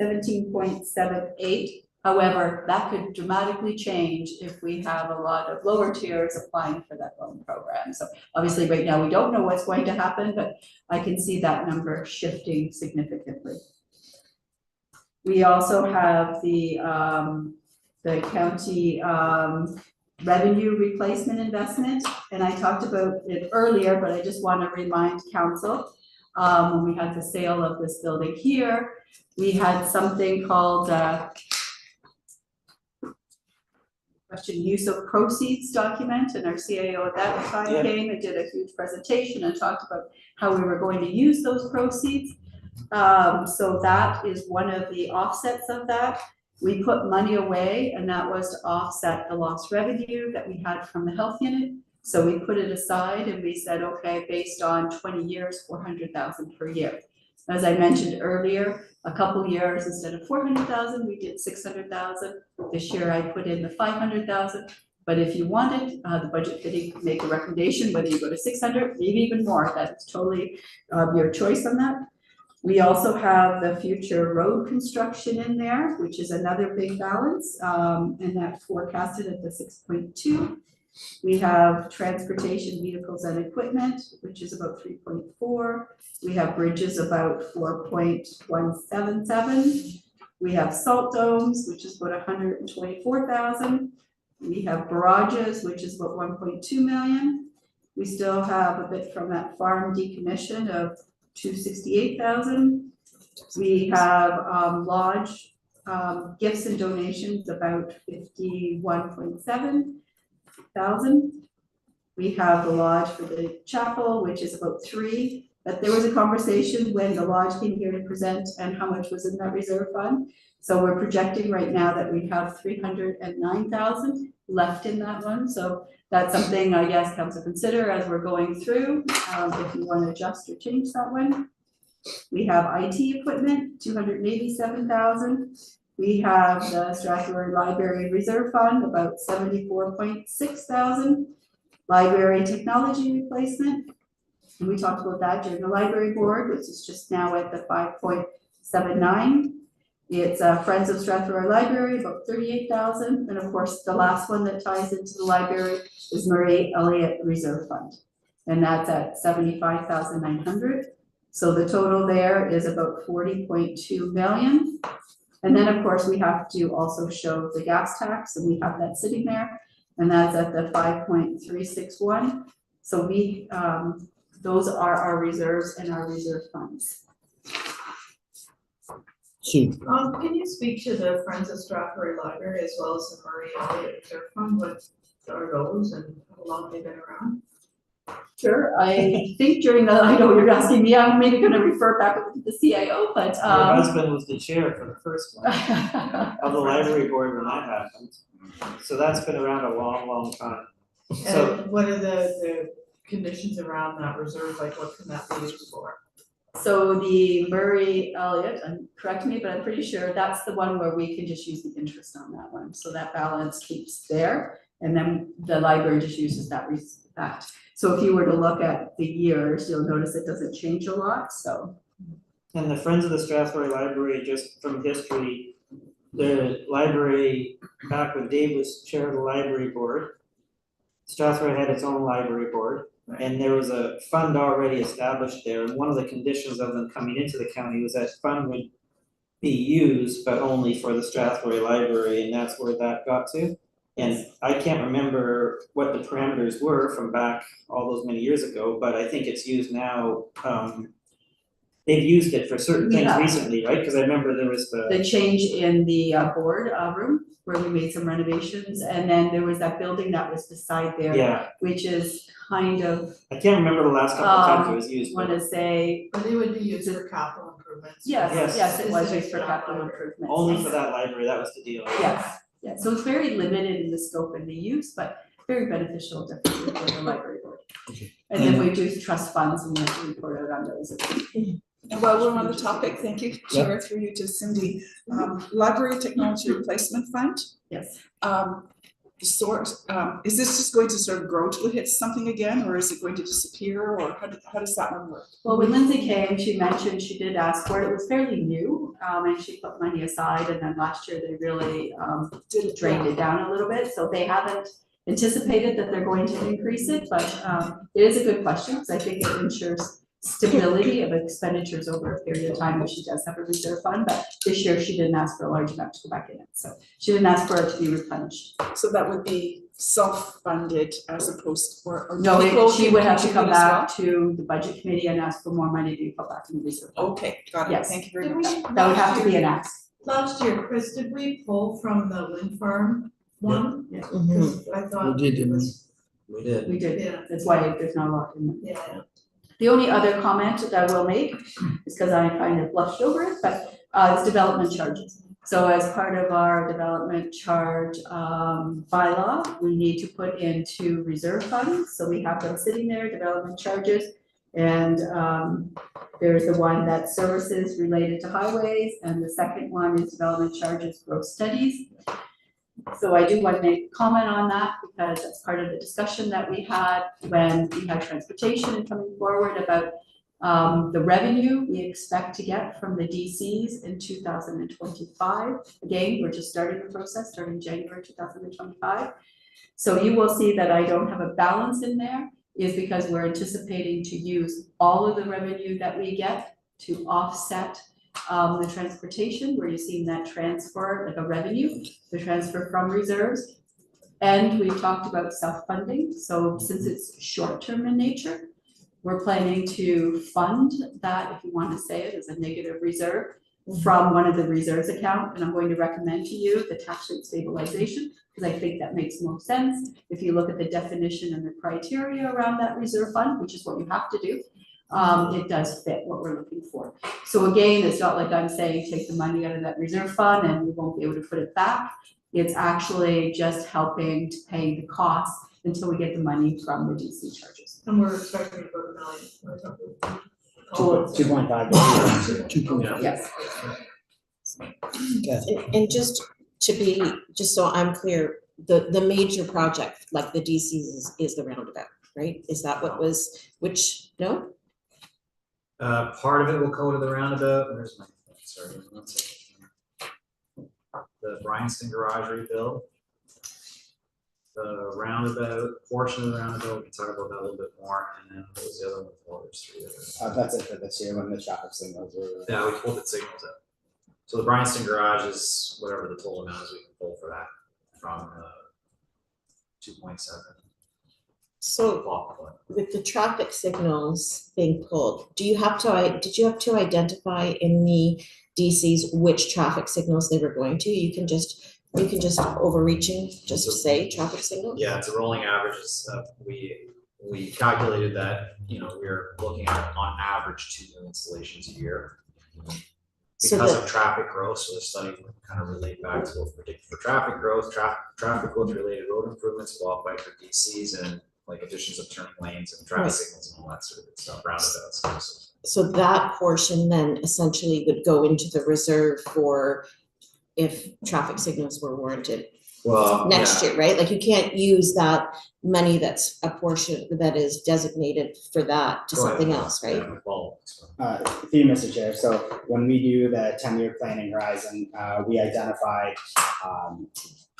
17.78. However, that could dramatically change if we have a lot of lower tiers applying for that loan program. So obviously right now we don't know what's going to happen, but I can see that number shifting significantly. We also have the county revenue replacement investment, and I talked about it earlier, but I just want to remind council, when we had the sale of this building here, we had something called question use of proceeds document, and our CAO at that time came and did a huge presentation and talked about how we were going to use those proceeds. So that is one of the offsets of that. We put money away, and that was to offset the lost revenue that we had from the health unit. So we put it aside and we said, okay, based on 20 years, 400,000 per year. As I mentioned earlier, a couple years instead of 400,000, we did 600,000. This year I put in the 500,000. But if you wanted, the budget committee could make a recommendation whether you go to 600, maybe even more. That's totally your choice on that. We also have the future road construction in there, which is another big balance, and that's forecasted at the 6.2. We have transportation vehicles and equipment, which is about 3.4. We have bridges about 4.177. We have salt domes, which is about 124,000. We have barrages, which is about 1.2 million. We still have a bit from that farm decommission of 268,000. We have lodge gifts and donations about 51.7 thousand. We have the lodge for the chapel, which is about 3. But there was a conversation when the lodge came here to present and how much was in that reserve fund. So we're projecting right now that we have 309,000 left in that one. So that's something I guess council consider as we're going through, if you want to adjust or change that one. We have IT equipment, 287,000. We have the Strathroy Library Reserve Fund, about 74.6 thousand. Library technology replacement, and we talked about that during the library board, which is just now at the 5.79. It's Friends of Strathroy Library, about 38,000, and of course the last one that ties into the library is Marie Elliott Reserve Fund, and that's at 75,900. So the total there is about 40.2 million. And then of course we have to also show the gas tax, and we have that sitting there, and that's at the 5.361. So we, those are our reserves and our reserve funds. Sue, Can you speak to the Friends of Stratford Library as well as the Murray Elliott Reserve Fund? What are those and how long they've been around? Sure, I think during the, I know you're asking me, I'm maybe gonna refer back to the CIO, but, Your husband was the chair for the first one of the library board when that happened. So that's been around a long, long time. So And what are the conditions around that reserve, like what can that be used for? So the Murray Elliott, correct me, but I'm pretty sure that's the one where we can just use the interest on that one. So that balance keeps there, and then the library just uses that. So if you were to look at the years, you'll notice it doesn't change a lot, so. And the Friends of the Strathroy Library, just from history, the library, back when Dave was chair of the library board, Strathroy had its own library board, and there was a fund already established there, and one of the conditions of them coming into the county was that fund would be used, but only for the Strathroy Library, and that's where that got to. And I can't remember what the parameters were from back all those many years ago, but I think it's used now, they've used it for certain things Yeah. recently, right? Cause I remember there was The change in the board room where we made some renovations, and then there was that building that was beside there, yeah, which is kind of, I can't remember the last couple of times it was used, but wanna say, But they would be used for capital improvements. yes, Yes. yes, it was Specific used for to that capital library. improvements. only yes. for that library, that was the deal. Yes, yeah, so it's very limited in the scope and the use, but very beneficial definitely for the library board. Okay. And then we do trust funds and we have to report out on those. And while we're on the topic, thank you, Chair, through you to Cindy, Library Technology Replacement Fund. Yes. Is this just going to sort of grow till it hits something again, or is it going to disappear, or how does that one work? Well, when Lindsay came, she mentioned she did ask for it. It was fairly new, and she put money aside, and then last year they really drained it down a little bit, so they haven't anticipated that they're going to increase it, but it is a good question, because I think it ensures stability of expenditures over a period of time, but she does have a reserve fund, but this year she didn't ask for a large amount to go back in it, so she didn't ask for it to be replenished. So that would be self-funded as opposed to, or No, people she can would have to come contribute as well? back to the budget committee and ask for more money to be put back in the reserve fund. Okay, got it, Yes. thank you very Did much. we, That would have to be an ask. last year, Chris, did we pull from the wind farm one? Yeah. 'Cause I thought. We did, didn't we? We did. We did, Yeah, that's why there's not a lot in there. yeah. The only other comment that I will make is because I kind of blushed over it, but is development charges. So as part of our development charge bylaw, we need to put into reserve funds. So we have them sitting there, development charges. And there's the one that services related to highways, and the second one is development charges, growth studies. So I do want to make a comment on that because that's part of the discussion that we had when we had transportation and coming forward about the revenue we expect to get from the DCs in 2025. Again, we're just starting the process, starting January 2025. So you will see that I don't have a balance in there, is because we're anticipating to use all of the revenue that we get to offset the transportation, where you're seeing that transfer, like a revenue, the transfer from reserves. And we've talked about self-funding, so since it's short-term in nature, we're planning to fund that, if you want to say it, as a negative reserve from one of the reserves account, and I'm going to recommend to you the tax rate stabilization, because I think that makes more sense. If you look at the definition and the criteria around that reserve fund, which is what you have to do, it does fit what we're looking for. So again, it's not like I'm saying take the money out of that reserve fund and we won't be able to put it back. It's actually just helping to pay the costs until we get the money from the DC charges. And we're expecting about $1 million. 2.5. 2.5. Yes. And just to be, just so I'm clear, the major project, like the DCs is the roundabout, right? Is that what was, which, no? Part of it will go to the roundabout. Where's my, sorry, 1 second. The Bryanston Garage rebuild. The roundabout, portion of the roundabout, we can talk about that a little bit more, and then what was the other one? Well, there's 3 others. That's it for this year when the traffic signals were. Yeah, we pulled the signals out. So the Bryanston Garage is whatever the total amount is we can pull for that from 2.7. So with the traffic signals being pulled, did you have to identify in the DCs which traffic signals they were going to? You can just overreaching, just say traffic signal? Yeah, it's a rolling averages. We calculated that, we're looking at on average 2 new installations a year. So Because that- of traffic growth, so the study would kind of relate back to what we predicted for traffic growth, traffic growth related road improvements qualify for DCs and like additions of turning lanes and traffic Right. signals and all that sort of good stuff, roundabouts. So that portion then essentially would go into the reserve for if traffic signals were warranted Well, next year, right? Like you can't use that money that's a portion that is designated for that to Go ahead. something else, right? Yeah, well, Through you, Mr. Chair, so when we do the 10-year planning horizon, we identified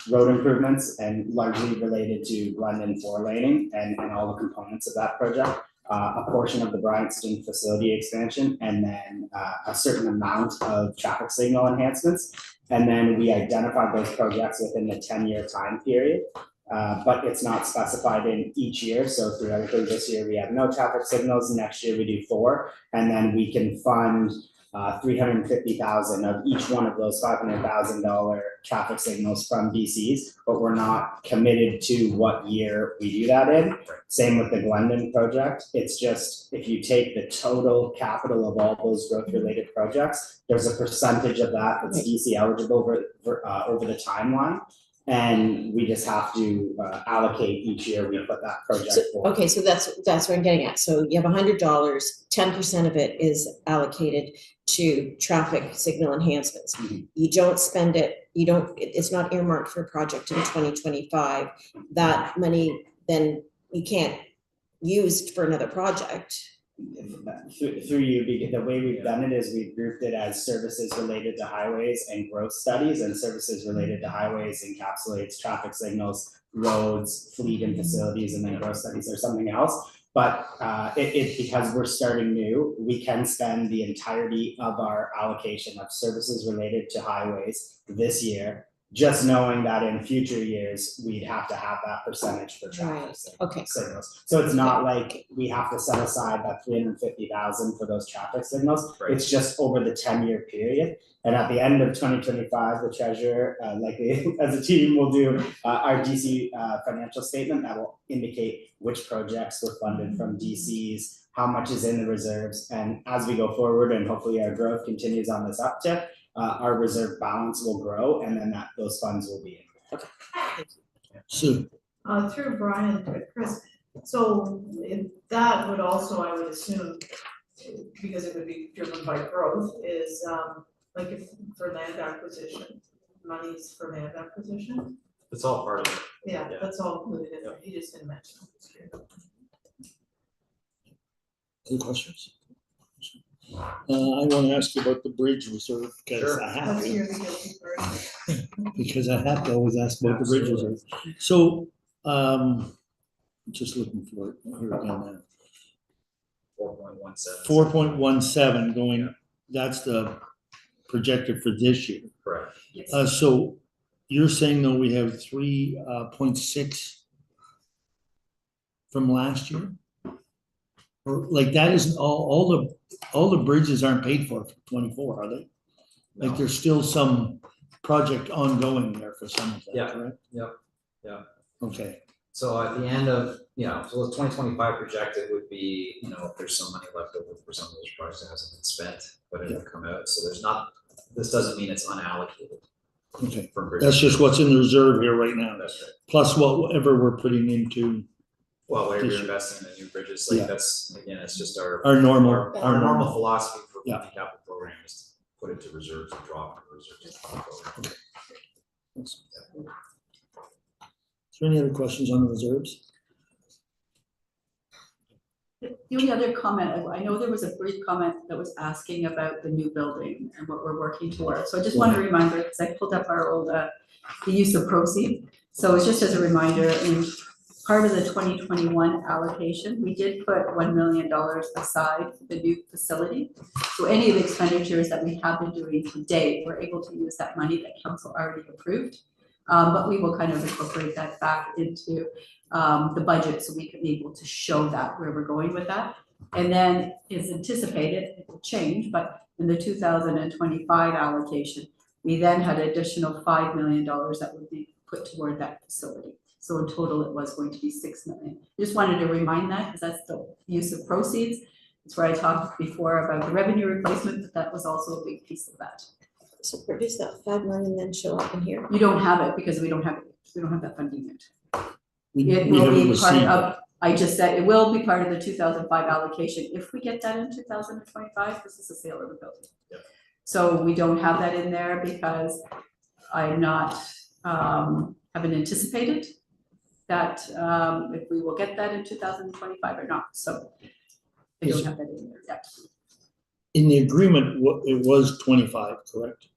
road improvements and largely related to London 4-laning and all the components of that project. A portion of the Bryanston facility expansion, and then a certain amount of traffic signal enhancements. And then we identified those projects within the 10-year time period. But it's not specified in each year. So theoretically, this year we have no traffic signals. Next year we do 4, and then we can fund $350,000 of each one of those $500,000 traffic signals from DCs. But we're not committed to what year we do that in. Same with the Glendon project. It's just if you take the total capital of all those growth-related projects, there's a percentage of that that's DC eligible over the timeline. And we just have to allocate each year, we put that project forward. Okay, so that's what I'm getting at. So you have $100, 10% of it is allocated to traffic signal enhancements. Mhm. You don't spend it, it's not earmarked for a project in 2025. That money then you can't use for another project. Through you, because the way we've done it is we've grouped it as services related to highways and growth studies, and services related to highways encapsulates traffic signals, roads, fleet and facilities, and then growth studies or something else. But because we're starting new, we can spend the entirety of our allocation of services related to highways this year, just knowing that in future years, we'd have to have that percentage for traffic Okay. signals. So it's not like we have to set aside that $350,000 for those traffic signals. Right. It's just over the 10-year period. And at the end of 2025, the treasurer, likely as a team, will do our DC financial statement that will indicate which projects were funded from DCs, how much is in the reserves. And as we go forward and hopefully our growth continues on this uptick, our reserve balance will grow, and then those funds will be in. Okay. Sue, Through Brian to Chris, so if that would also, I would assume, because it would be driven by growth, is like if for land acquisition, monies for land acquisition? it's all part of it. Yeah, Yeah. that's all included in there, he just didn't mention it. any questions? I want to ask you about the bridge reserve, because Sure. I have Let's to. hear the guilty verdict. Because I have to always ask about the bridge reserve. So, just looking for it here again now. 4.17. 4.17 going, Yeah. that's the projected for this year. Correct. So you're saying though we have 3.6 from last year? Or like that isn't all the bridges aren't paid for 24, are they? Like there's still some project ongoing there for some of that, Yeah. correct? Yep. Yeah. Okay, So at the end of, so the 2025 projected would be, if there's some money left over for some of those projects that hasn't been spent, but it will come out. So there's not, this doesn't mean it's unallocated okay. from That's just what's in the reserve here right now, That's right. plus whatever we're putting into Well, where This you're year. investing in the new bridges, Yeah. like that's, again, it's just our normal, our normal philosophy for Yeah. funding capital program is to put it to reserves and drop into reserves. Is there any other questions on the reserves? The only other comment, I know there was a brief comment that was asking about the new building and what we're working towards. So I just want to remind her, because I pulled up our old, the use of proceeds. So it's just as a reminder, in part of the 2021 allocation, we did put $1 million aside for the new facility. So any of the expenditures that we have been doing to date, we're able to use that money that council already approved. But we will kind of incorporate that back into the budget, so we could be able to show that where we're going with that. And then is anticipated, it will change, but in the 2025 allocation, we then had additional $5 million that would be put toward that facility. So in total, it was going to be $6 million. Just wanted to remind that, because that's the use of proceeds. It's where I talked before about the revenue replacement, but that was also a big piece of that. So where does that 5 million then show up in here? You don't have it because we don't have that funding yet. We It will haven't be part received of, I just said, it will be part of the 2005 allocation. If we get that in 2025, this is a sale of the building. Yep. So we don't have that in there because I'm not, haven't anticipated that if we will get that in 2025 or not. So I don't have that in there yet. In the agreement, it was 25, correct?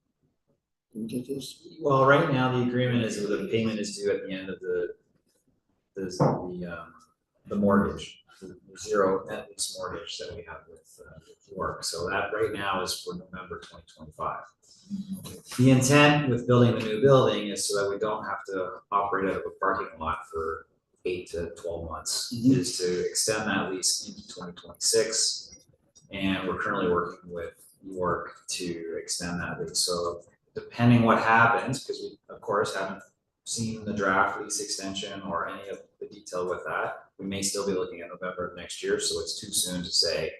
Did we get this? Well, right now, the agreement is that the payment is due at the end of the mortgage, the zero net lease mortgage that we have with York. So that right now is for November 2025. The intent with building the new building is so that we don't have to operate out of a parking lot for 8 to 12 months, is to extend that lease into 2026. And we're currently working with York to extend that lease. So depending what happens, because we of course haven't seen the draft lease extension or any of the detail with that, we may still be looking at November of next year. So it's too soon to say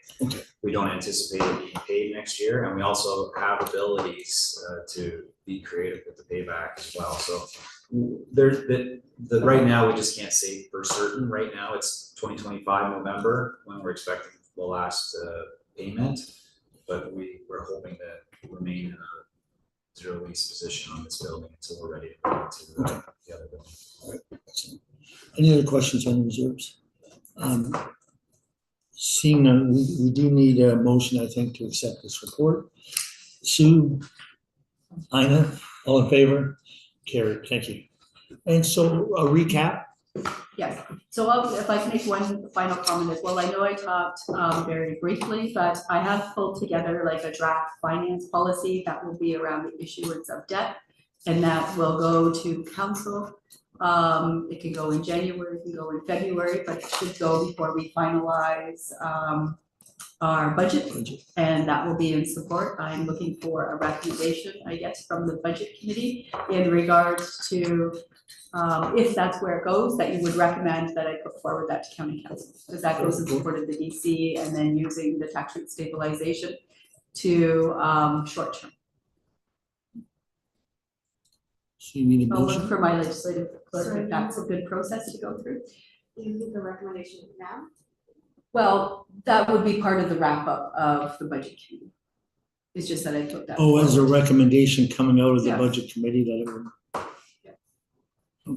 we don't anticipate it being paid next year. And we also have abilities to be creative with the payback as well. So right now we just can't say for certain. Right now it's 2025 November when we're expecting the last payment, but we're hoping to remain in a zero lease position on this building until we're ready to go to the other building. All right, excellent. Any other questions on the reserves? Seeing none, we do need a motion, I think, to accept this report. Sue, Ina, all in favor? Carried, thank you. And so a recap. Yes, so if I can make one final comment as well, I know I talked very briefly, but I have pulled together like a draft finance policy that will be around the issuance of debt, and that will go to council. It can go in January, it can go in February, but it should go before we finalize our budget, and that will be in support. I'm looking for a recommendation, I guess, from the budget committee in regards to if that's where it goes, that you would recommend that I put forward that to county council, because that goes in support of the DC, and then using the tax rate stabilization to short term. So you need a I'll look motion? for my legislative clerk if that's a good process to go through. You need the recommendation now? Well, that would be part of the wrap up of the budget committee. It's just that I put that. Oh, as a forward. recommendation coming out of the Yeah. budget committee that it would.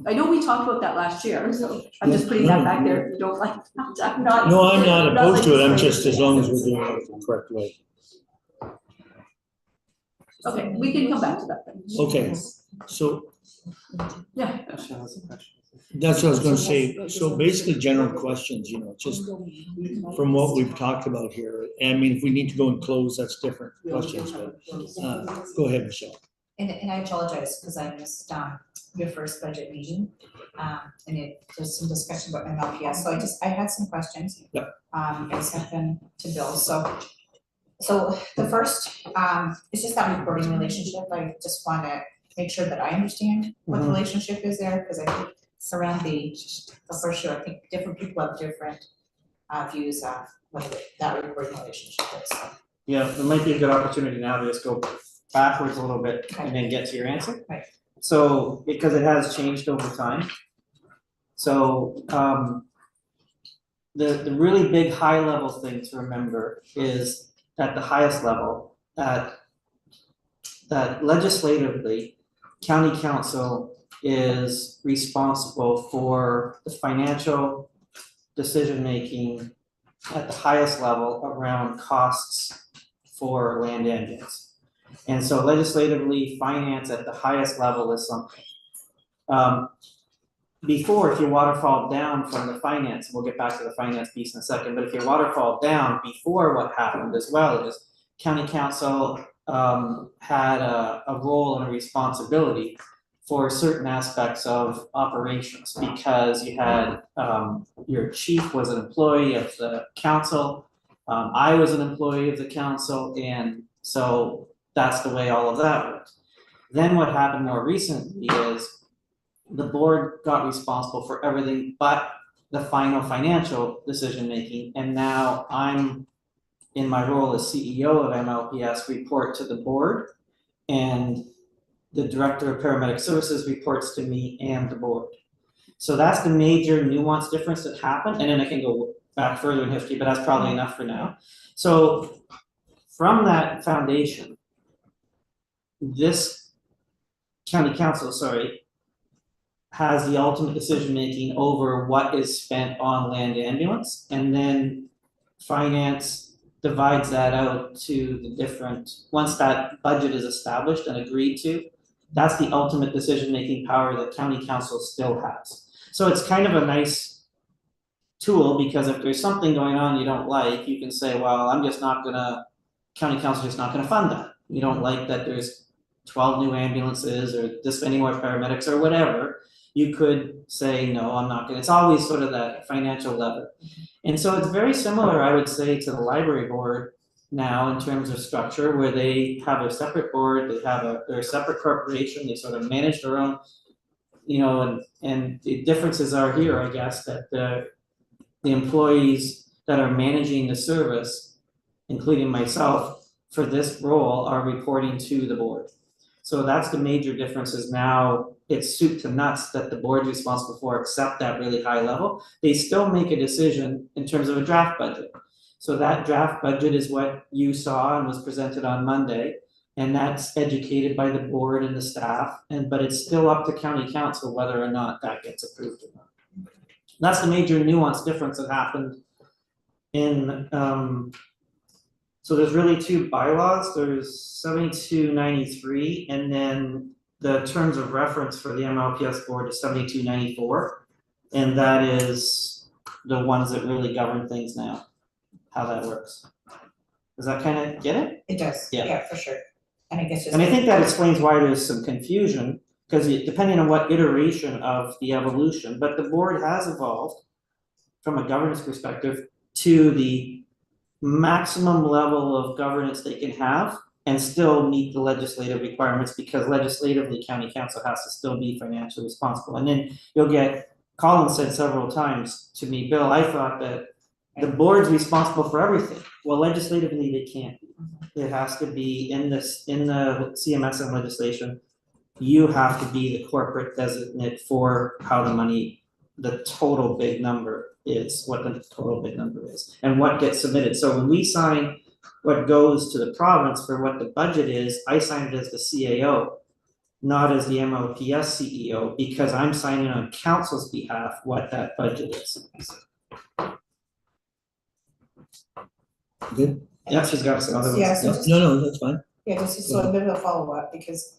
I know we talked about that last year, so I'm just putting that back there. If you don't like, I'm not. No, I'm not opposed to it, I'm like- just as long as we're doing it the correct way. Okay, we can come back to that then. Okay, so Yeah. that's what I was gonna say. So basically, general questions, just from what we've talked about here. I mean, if we need to go and close, that's different questions, but go ahead, Michelle. And I apologize because I missed your first budget meeting. And there's some discussion about MLPs, so I had some questions. Yep. I sent them to Bill, so the first, it's just that reporting relationship. I just wanna make sure that I understand what the relationship is there, because I think around the horseshoe, I think different people have different views on what that reporting relationship is. Yeah, it might be a good opportunity now to just go backwards a little bit and then get to your answer. Right. So, because it has changed over time. So, the really big high level thing to remember is at the highest level, that legislatively, county council is responsible for the financial decision-making at the highest level around costs for land engines. And so legislatively, finance at the highest level is something. Before, if you waterfall down from the finance, we'll get back to the finance piece in a second, but if you waterfall down before what happened as well is county council had a role and a responsibility for certain aspects of operations, because you had, your chief was an employee of the council. I was an employee of the council, and so that's the way all of that works. Then what happened more recently is the board got responsible for everything but the final financial decision making, and now I'm in my role as CEO of MLPS, report to the board, and the director of paramedic services reports to me and the board. So that's the major nuance difference that happened, and then I can go back further in history, but that's probably enough for now. So from that foundation, this county council, has the ultimate decision making over what is spent on land ambulance, and then finance divides that out to the different, once that budget is established and agreed to, that's the ultimate decision making power that county council still has. So it's kind of a nice tool, because if there's something going on you don't like, you can say, well, county council just not gonna fund that. You don't like that there's 12 new ambulances or this many more paramedics or whatever, you could say, no, I'm not gonna, it's always sort of that financial lever. And so it's very similar, I would say, to the library board now in terms of structure, where they have a separate board, they're a separate corporation, they sort of manage their own, and the differences are here, I guess, that the employees that are managing the service, including myself, for this role are reporting to the board. So that's the major differences now. It's soup to nuts that the board's responsible for, except that really high level. They still make a decision in terms of a draft budget. So that draft budget is what you saw and was presented on Monday, and that's educated by the board and the staff, but it's still up to county council whether or not that gets approved or not. That's the major nuance difference that happened in, so there's really two bylaws, there's 7293, and then the terms of reference for the MLPS board is 7294. And that is the ones that really govern things now, how that works. Does that kind of get it? It does, Yeah. yeah, for sure. And I guess just. And I think that explains why there's some confusion, because depending on what iteration of the evolution, but the board has evolved from a governance perspective to the maximum level of governance they can have and still meet the legislative requirements, because legislatively county council has to still be financially responsible. And then you'll get, Colin said several times to me, Bill, I thought that the board's responsible for everything. Well, legislatively they can't be. It has to be in the CMSM legislation, you have to be the corporate designate for how the money, the total big number is, what the total big number is, and what gets submitted. So when we sign what goes to the province for what the budget is, I sign it as the CAO, not as the MLPS CEO, because I'm signing on council's behalf what that budget is. Good. Yeah, she's got some other ones. Yeah, so just, No, that's fine. yeah, just so a bit of a follow-up, because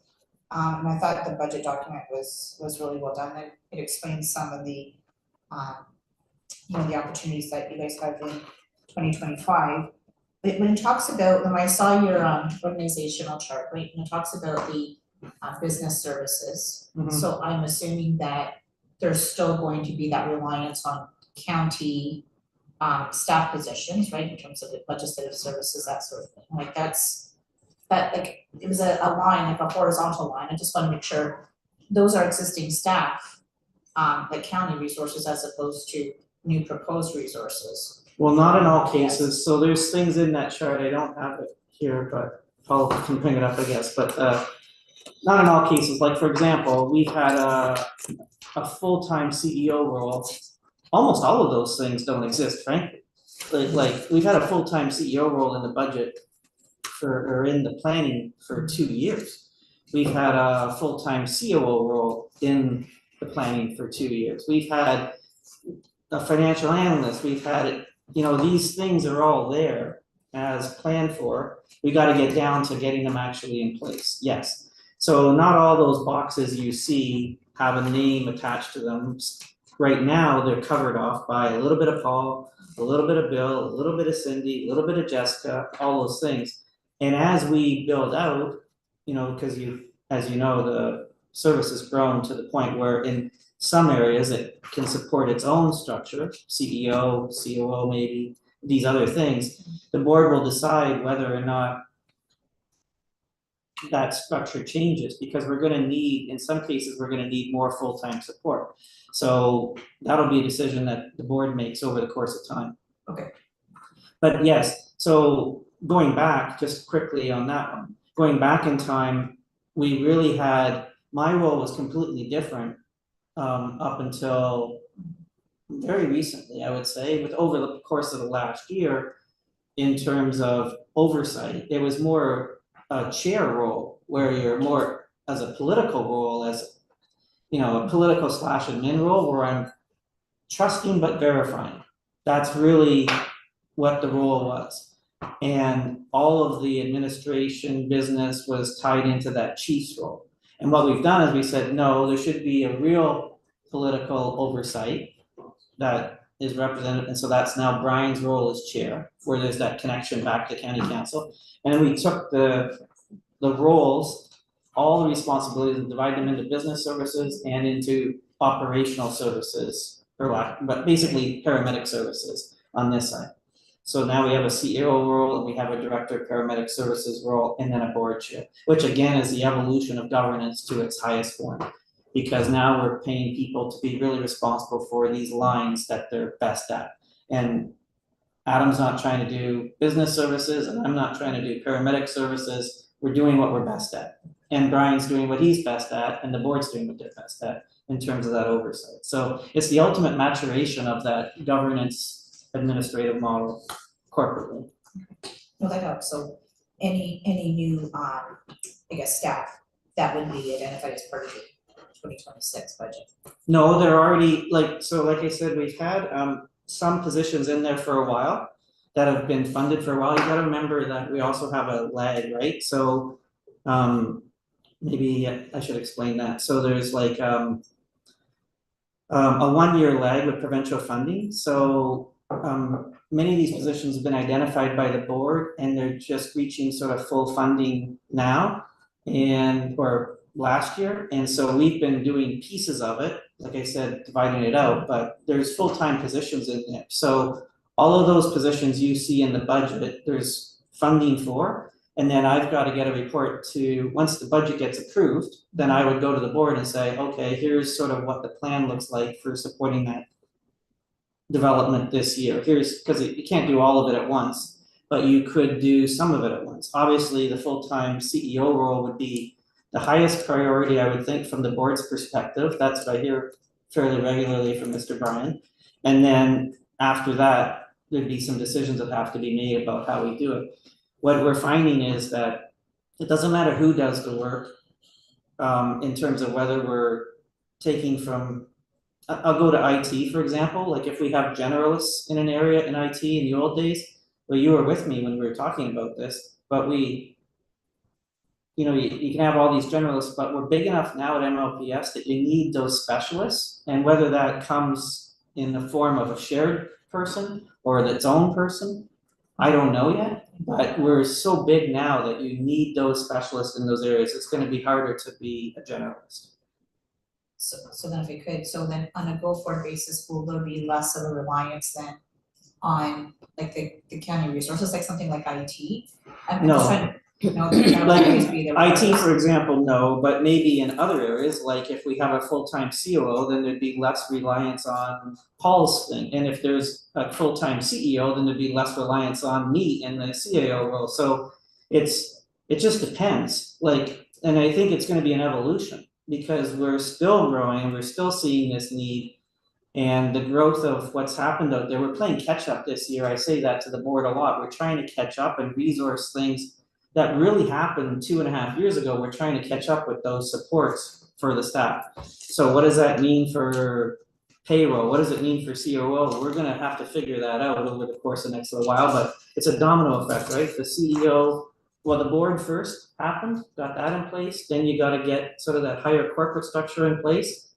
and I thought the budget document was really well done, and it explains some of the the opportunities that you guys have in 2025. But when it talks about, when I saw your organizational chart, right, and it talks about the business services, so I'm assuming that there's still going to be that reliance on county staff positions, right, in terms of the legislative services, that sort of thing, like like, it was a line, like a horizontal line, I just wanna make sure those are existing staff, like county resources as opposed to new proposed resources. Well, not in all cases, so there's things in that chart, I don't have it here, but Paul can bring it up, I guess, but not in all cases, like for example, we've had a full-time CEO role. Almost all of those things don't exist, frankly. Like we've had a full-time CEO role in the budget or in the planning for 2 years. We've had a full-time COO role in the planning for 2 years. We've had a financial analyst, we've had, these things are all there as planned for. We gotta get down to getting them actually in place, yes. So not all those boxes you see have a name attached to them. Right now, they're covered off by a little bit of Paul, a little bit of Bill, a little bit of Cindy, a little bit of Jessica, all those things. And as we build out, because as you know, the service has grown to the point where in some areas it can support its own structure, CEO, COO maybe, these other things. The board will decide whether or not that structure changes, because we're gonna need, in some cases, we're gonna need more full-time support. So that'll be a decision that the board makes over the course of time. Okay. But yes, so going back, just quickly on that one, going back in time, we really had, my role was completely different up until very recently, I would say, with over the course of the last year, in terms of oversight. It was more a chair role, where you're more as a political role, as, you know, a political / admin role, where I'm trusting but verifying. That's really what the role was. And all of the administration business was tied into that chief's role. And what we've done is we said, no, there should be a real political oversight that is represented, and so that's now Brian's role as chair, where there's that connection back to county council. And then we took the roles, all the responsibilities, and divided them into business services and into operational services, but basically paramedic services on this side. So now we have a CEO role, and we have a director of paramedic services role, and then a board chair, which again is the evolution of governance to its highest form. Because now we're paying people to be really responsible for these lines that they're best at. And Adam's not trying to do business services, and I'm not trying to do paramedic services. We're doing what we're best at. And Brian's doing what he's best at, and the board's doing what they're best at in terms of that oversight. So it's the ultimate maturation of that governance administrative model corporately. Well, that helps, so any new, I guess, staff, that would be identified as part of the 2026 budget. No, they're already, like I said, we've had some positions in there for a while that have been funded for a while. You gotta remember that we also have a lag, right? So maybe I should explain that. So there's like a 1-year lag with provincial funding. So many of these positions have been identified by the board, and they're just reaching sort of full funding now, or last year, and so we've been doing pieces of it, like I said, dividing it out, but there's full-time positions in there. So all of those positions you see in the budget, there's funding for, and then I've got to get a report to, once the budget gets approved, then I would go to the board and say, okay, here's sort of what the plan looks like for supporting that development this year. Here's, because you can't do all of it at once, but you could do some of it at once. Obviously, the full-time CEO role would be the highest priority, I would think, from the board's perspective. That's what I hear fairly regularly from Mr. Bryan. And then after that, there'd be some decisions that have to be made about how we do it. What we're finding is that it doesn't matter who does the work, in terms of whether we're taking from, I'll go to IT, for example. Like if we have generalists in an area in IT in the old days, well, you were with me when we were talking about this, but you know, you can have all these generalists, but we're big enough now at MLPs that you need those specialists, and whether that comes in the form of a shared person or its own person, I don't know yet, but we're so big now that you need those specialists in those areas. It's gonna be harder to be a generalist. So then if we could, so then on a go-forward basis, will there be less of a reliance then on like the county resources, like something like IT? I'm No. just trying to, that'll Like always be there. IT, for example, no, but maybe in other areas, like if we have a full-time COO, then there'd be less reliance on Paul's thing. And if there's a full-time CEO, then there'd be less reliance on me in the CAO role. So it just depends. Like, and I think it's gonna be an evolution, because we're still growing, we're still seeing this need. And the growth of what's happened out there, we're playing catch up this year. I say that to the board a lot. We're trying to catch up and resource things that really happened 2.5 years ago. We're trying to catch up with those supports for the staff. So what does that mean for payroll? What does it mean for COO? We're gonna have to figure that out over the course of the next little while, but it's a domino effect, right? The CEO, well, the board first happened, got that in place, then you gotta get sort of that higher corporate structure in place.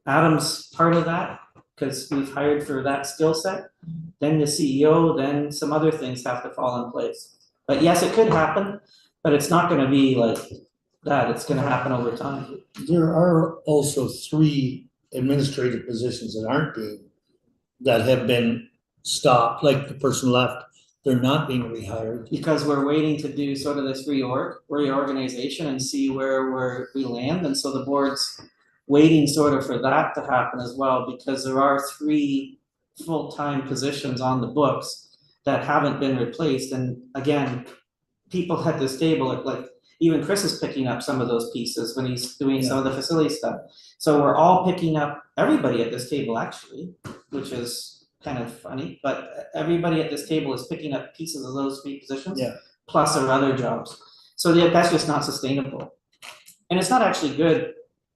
Adam's part of that, because we've hired for that skill set. Then the CEO, then some other things have to fall in place. But yes, it could happen, but it's not gonna be like that, it's gonna happen over time. There are also 3 administrative positions that have been stopped, like the person left, they're not being rehired. Because we're waiting to do sort of this reorganization and see where we land, and so the board's waiting sort of for that to happen as well, because there are 3 full-time positions on the books that haven't been replaced, and again, people at this table, like even Chris is picking up some of those pieces when he's doing some of the facility stuff. So we're all picking up, everybody at this table actually, which is kind of funny, but everybody at this table is picking up pieces of those 3 positions. Yeah. Plus their other jobs. So that's just not sustainable. And it's not actually good,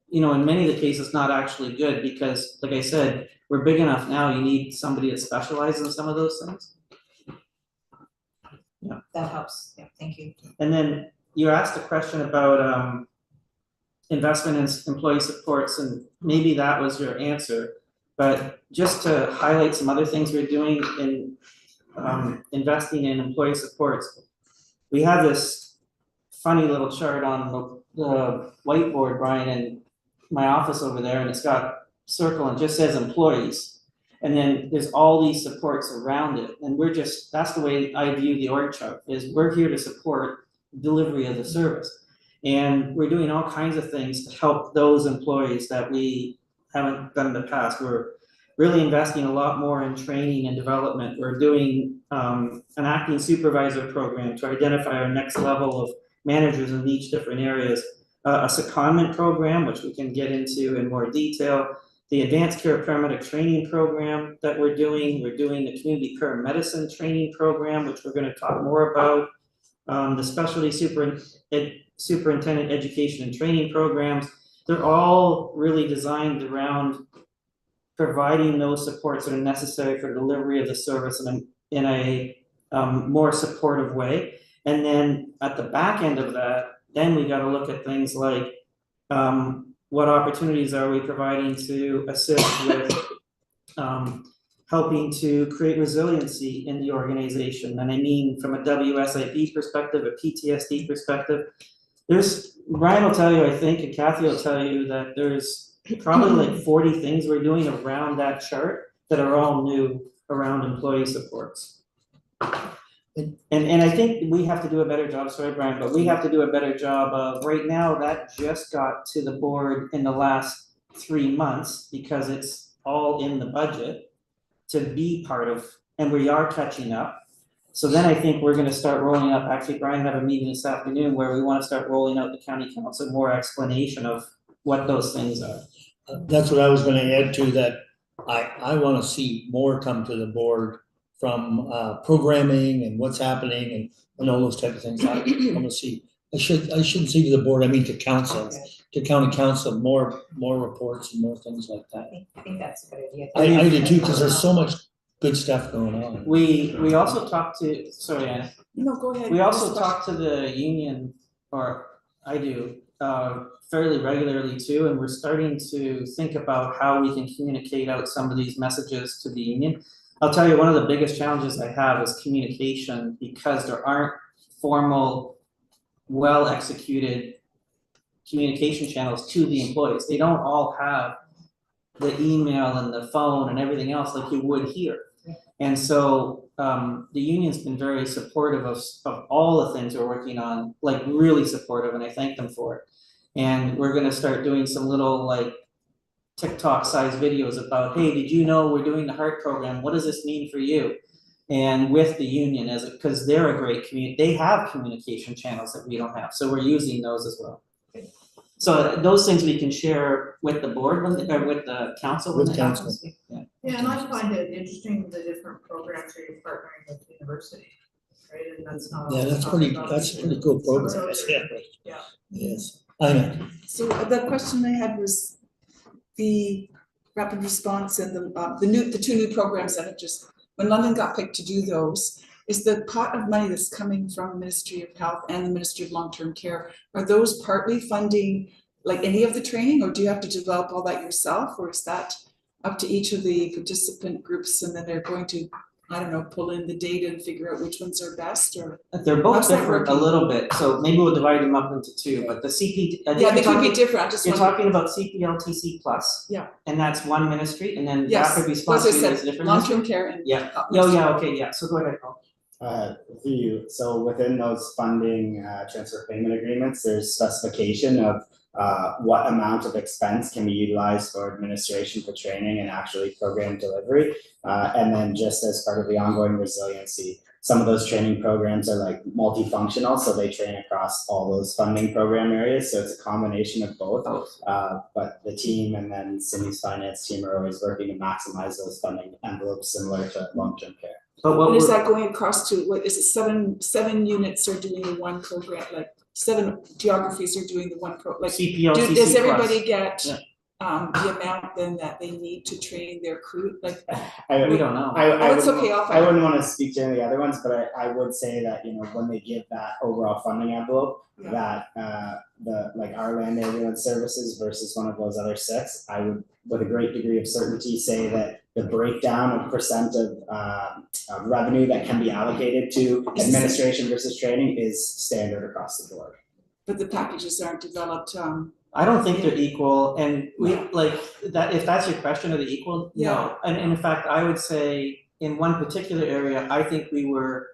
you know, in many of the cases, not actually good, because like I said, we're big enough now, you need somebody that specializes in some of those things. That helps, yeah, thank you. And then you asked a question about investment in employee supports, and maybe that was your answer. But just to highlight some other things we're doing in investing in employee supports, we have this funny little chart on the whiteboard, Brian, in my office over there, and it's got circle and just says employees. And then there's all these supports around it, and that's the way I view the org chart, is we're here to support delivery of the service. And we're doing all kinds of things to help those employees that we haven't done in the past. We're really investing a lot more in training and development. We're doing an acting supervisor program to identify our next level of managers in each different areas. A secondment program, which we can get into in more detail. The advanced care paramedic training program that we're doing the community paramedicine training program, which we're going to talk more about. The specialty superintendent education and training programs. They're all really designed around providing those supports that are necessary for delivery of the service in a more supportive way. And then at the back end of that, then we got to look at things like what opportunities are we providing to assist with helping to create resiliency in the organization. And I mean from a WSIB perspective, a PTSD perspective. Brian will tell you, I think, and Kathy will tell you that there's probably like 40 things we're doing around that chart that are all new around employee supports. And I think we have to do a better job, sorry Brian, but we have to do a better job of, right now, that just got to the board in the last 3 months because it's all in the budget to be part of, and we are catching up. So then I think we're gonna start rolling up, actually Brian have a meeting this afternoon where we wanna start rolling out the county council more explanation of what those things are. That's what I was gonna add to that. I wanna see more come to the board from programming and what's happening and all those type of things. I wanna see, I shouldn't say to the board, I mean to council, to county council, more reports and more things like that. I think that's a good idea. I do too, because there's so much good stuff going on. We also talked to, sorry Anna. No, go ahead. We also talk to the union, or I do, fairly regularly too, and we're starting to think about how we can communicate out some of these messages to the union. I'll tell you, one of the biggest challenges I have is communication, because there aren't formal, well-executed communication channels to the employees. They don't all have the email and the phone and everything else like you would here. And so the union's been very supportive of all the things we're working on, like really supportive, and I thank them for it. And we're gonna start doing some little like TikTok sized videos about, hey, did you know we're doing the HEART program? What does this mean for you? And with the union, because they're a great community, they have communication channels that we don't have, so we're using those as well. So those things we can share with the board, or with the council. With council. Yeah, and I find it interesting, the different programs where you're partnering with the university, right, and that's not. Yeah, that's a pretty cool program. Yeah. Yes, I know. So the question I had was the rapid response and the 2 new programs that have just, when London got picked to do those, is the pot of money that's coming from the Ministry of Health and the Ministry of Long-Term Care, are those partly funding like any of the training, or do you have to develop all that yourself, or is that up to each of the participant groups and then they're going to I don't know, pull in the data and figure out which ones are best, or? They're both How's that different a working? little bit, so maybe we'll divide them up into two, but the CP, I think Yeah, they you're could be talking, different, I just you're want. talking about CPLTC plus. Yeah. And that's one ministry, and then Yes, rapid as response I unit is a said, different ministry. long-term care and. Yeah, oh, yeah, okay, yeah, so go ahead, Paul. Through you, so within those funding transfer payment agreements, there's specification of what amount of expense can be utilized for administration, for training, and actually program delivery. And then just as part of the ongoing resiliency, some of those training programs are like multifunctional, so they train across all those funding program areas, so it's a combination of both. But the team and then Cindy's finance team are always working to maximize those funding envelopes similar to long-term care. But what And is we're, that going across to, what is it, seven units are doing the one program, like 7 geographies are doing the one like, CPLTC plus. does everybody get Yeah. the amount then that they need to train their crew, like? We don't know. It's okay, I'll I find wouldn't wanna speak to any of the other ones, but I would say that, you know, when they give that overall funding envelope, Yeah. that the, like our land ambulance services versus one of those other 6, I would, with a great degree of certainty, say that the breakdown of percent of revenue that can be allocated to administration versus training is standard across the board. But the packages aren't developed, I don't think they're equal, and we, like, that, if that's your question, are they equal? Yeah. No, and in fact, I would say in one particular area, I think we were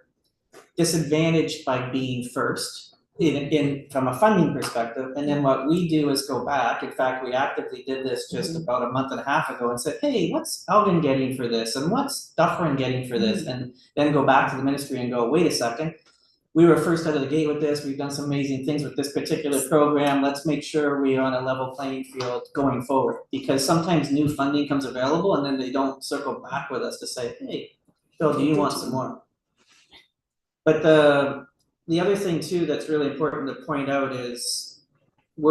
disadvantaged by being first in from a funding perspective, and then what we do is go back, in fact, we actively did this just about a month and a half ago and said, hey, what's Elgin getting for this, and what's Dufferin getting for this, and then go back to the ministry and go, wait a second, we were first out of the gate with this, we've done some amazing things with this particular program, let's make sure we are on a level playing field going forward. Because sometimes new funding comes available and then they don't circle back with us to say, hey, Bill, do you want some more? But the other thing too that's really important to point out is we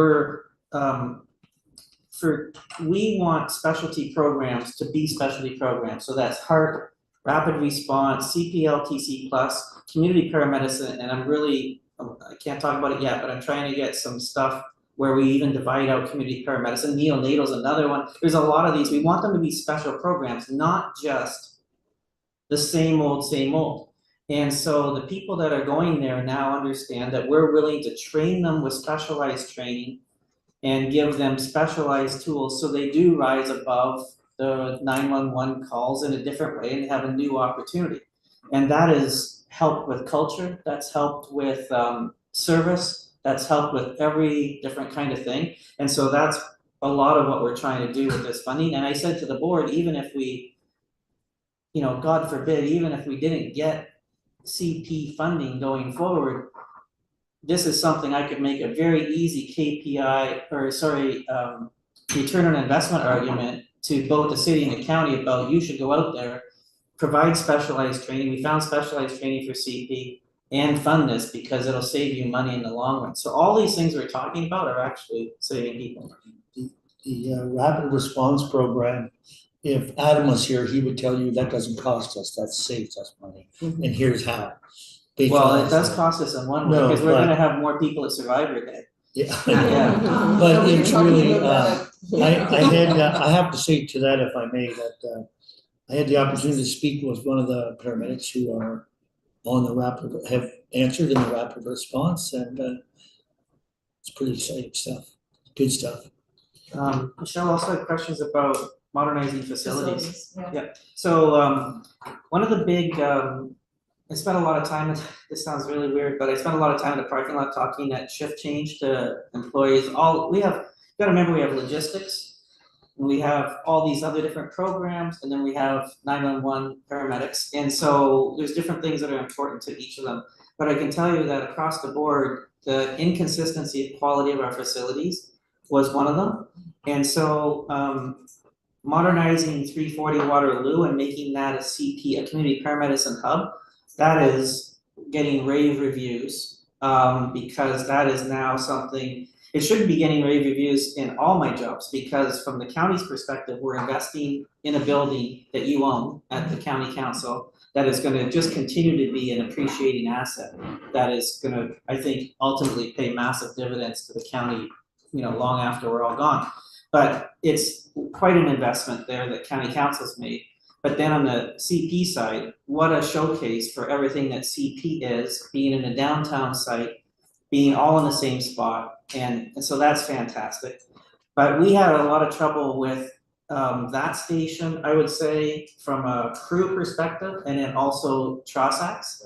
want specialty programs to be specialty programs, so that's heart, rapid response, CPLTC plus, community paramedicine, and I can't talk about it yet, but I'm trying to get some stuff where we even divide out community paramedicine, neonatal's another one. There's a lot of these, we want them to be special programs, not just the same old. And so the people that are going there now understand that we're willing to train them with specialized training and give them specialized tools, so they do rise above the 911 calls in a different way and have a new opportunity. And that has helped with culture, that's helped with service, that's helped with every different kind of thing. And so that's a lot of what we're trying to do with this funding. And I said to the board, even if we, you know, God forbid, even if we didn't get CP funding going forward, this is something I could make a very easy KPI, return on investment argument to both the city and the county about, you should go out there, provide specialized training. We found specialized training for CP and fund this because it'll save you money in the long run. So all these things we're talking about are actually saving people. The rapid response program, if Adam was here, he would tell you that doesn't cost us, that saves us money, and here's how. Well, it does cost us in one way, No, because we're but- gonna have more people at Survivor Day. Yeah. Yeah. But We're it's talking really, about I have to say to that, if I may, that I had the opportunity to speak with one of the paramedics who are on the have answered in the rapid response, and it's pretty exciting stuff, good stuff. Michelle also had questions about modernizing facilities. Yeah. So one of the big, I spent a lot of time, this sounds really weird, but I spent a lot of time in the parking lot talking at shift change to employees. You gotta remember, we have logistics, and we have all these other different programs, and then we have 911 paramedics. And so there's different things that are important to each of them. But I can tell you that across the board, the inconsistency of quality of our facilities was one of them. And so modernizing 340 Waterloo and making that a CP, a community paramedicine hub, that is getting rave reviews, because that is now something, it shouldn't be getting rave reviews in all my jobs, because from the county's perspective, we're investing in a building that you own at the county council that is gonna just continue to be an appreciating asset that is gonna, I think, ultimately pay massive dividends to the county, you know, long after we're all gone. But it's quite an investment there that county council's made. But then on the CP side, what a showcase for everything that CP is, being in a downtown site, being all in the same spot, and so that's fantastic. But we had a lot of trouble with that station, I would say, from a crew perspective, and then also Trossachs.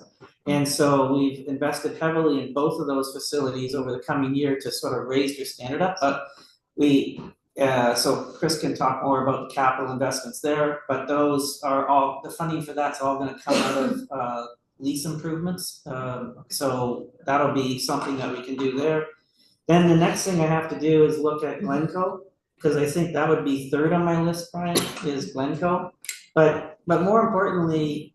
And so we've invested heavily in both of those facilities over the coming year to sort of raise their standard up, but so Chris can talk more about the capital investments there, but those are all, the funding for that's all gonna come out of lease improvements. So that'll be something that we can do there. Then the next thing I have to do is look at Glencoe, because I think that would be third on my list, Brian, is Glencoe. But more importantly,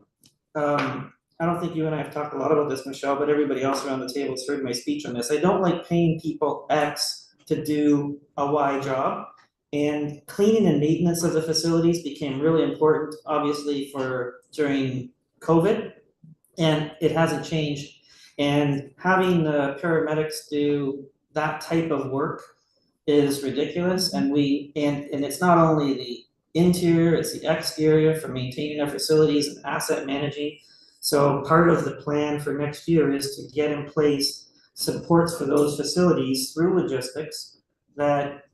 I don't think you and I have talked a lot about this, Michelle, but everybody else around the table has heard my speech on this. I don't like paying people X to do a Y job. And cleaning and maintenance of the facilities became really important, obviously, for during COVID, and it hasn't changed. And having the paramedics do that type of work is ridiculous, and it's not only the interior, it's the exterior for maintaining our facilities and asset managing. So part of the plan for next year is to get in place supports for those facilities through logistics that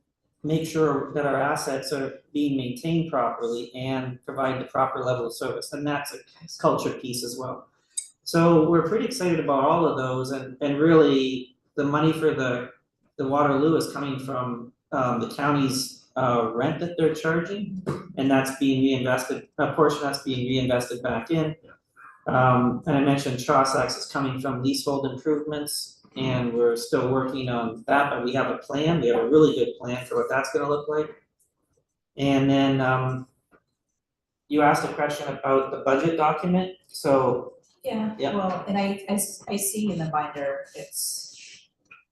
make sure that our assets are being maintained properly and provide the proper level of service, and that's a culture piece as well. So we're pretty excited about all of those, and really the money for the Waterloo is coming from the county's rent that they're charging, and that's being reinvested, a portion that's being reinvested back in. And I mentioned Trossachs is coming from leasehold improvements, and we're still working on that, but we have a plan, we have a really good plan for what that's gonna look like. And then you asked a question about the budget document, so Yeah, Yeah. well, and I see in the binder,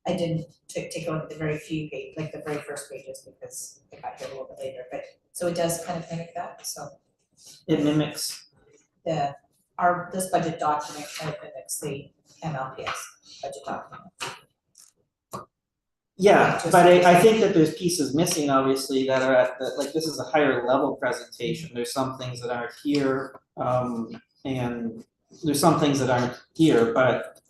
I didn't take a look at the very few page, like the very first pages, because I got here a little bit later, but, so it does kind of mimic that, so it mimics. this budget document kind of mimics the MLPs budget document. Yeah, Just- but I think that there's pieces missing, obviously, that are at the, like, this is a higher level presentation, there's some things that aren't here, and there's some things that aren't here, but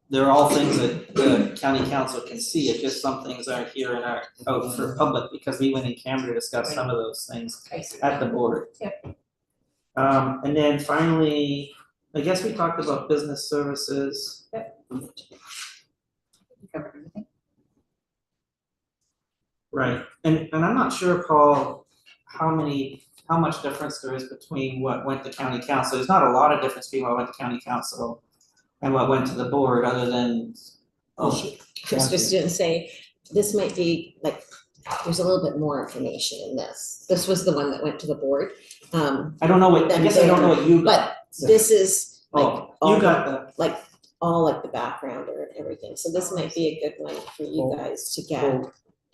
they're all things that the county council can see, it's just some things aren't here and aren't out for public, because we went in camera to discuss some of those things I see. at the board. Yep. And then finally, I guess we talked about business services. You covered everything. Right, and I'm not sure, Paul, how much difference there is between what went to county council. There's not a lot of difference between what went to county council and what went to the board, other than, Chris just didn't say, this might be like, there's a little bit more information in this. This was the one that went to the board. I don't know what, I guess I don't know what you got. But this is like Oh, all you got the, like all like the background or everything. So this might be a good one for you guys to get.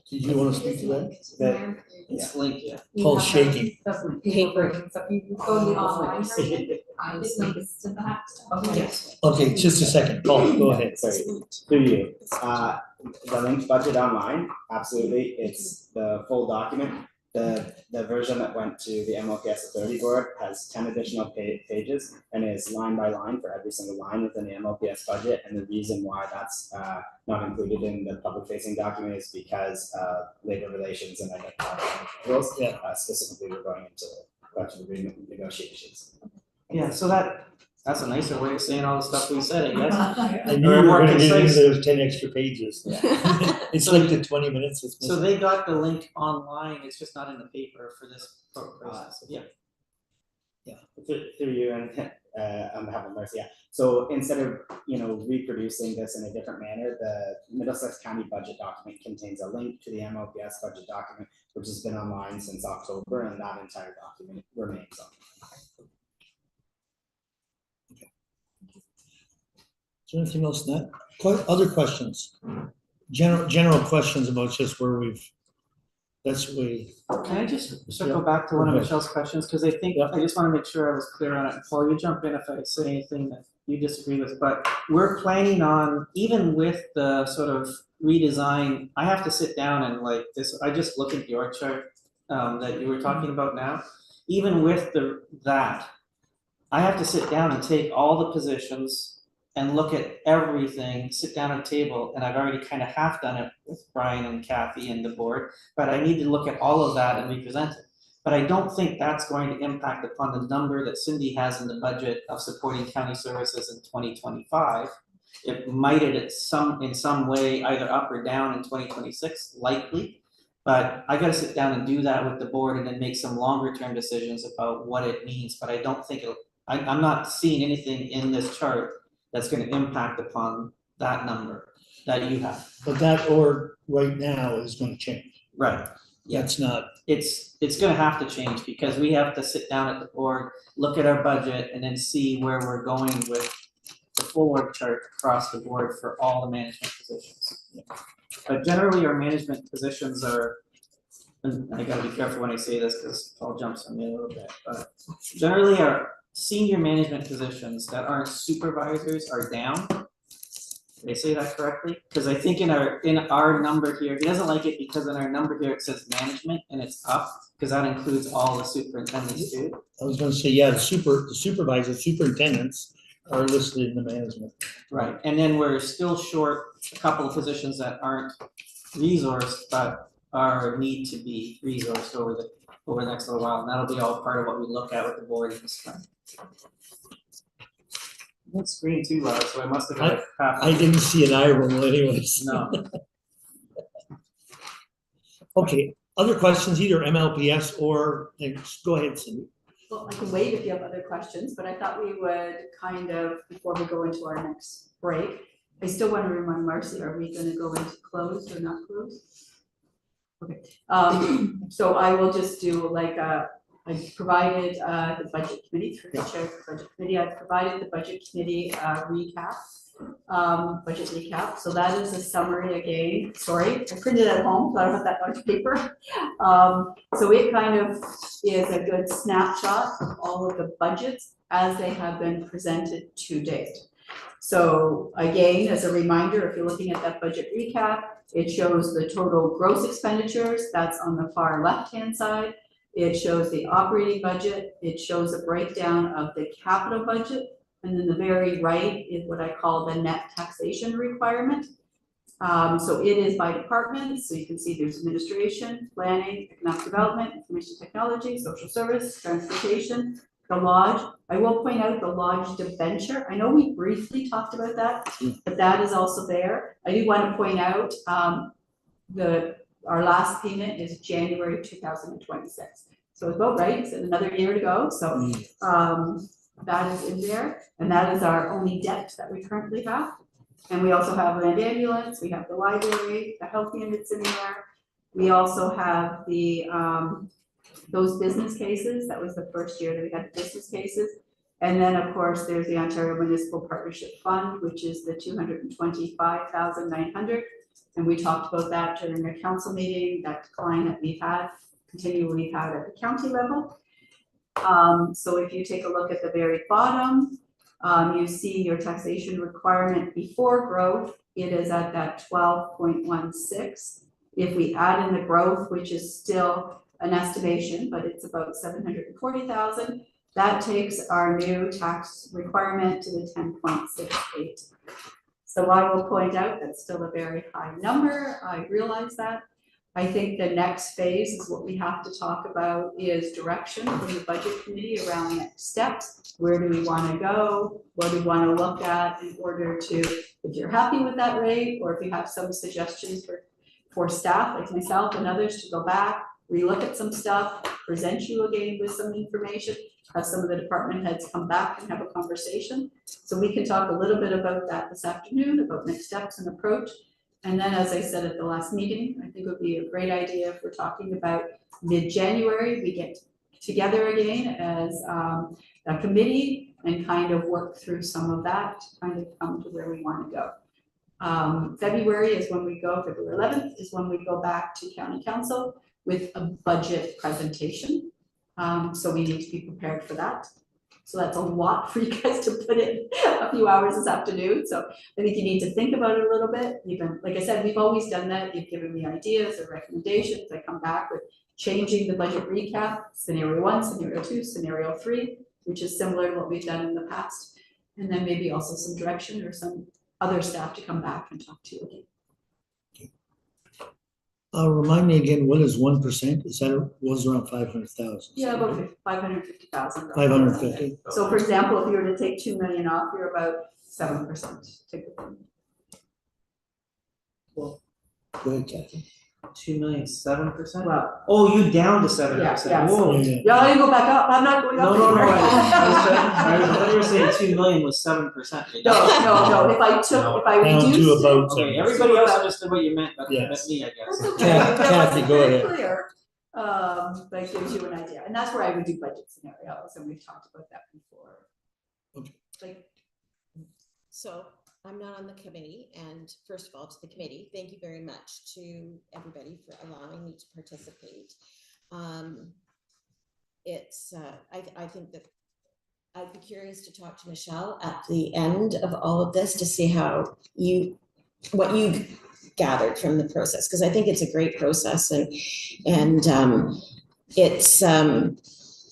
Did you wanna speak to that? it's linked, yeah. Paul's shaking. The Paper. version, so if you go to the online version, it links to that. Yes. Okay, just a second, Paul, go ahead. Sorry, through you. The linked budget online, absolutely, it's the full document. The version that went to the MLPs Authority Board has 10 additional pages and is line by line for every single line within the MLPs budget. And the reason why that's not included in the public facing document is because labor relations and rules. Yeah. Specifically, we're going into collective agreement negotiations. Yeah, so that's a nicer way of saying all the stuff we said, I guess. I knew you were More gonna get into concise. those 10 extra pages. It's like the 20 minutes it's So missing. they got the link online, it's just not in the paper for this process, yeah. Through you and on behalf of Mercy, yeah. So instead of, reproducing this in a different manner, the Middlesex County budget document contains a link to the MLPs budget document, which has been online since October, and that entire document remains on. Is there anything else in that? Other questions? General questions about just where that's we. Can I just circle back to one of Okay. Michelle's questions, because I think, I just wanna make sure I was clear on it, and Paul, you jump in if I say anything that you disagree with, but we're planning on, even with the sort of redesign, I have to sit down and like this, I just look at the org chart that you were talking about now, even with that, I have to sit down and take all the positions and look at everything, sit down at a table, and I've already kind of half done it with Brian and Kathy and the board, but I need to look at all of that and represent it. But I don't think that's going to impact upon the number that Cindy has in the budget of supporting county services in 2025. It might in some way either up or down in 2026, likely. But I gotta sit down and do that with the board and then make some longer term decisions about what it means, but I don't think I'm not seeing anything in this chart that's gonna impact upon that number that you have. But that org right now is gonna change. Right. Yeah. That's not, It's gonna have to change because we have to sit down at the board, look at our budget and then see where we're going with the full org chart across the board for all the management positions. But generally, our management positions are, and I gotta be careful when I say this because Paul jumps on me a little bit, but generally our senior management positions that aren't supervisors are down. Did I say that correctly? Because I think in our number here, he doesn't like it because in our number here, it says management and it's up, because that includes all the superintendents too. I was gonna say, yeah, the supervisors, superintendents are listed in the management. Right, and then we're still short a couple of positions that aren't resourced, but need to be resourced over the next little while, and that'll be all part of what we look at with the board this time. That screen too loud, so I must have got half. I didn't see an eye roll anyways. No. Okay, other questions, either MLPS or, go ahead, Cindy. Well, I can wait if you have other questions, but I thought we would kind of, before we go into our next break, I still want to remind Marcy, are we gonna go into closed or not closed? Okay, so I will just do like I provided the budget committee, through the chair of the budget committee, I provided the budget committee recap, budget recap. So that is a summary again. Sorry, I printed it at home, so I don't have that much paper. So it kind of is a good snapshot of all of the budgets as they have been presented to date. So again, as a reminder, if you're looking at that budget recap, it shows the total gross expenditures, that's on the far left-hand side. It shows the operating budget, it shows a breakdown of the capital budget, and then the very right is what I call the net taxation requirement. So it is by department, so you can see there's administration, planning, economic development, information technology, social service, transportation, the lodge. I will point out the lodge debenture. I know we briefly talked about that, but that is also there. I do want to point out our last payment is January 2026. So it's about right, it's another year to go, so that is in there, and that is our only debt that we currently have. And we also have land ambulance, we have the library, the health units in there. We also have the those business cases, that was the first year that we had business cases. And then, of course, there's the Ontario Municipal Partnership Fund, which is the 225,900. And we talked about that during the council meeting, that decline that we've had, continually had at the county level. So if you take a look at the very bottom, you see your taxation requirement before growth, it is at that 12.16. If we add in the growth, which is still an estimation, but it's about 740,000, that takes our new tax requirement to the 10.68. So I will point out that's still a very high number. I realize that. I think the next phase is what we have to talk about is direction from the budget committee around next steps. Where do we want to go? What do we want to look at in order to, if you're happy with that rate, or if you have some suggestions for staff like myself and others to go back, relook at some stuff, present you again with some information, have some of the department heads come back and have a conversation. So we can talk a little bit about that this afternoon, about next steps and approach. And then, as I said at the last meeting, I think it would be a great idea if we're talking about mid-January, we get together again as a committee and kind of work through some of that to kind of come to where we want to go. February is when we go, February 11th is when we go back to County Council with a budget presentation. So we need to be prepared for that. So that's a lot for you guys to put in a few hours this afternoon. So I think you need to think about it a little bit. Even, like I said, we've always done that. You've given me ideas or recommendations. I come back with changing the budget recap, scenario 1, scenario 2, scenario 3, which is similar to what we've done in the past. And then maybe also some direction or some other staff to come back and talk to you again. Remind me again, what is 1%? Is that, was around 500,000? Yeah, about 550,000. 550? So for example, if you were to take 2 million off, you're about 7%. Go ahead, Kathy. 2,000,007%? Well, Oh, you down to 7%? yeah. Whoa. Yeah. yeah, you go back up, I'm not going up No, anymore. I thought you were saying 2 million was 7%. No, if I took, if I Down to reduced it. about Okay, everybody else understood what you meant, but Yes. me, I guess. That's okay. Kathy, go Very ahead. clear, but it gives you an idea, and that's where I would do budget scenarios, and we've talked about that before. Okay. Like, So I'm not on the committee, and first of all, to the committee, thank you very much to everybody for allowing me to participate. I think that I'd be curious to talk to Michelle at the end of all of this to see what you gathered from the process, because I think it's a great process, and it's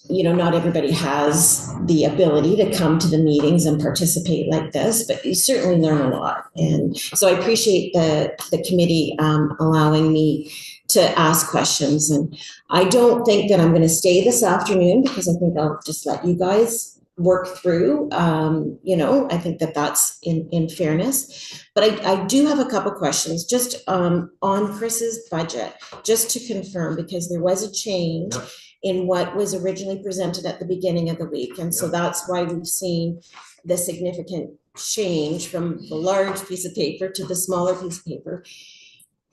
not everybody has the ability to come to the meetings and participate like this, but you certainly learn a lot. And so I appreciate the committee allowing me to ask questions. And I don't think that I'm going to stay this afternoon, because I think I'll just let you guys work through, I think that that's in fairness. But I do have a couple questions just on Chris's budget, just to confirm, because there was a change in what was originally presented at the beginning of the week. And so that's why we've seen the significant change from the large piece of paper to the smaller piece of paper.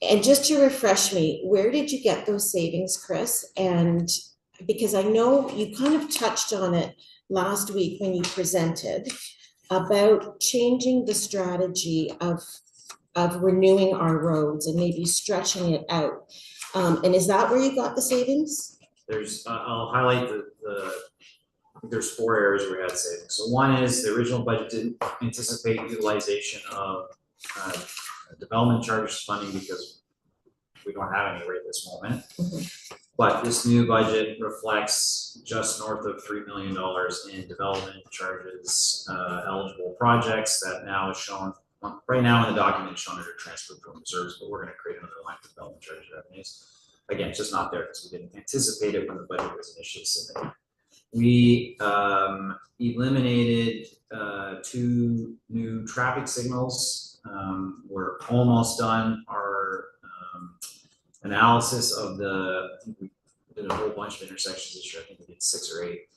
And just to refresh me, where did you get those savings, Chris? And because I know you kind of touched on it last week when you presented about changing the strategy of renewing our roads and maybe stretching it out. And is that where you got the savings? There's, I'll highlight there's 4 areas where we had savings. So one is the original budget didn't anticipate utilization of development charges funding because we don't have any right this moment. But this new budget reflects just north of $3 million in development charges eligible projects that now is shown, right now in the document shown under transfer from reserves, but we're going to create another line for development charges revenues. Again, it's just not there because we didn't anticipate it when the budget was initially submitted. We eliminated 2 new traffic signals. We're almost done our analysis of I think we did a whole bunch of intersections this year. I think we did 6 or 8.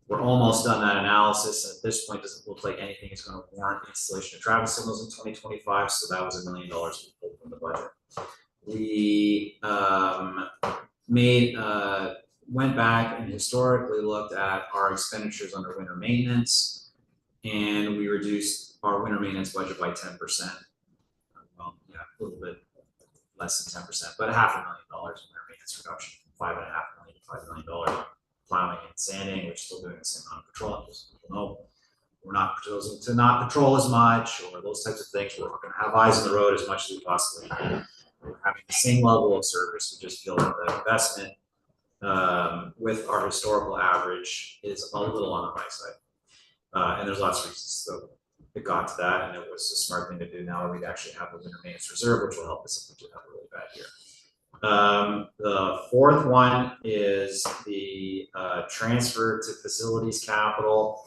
We're almost done that analysis, and at this point, it doesn't look like anything is going to warrant the installation of traffic signals in 2025. So that was $1 million we pulled from the budget. We went back and historically looked at our expenditures under winter maintenance, and we reduced our winter maintenance budget by 10%. Well, yeah, a little bit less than 10%, but $500,000 in winter maintenance reduction, $5.5 million to $5 million on plowing and sanding. We're still doing the same amount of patrolling, because people know we're not proposing to not patrol as much or those types of things. We're going to have eyes on the road as much as we possibly can. We're having the same level of service. We just feel that the investment with our historical average is a little on the high side. And there's lots of reasons. So it got to that, and it was a smart thing to do. Now we actually have a winter maintenance reserve, which will help us if we do have a really bad year. The 4th one is the transfer to facilities capital.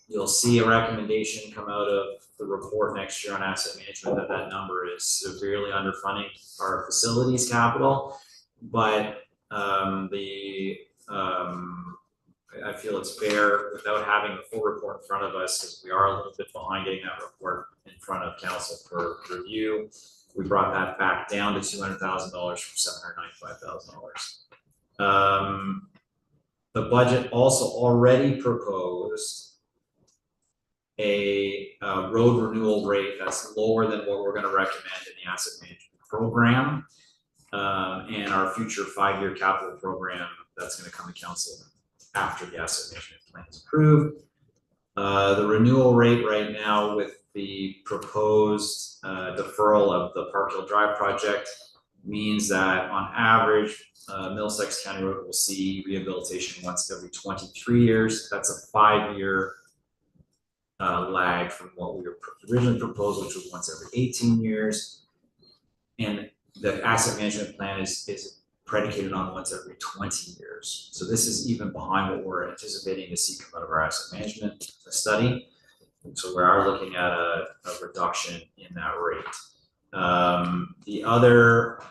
You'll see a recommendation come out of the report next year on asset management that number is severely underfunding our facilities capital, but I feel it's fair without having the full report in front of us, because we are a little bit behind getting that report in front of council for review. We brought that back down to $200,000 from $795,000. The budget also already proposed a road renewal rate that's lower than what we're going to recommend in the asset management program, and our future 5-year capital program that's going to come to council after the asset management plan is approved. The renewal rate right now with the proposed deferral of the Park Hill Drive project means that on average, Middlesex County Road will see rehabilitation once every 23 years. That's a 5-year lag from what we were originally proposed, which was once every 18 years. And the asset management plan is predicated on once every 20 years. So this is even behind what we're anticipating to see come out of our asset management study. So we are looking at a reduction in that rate. The other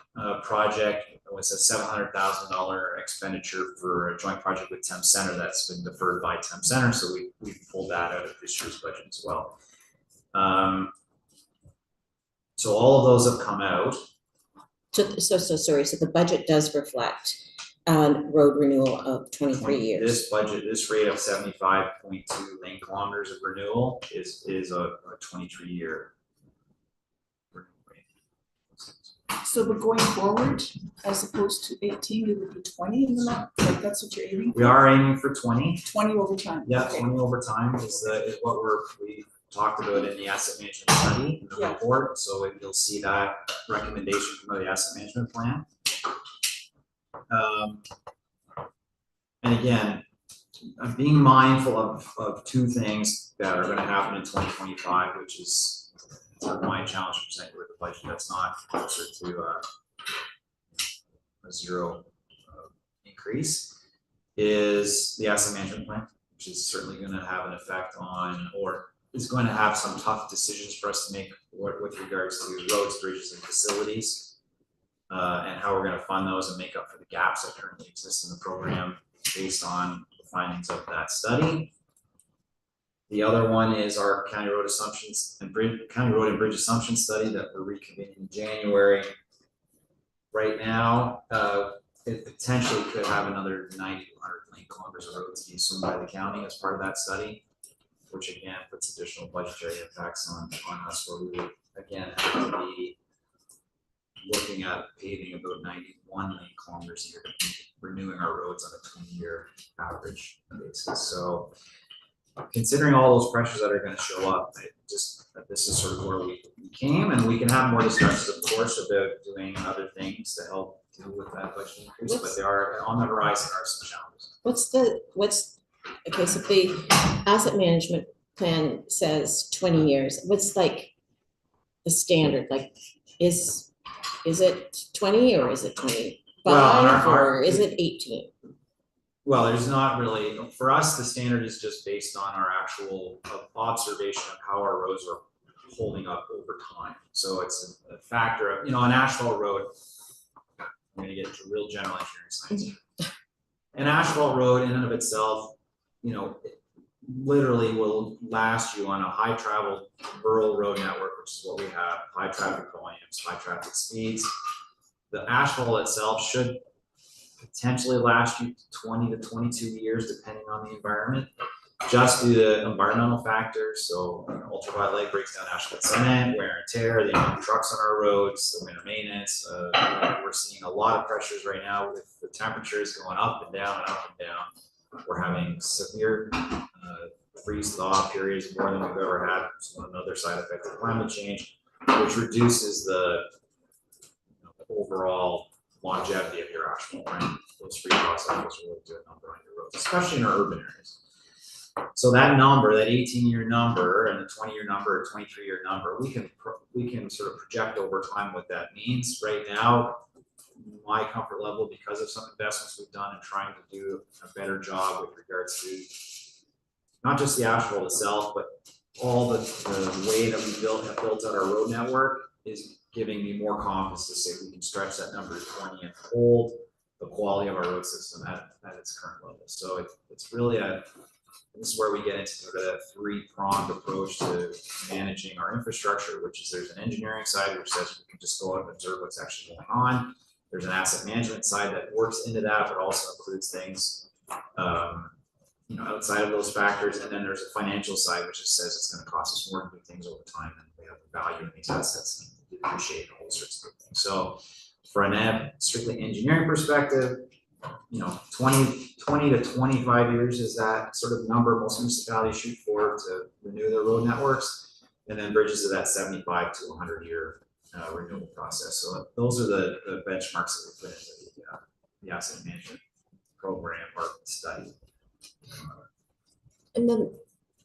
project was a $700,000 expenditure for a joint project with Thames Center that's been deferred by Thames Center, so we pulled that out of this year's budget as well. So all of those have come out. So sorry, so the budget does reflect road renewal of 23 years. This budget, this rate of 75.2 lane kilometers of renewal is a 23-year. So we're going forward, as opposed to 18, it would be 20 in the long, like that's what you're aiming for? We are aiming for 20. 20 over time. Yeah, Okay. 20 over time is what we talked about in the asset management study in the Yeah. report. So you'll see that recommendation from the asset management plan. And again, I'm being mindful of two things that are going to happen in 2025, which is sort of my challenge to present with the budget that's not closer to a zero increase, is the asset management plan, which is certainly going to have an effect on, or is going to have some tough decisions for us to make with regards to roads, bridges, and facilities, and how we're going to fund those and make up for the gaps that currently exist in the program based on the findings of that study. The other one is our county road assumptions and county road and bridge assumption study that we're reconvening in January. Right now, it potentially could have another 90 to 100 lane kilometers of roads to be assumed by the county as part of that study, which again puts additional budgetary impacts on us, where we would again have to be looking at paving about 91 lane kilometers a year, renewing our roads on a 20-year average basis. So considering all those pressures that are going to show up, this is sort of where we came, and we can have more discussions, of course, about doing other things to help deal with that budget increase, but they are on the horizon. Are some challenges. Okay, so the asset management plan says 20 years. What's like the standard? Like, is it 20 or is it 25 or is it 18? Well, there's not really, for us, the standard is just based on our actual observation of how our roads are holding up over time. So it's a factor of, an asphalt road, I'm gonna get into real general engineering science. An asphalt road in and of itself, it literally will last you on a high traveled rural road network, which is what we have, high traffic volumes, high traffic speeds. The asphalt itself should potentially last you 20 to 22 years, depending on the environment, just due to environmental factors. So ultraviolet light breaks down asphalt cement, wear and tear, the amount of trucks on our roads, the winter maintenance. We're seeing a lot of pressures right now with the temperatures going up and down and up and down. We're having severe freeze thaw periods, more than we've ever had. So another side effect of climate change, which reduces the overall longevity of your asphalt, right? Those freeze thaw cycles really do a number on your roads, especially in our urban areas. So that number, that 18-year number and the 20-year number or 23-year number, we can sort of project over time what that means. Right now, my comfort level, because of some investments we've done in trying to do a better job with regards to not just the asphalt itself, but all the way that we have built out our road network, is giving me more confidence to say we can stretch that number to 20 and hold the quality of our road system at its current level. So it's really this is where we get into sort of that three-pronged approach to managing our infrastructure, which is there's an engineering side which says we can just go out and observe what's actually going on. There's an asset management side that works into that, but also includes things outside of those factors. And then there's a financial side which just says it's going to cost us more to do things over time, and we have the value in these assets and depreciate and all sorts of things. So from a strictly engineering perspective, 20 to 25 years is that sort of number most municipalities shoot for to renew their road networks, and then bridges to that 75 to 100 year renewal process. So those are the benchmarks that we put into the asset management program or study. And then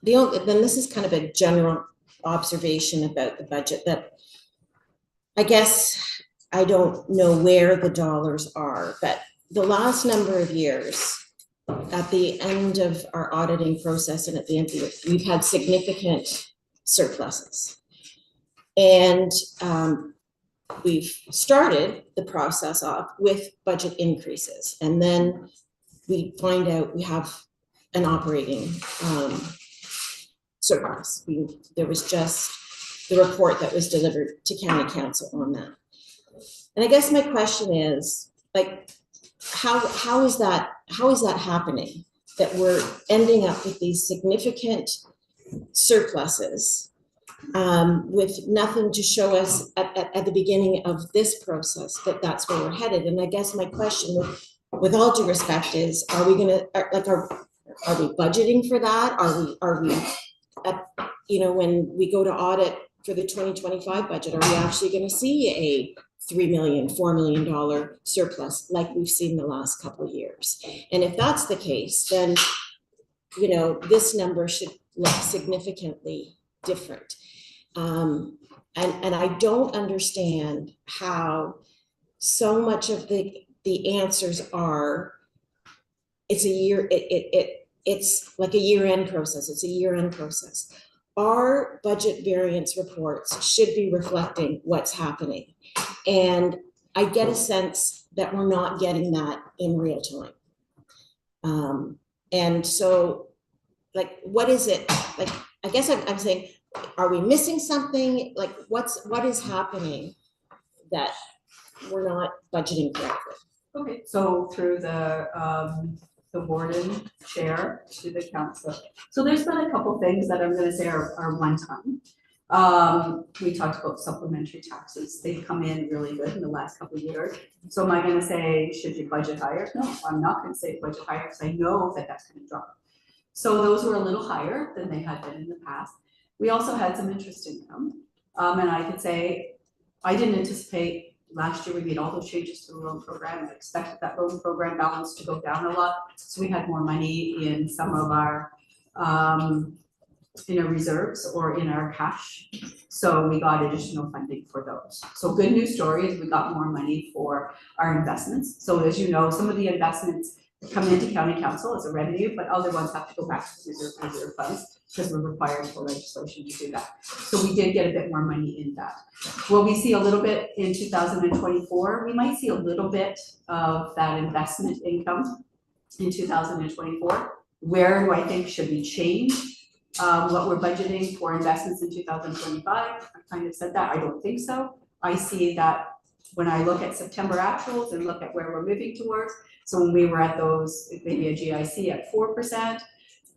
then this is kind of a general observation about the budget that I guess I don't know where the dollars are, but the last number of years, at the end of our auditing process and at the end of the year, we've had significant surpluses. And we've started the process off with budget increases. And then we find out we have an operating surplus. There was just the report that was delivered to county council on that. And I guess my question is, like, how is that happening? That we're ending up with these significant surpluses with nothing to show us at the beginning of this process that that's where we're headed. And I guess my question, with all due respect, is: are we budgeting for that? Are we when we go to audit for the 2025 budget, are we actually going to see a $3 million, $4 million surplus like we've seen the last couple of years? And if that's the case, then this number should look significantly different. And I don't understand how so much of the answers are, it's like a year-end process. It's a year-end process. Our budget variance reports should be reflecting what's happening. And I get a sense that we're not getting that in real time. And so, like, what is it? Like, I guess I'm saying, are we missing something? Like, what is happening that we're not budgeting correctly? Okay, so through the warden chair to the council. So there's been a couple things that I'm gonna say are one time. We talked about supplementary taxes. They've come in really good in the last couple of years. So am I gonna say, should you budget higher? No, I'm not gonna say budget higher because I know that that's gonna drop. So those were a little higher than they had been in the past. We also had some interest income. And I could say, I didn't anticipate last year we made all those changes to the loan program. I expected that loan program balance to go down a lot. So we had more money in some of our reserves or in our cash. So we got additional funding for those. So good news story is we got more money for our investments. So as you know, some of the investments come into county council as a revenue, but other ones have to go back to reserve funds because we're required for legislation to do that. So we did get a bit more money in that. Will we see a little bit in 2024? We might see a little bit of that investment income in 2024. Where do I think should we change what we're budgeting for investments in 2025? I kind of said that. I don't think so. I see that when I look at September actuals and look at where we're moving towards. So when we were at those, maybe a GIC at 4%,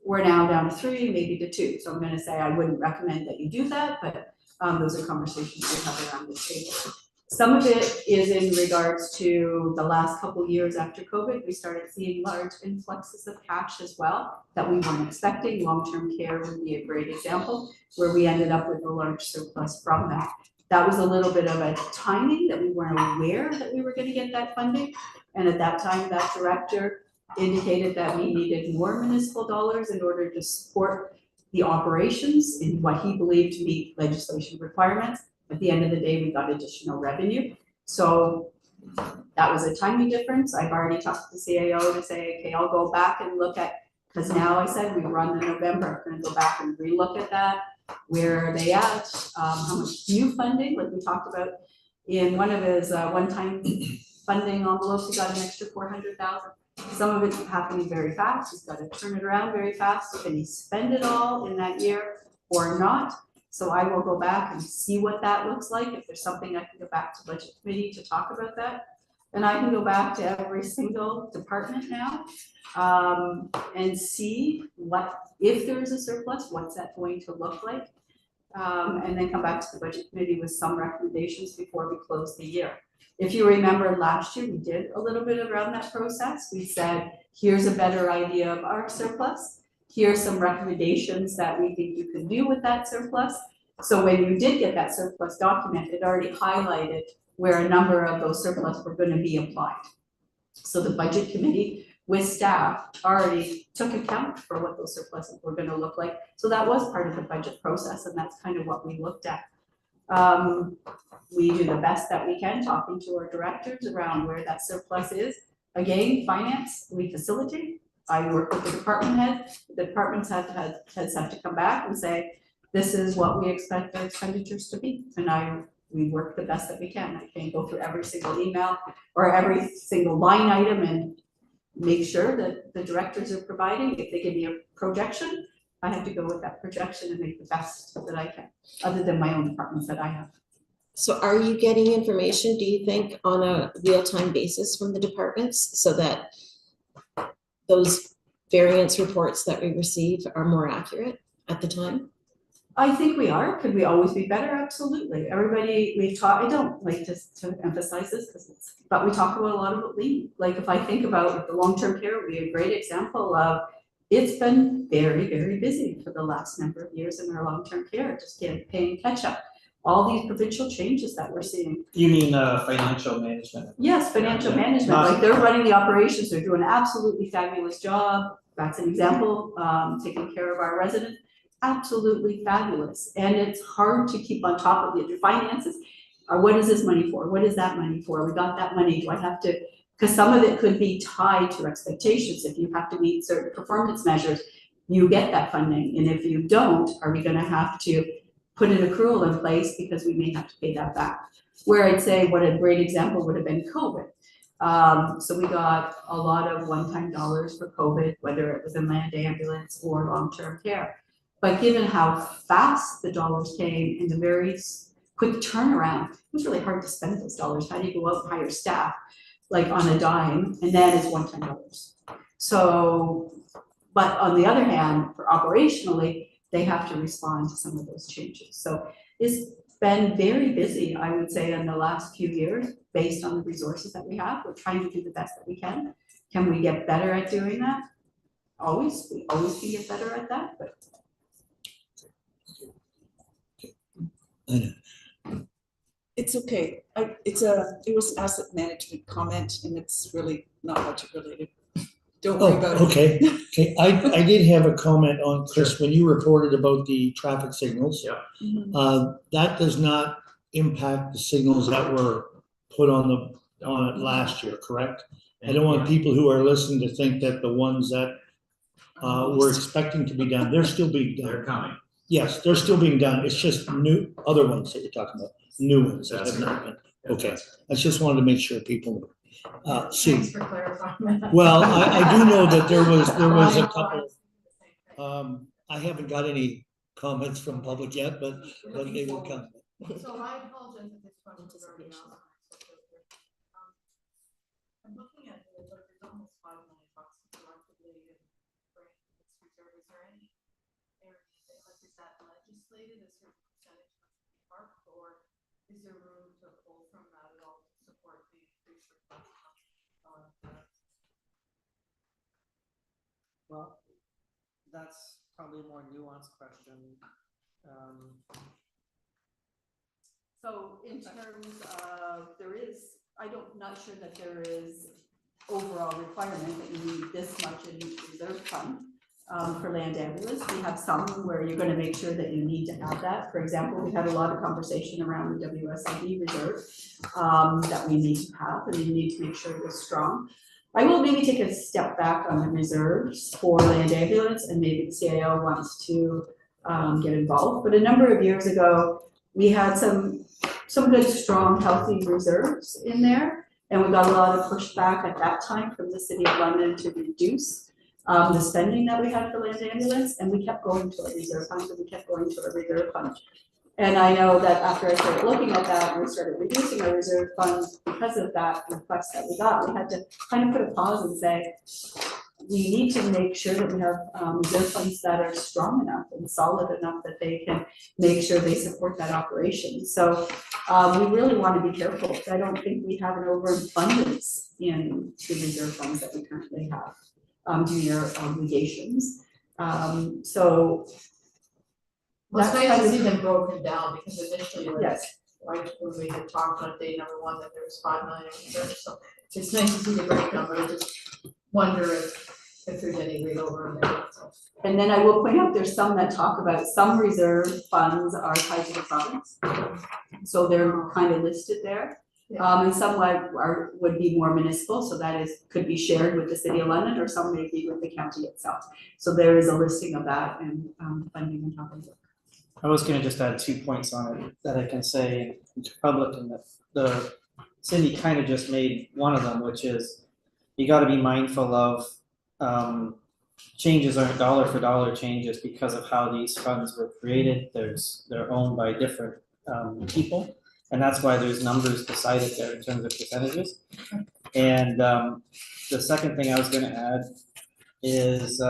we're now down to 3, maybe to 2. So I'm going to say I wouldn't recommend that you do that, but those are conversations we have around the table. Some of it is in regards to the last couple of years after COVID. We started seeing large influxes of cash as well that we weren't expecting. Long-term care would be a great example where we ended up with a large surplus from that. That was a little bit of a timing that we weren't aware that we were going to get that funding. And at that time, that director indicated that we needed more municipal dollars in order to support the operations in what he believed to be legislation requirements. At the end of the day, we got additional revenue. So that was a timing difference. I've already talked to the CAO to say, okay, I'll go back and look at, because now I said we run the November, I'm going to go back and relook at that. Where are they at? How much new funding, like we talked about in one of his one-time funding envelopes, he got an extra 400,000. Some of it's happening very fast. He's got to turn it around very fast. Can he spend it all in that year or not? So I will go back and see what that looks like. If there's something I can go back to budget committee to talk about that. And I can go back to every single department now and see what, if there is a surplus, what's that going to look like? And then come back to the budget committee with some recommendations before we close the year. If you remember last year, we did a little bit around that process. We said, here's a better idea of our surplus. Here's some recommendations that we think you can do with that surplus. So when you did get that surplus document, it already highlighted where a number of those surplus were gonna be applied. So the budget committee with staff already took account for what those surpluses were gonna look like. So that was part of the budget process, and that's kind of what we looked at. We do the best that we can, talking to our directors around where that surplus is. Again, finance, we facilitate. I work with the department head. The departments have to come back and say, this is what we expect the expenditures to be. And we work the best that we can. I can't go through every single email or every single line item and make sure that the directors are providing. If they give me a projection, I have to go with that projection and make the best that I can, other than my own departments that I have. So are you getting information, do you think, on a real-time basis from the departments so that those variance reports that we receive are more accurate at the time? I think we are. Could we always be better? Absolutely. Everybody, we've talked, I don't like to emphasize this but we talk about a lot about lean. Like if I think about the long-term care would be a great example of, it's been very, very busy for the last number of years in our long-term care, just paying catch up. All these provincial changes that we're seeing. You mean financial management? Yes, financial Yeah. management, like they're running the operations, they're doing an absolutely fabulous job. That's an example, taking care of our residents, absolutely fabulous. And it's hard to keep on top of it. Your finances, what is this money for? What is that money for? We got that money, do I have to, because some of it could be tied to expectations. If you have to meet certain performance measures, you get that funding. And if you don't, are we gonna have to put an accrual in place because we may have to pay that back? Where I'd say what a great example would have been COVID. So we got a lot of one-time dollars for COVID, whether it was in land ambulance or long-term care. But given how fast the dollars came and the very quick turnaround, it was really hard to spend those dollars. How do you go out and hire staff like on a dime, and then it's one-time dollars? So, but on the other hand, for operationally, they have to respond to some of those changes. So it's been very busy, I would say, in the last few years, based on the resources that we have. We're trying to do the best that we can. Can we get better at doing that? Always, we always can get better at that, but. It's okay. It was an asset management comment and it's really not budget related. Don't worry about it. Okay, I did have a comment on, Chris, when you reported about the traffic signals. Yeah. That does not impact the signals that were put on it last year, correct? I don't want people who are listening to think that the ones that we're expecting to be done, they're still being done. They're coming. Yes, they're still being done. It's just other ones that you're talking about, new ones that have not been. Okay, I just wanted to make sure people see. Thanks for clarifying that. Well, I do know that there was a couple, I haven't got any comments from public yet, but they will come. So I apologize if this question was already asked. I'm looking at it, but there's almost $5 million collectively in grant reserve. Is there any area, like, is that legislated, a certain percentage must be parked, or is there room to pull from that at all to support the increased request on Well, that's probably a more nuanced question. So in terms of, not sure that there is overall requirement that you need this much in each reserve fund. For land ambulance, we have some where you're gonna make sure that you need to have that. For example, we had a lot of conversation around the WSIB reserve that we need to have, and you need to make sure it is strong. I will maybe take a step back on the reserves for land ambulance, and maybe the CIO wants to get involved. But a number of years ago, we had some good, strong, healthy reserves in there. And we got a lot of pushback at that time from the City of London to reduce the spending that we had for land ambulance. And we kept going to a reserve fund, and we kept going to a reserve fund. And I know that after I started looking at that, and we started reducing our reserve funds because of that request that we got, we had to kind of put a pause and say, we need to make sure that we have reserve funds that are strong enough and solid enough that they can make sure they support that operation. So we really want to be careful. I don't think we have an overabundance in the reserve funds that we currently have due to our obligations. So Well, it's That's nice to kind see them broken down, because initially, like, Yes, like when we had talked on day number one, that there was 5 million reserves, so it's nice to see the breakdown, but I just wonder if there's any wiggle room there, so. and then I will point out, there's some that talk about some reserve funds are tied to the province. So they're kind of listed there. And some would be more municipal, so that could be shared with the city of London, or some may be with the county itself. So there is a listing of that and funding on top of it. I was gonna just add 2 points on it that I can say in public, and the Cindy kind of just made one of them, which is you gotta be mindful of changes aren't dollar for dollar changes because of how these funds were created. They're owned by different people, and that's why there's numbers decided there in terms of percentages. And the second thing I was gonna add is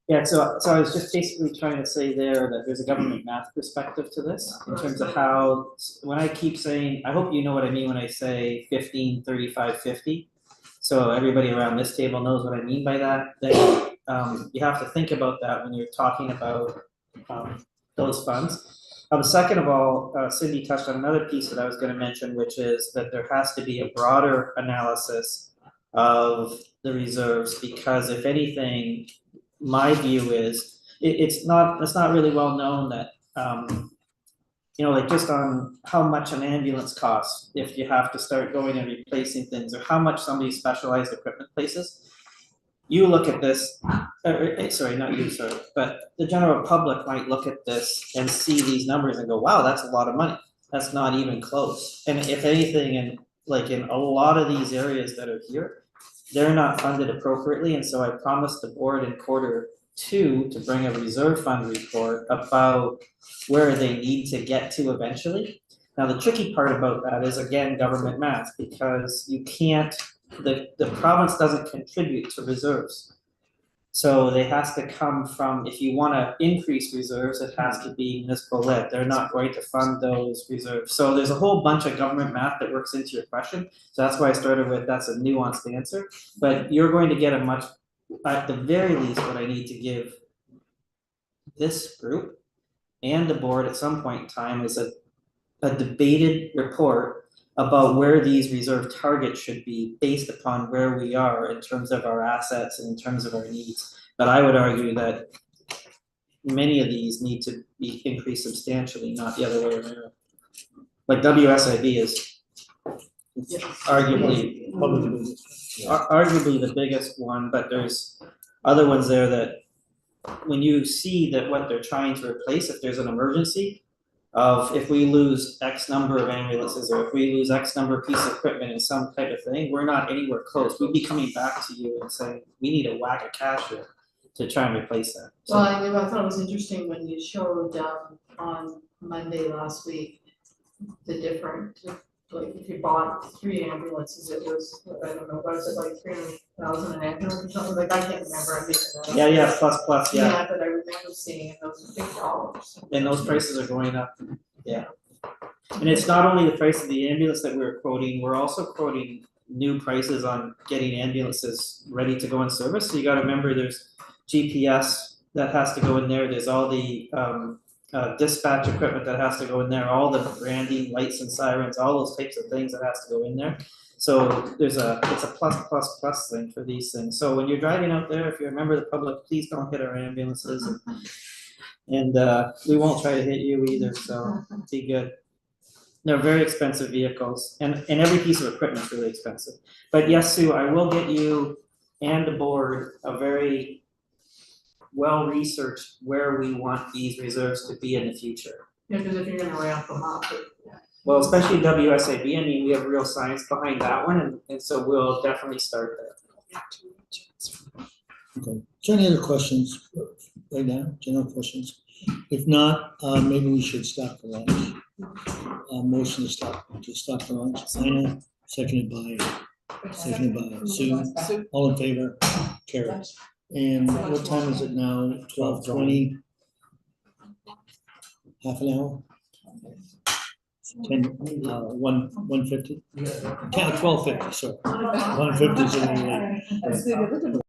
yeah, so I was just basically trying to say there that there's a government math perspective to this in terms of how, when I keep saying, I hope you know what I mean when I say 15, 35, 50. So everybody around this table knows what I mean by that. Then you have to think about that when you're talking about those funds. Second of all, Cindy touched on another piece that I was going to mention, which is that there has to be a broader analysis of the reserves, because if anything, my view is it's not really well known that like just on how much an ambulance costs if you have to start going and replacing things, or how much somebody's specialized equipment places. You look at this, sorry, not you, sorry, but the general public might look at this and see these numbers and go, wow, that's a lot of money. That's not even close. And if anything, in a lot of these areas that are here, they're not funded appropriately. And so I promised the board in quarter 2 to bring a reserve fund report about where they need to get to eventually. Now, the tricky part about that is, again, government math, because you can't, the province doesn't contribute to reserves. So they has to come from, if you wanna increase reserves, it has to be municipal led. They're not going to fund those reserves. So there's a whole bunch of government math that works into your question. So that's why I started with, that's a nuanced answer. But you're going to get a much, at the very least, what I need to give this group and the board at some point in time is a debated report about where these reserve targets should be based upon where we are in terms of our assets and in terms of our needs. But I would argue that many of these need to be increased substantially, not the other way around. Like WSIB is arguably the biggest one, but there's other ones there that when you see that what they're trying to replace, if there's an emergency, of if we lose X number of ambulances, or if we lose X number of pieces of equipment in some type of thing, we're not anywhere close. We'd be coming back to you and saying, we need a whack of cash here to try and replace that. So, Well, I thought it was interesting when you showed on Monday last week, the different, like if you bought 3 ambulances, it was, I don't know, was it like 300,000 an ambulance or something, like I can't remember, I'm making that up. yeah, plus, yeah. Yeah, but I remember seeing those big dollars. And those prices are going up, yeah. And it's not only the price of the ambulance that we're quoting, we're also quoting new prices on getting ambulances ready to go in service. So you gotta remember there's GPS that has to go in there, there's all the dispatch equipment that has to go in there, all the branding, lights and sirens, all those types of things that has to go in there. So it's a plus thing for these things. So when you're driving out there, if you're a member of the public, please don't hit our ambulances, and we won't try to hit you either, so be good. They're very expensive vehicles, and every piece of equipment is really expensive. But yes, Sue, I will get you and the board a very well-researched where we want these reserves to be in the future. Yeah, because if you're gonna ramp them up, Well, especially WSAB, I mean, we have real science behind that one, and so we'll definitely start there. Okay, is there any other questions right now, general questions? If not, maybe we should stop the lunch. Motion to stop the lunch. Anna, seconded by Sue. All in favor? Carried. And what time is it now? 12:20? Half an hour? 1:50? 12:50, sorry. 1:50 is a little late.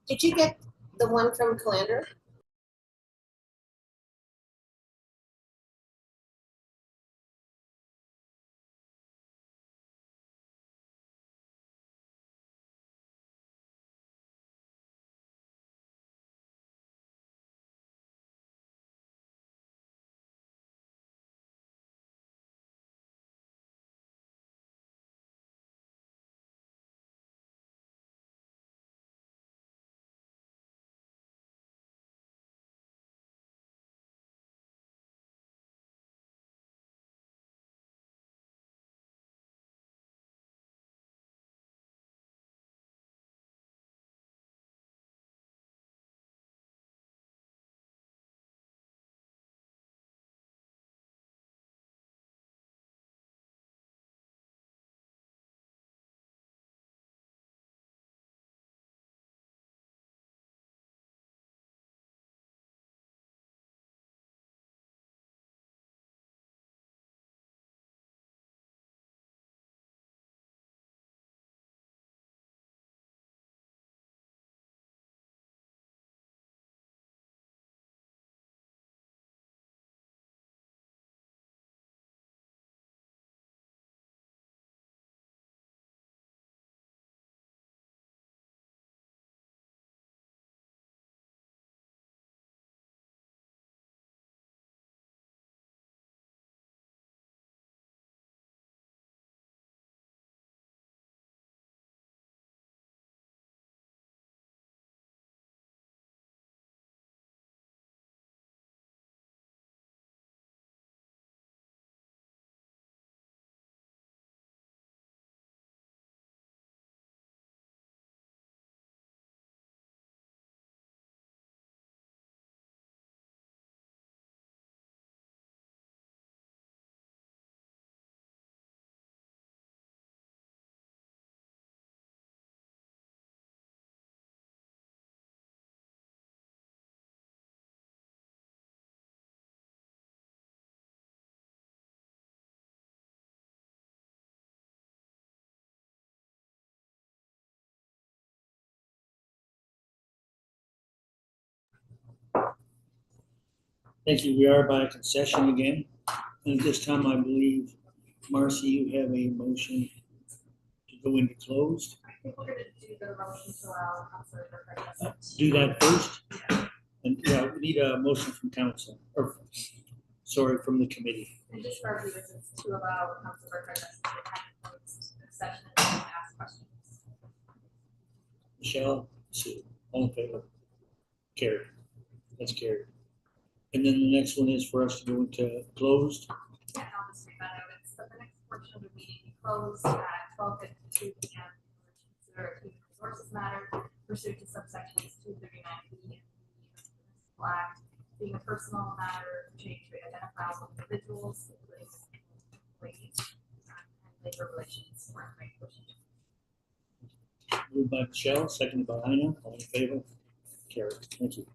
Did you get the one from Calandra? Thank you. We are by concession again. And at this time, I believe, Marcy, you have a motion to go into closed. I think we're gonna do the motion to allow Councilor Burkhardt. Do that first. And yeah, we need a motion from council, or, sorry, from the committee. And just for our viewers, it's to allow Councilor Burkhardt to attend closed session and ask questions. Michelle, Sue, all in favor? Carried. That's carried. And then the next one is for us to go into closed. Yeah, I'll just read that out. It's that the next portion of the meeting closed at 12:52 p.m. to consider a human resources matter pursuant to subsections 239B and B of the Municipal Act, being a personal matter pertaining to identifiable individuals, including employees, and labor relations or immigration. Moved by Michelle, seconded by Heina, all in favor? Carried. Thank you.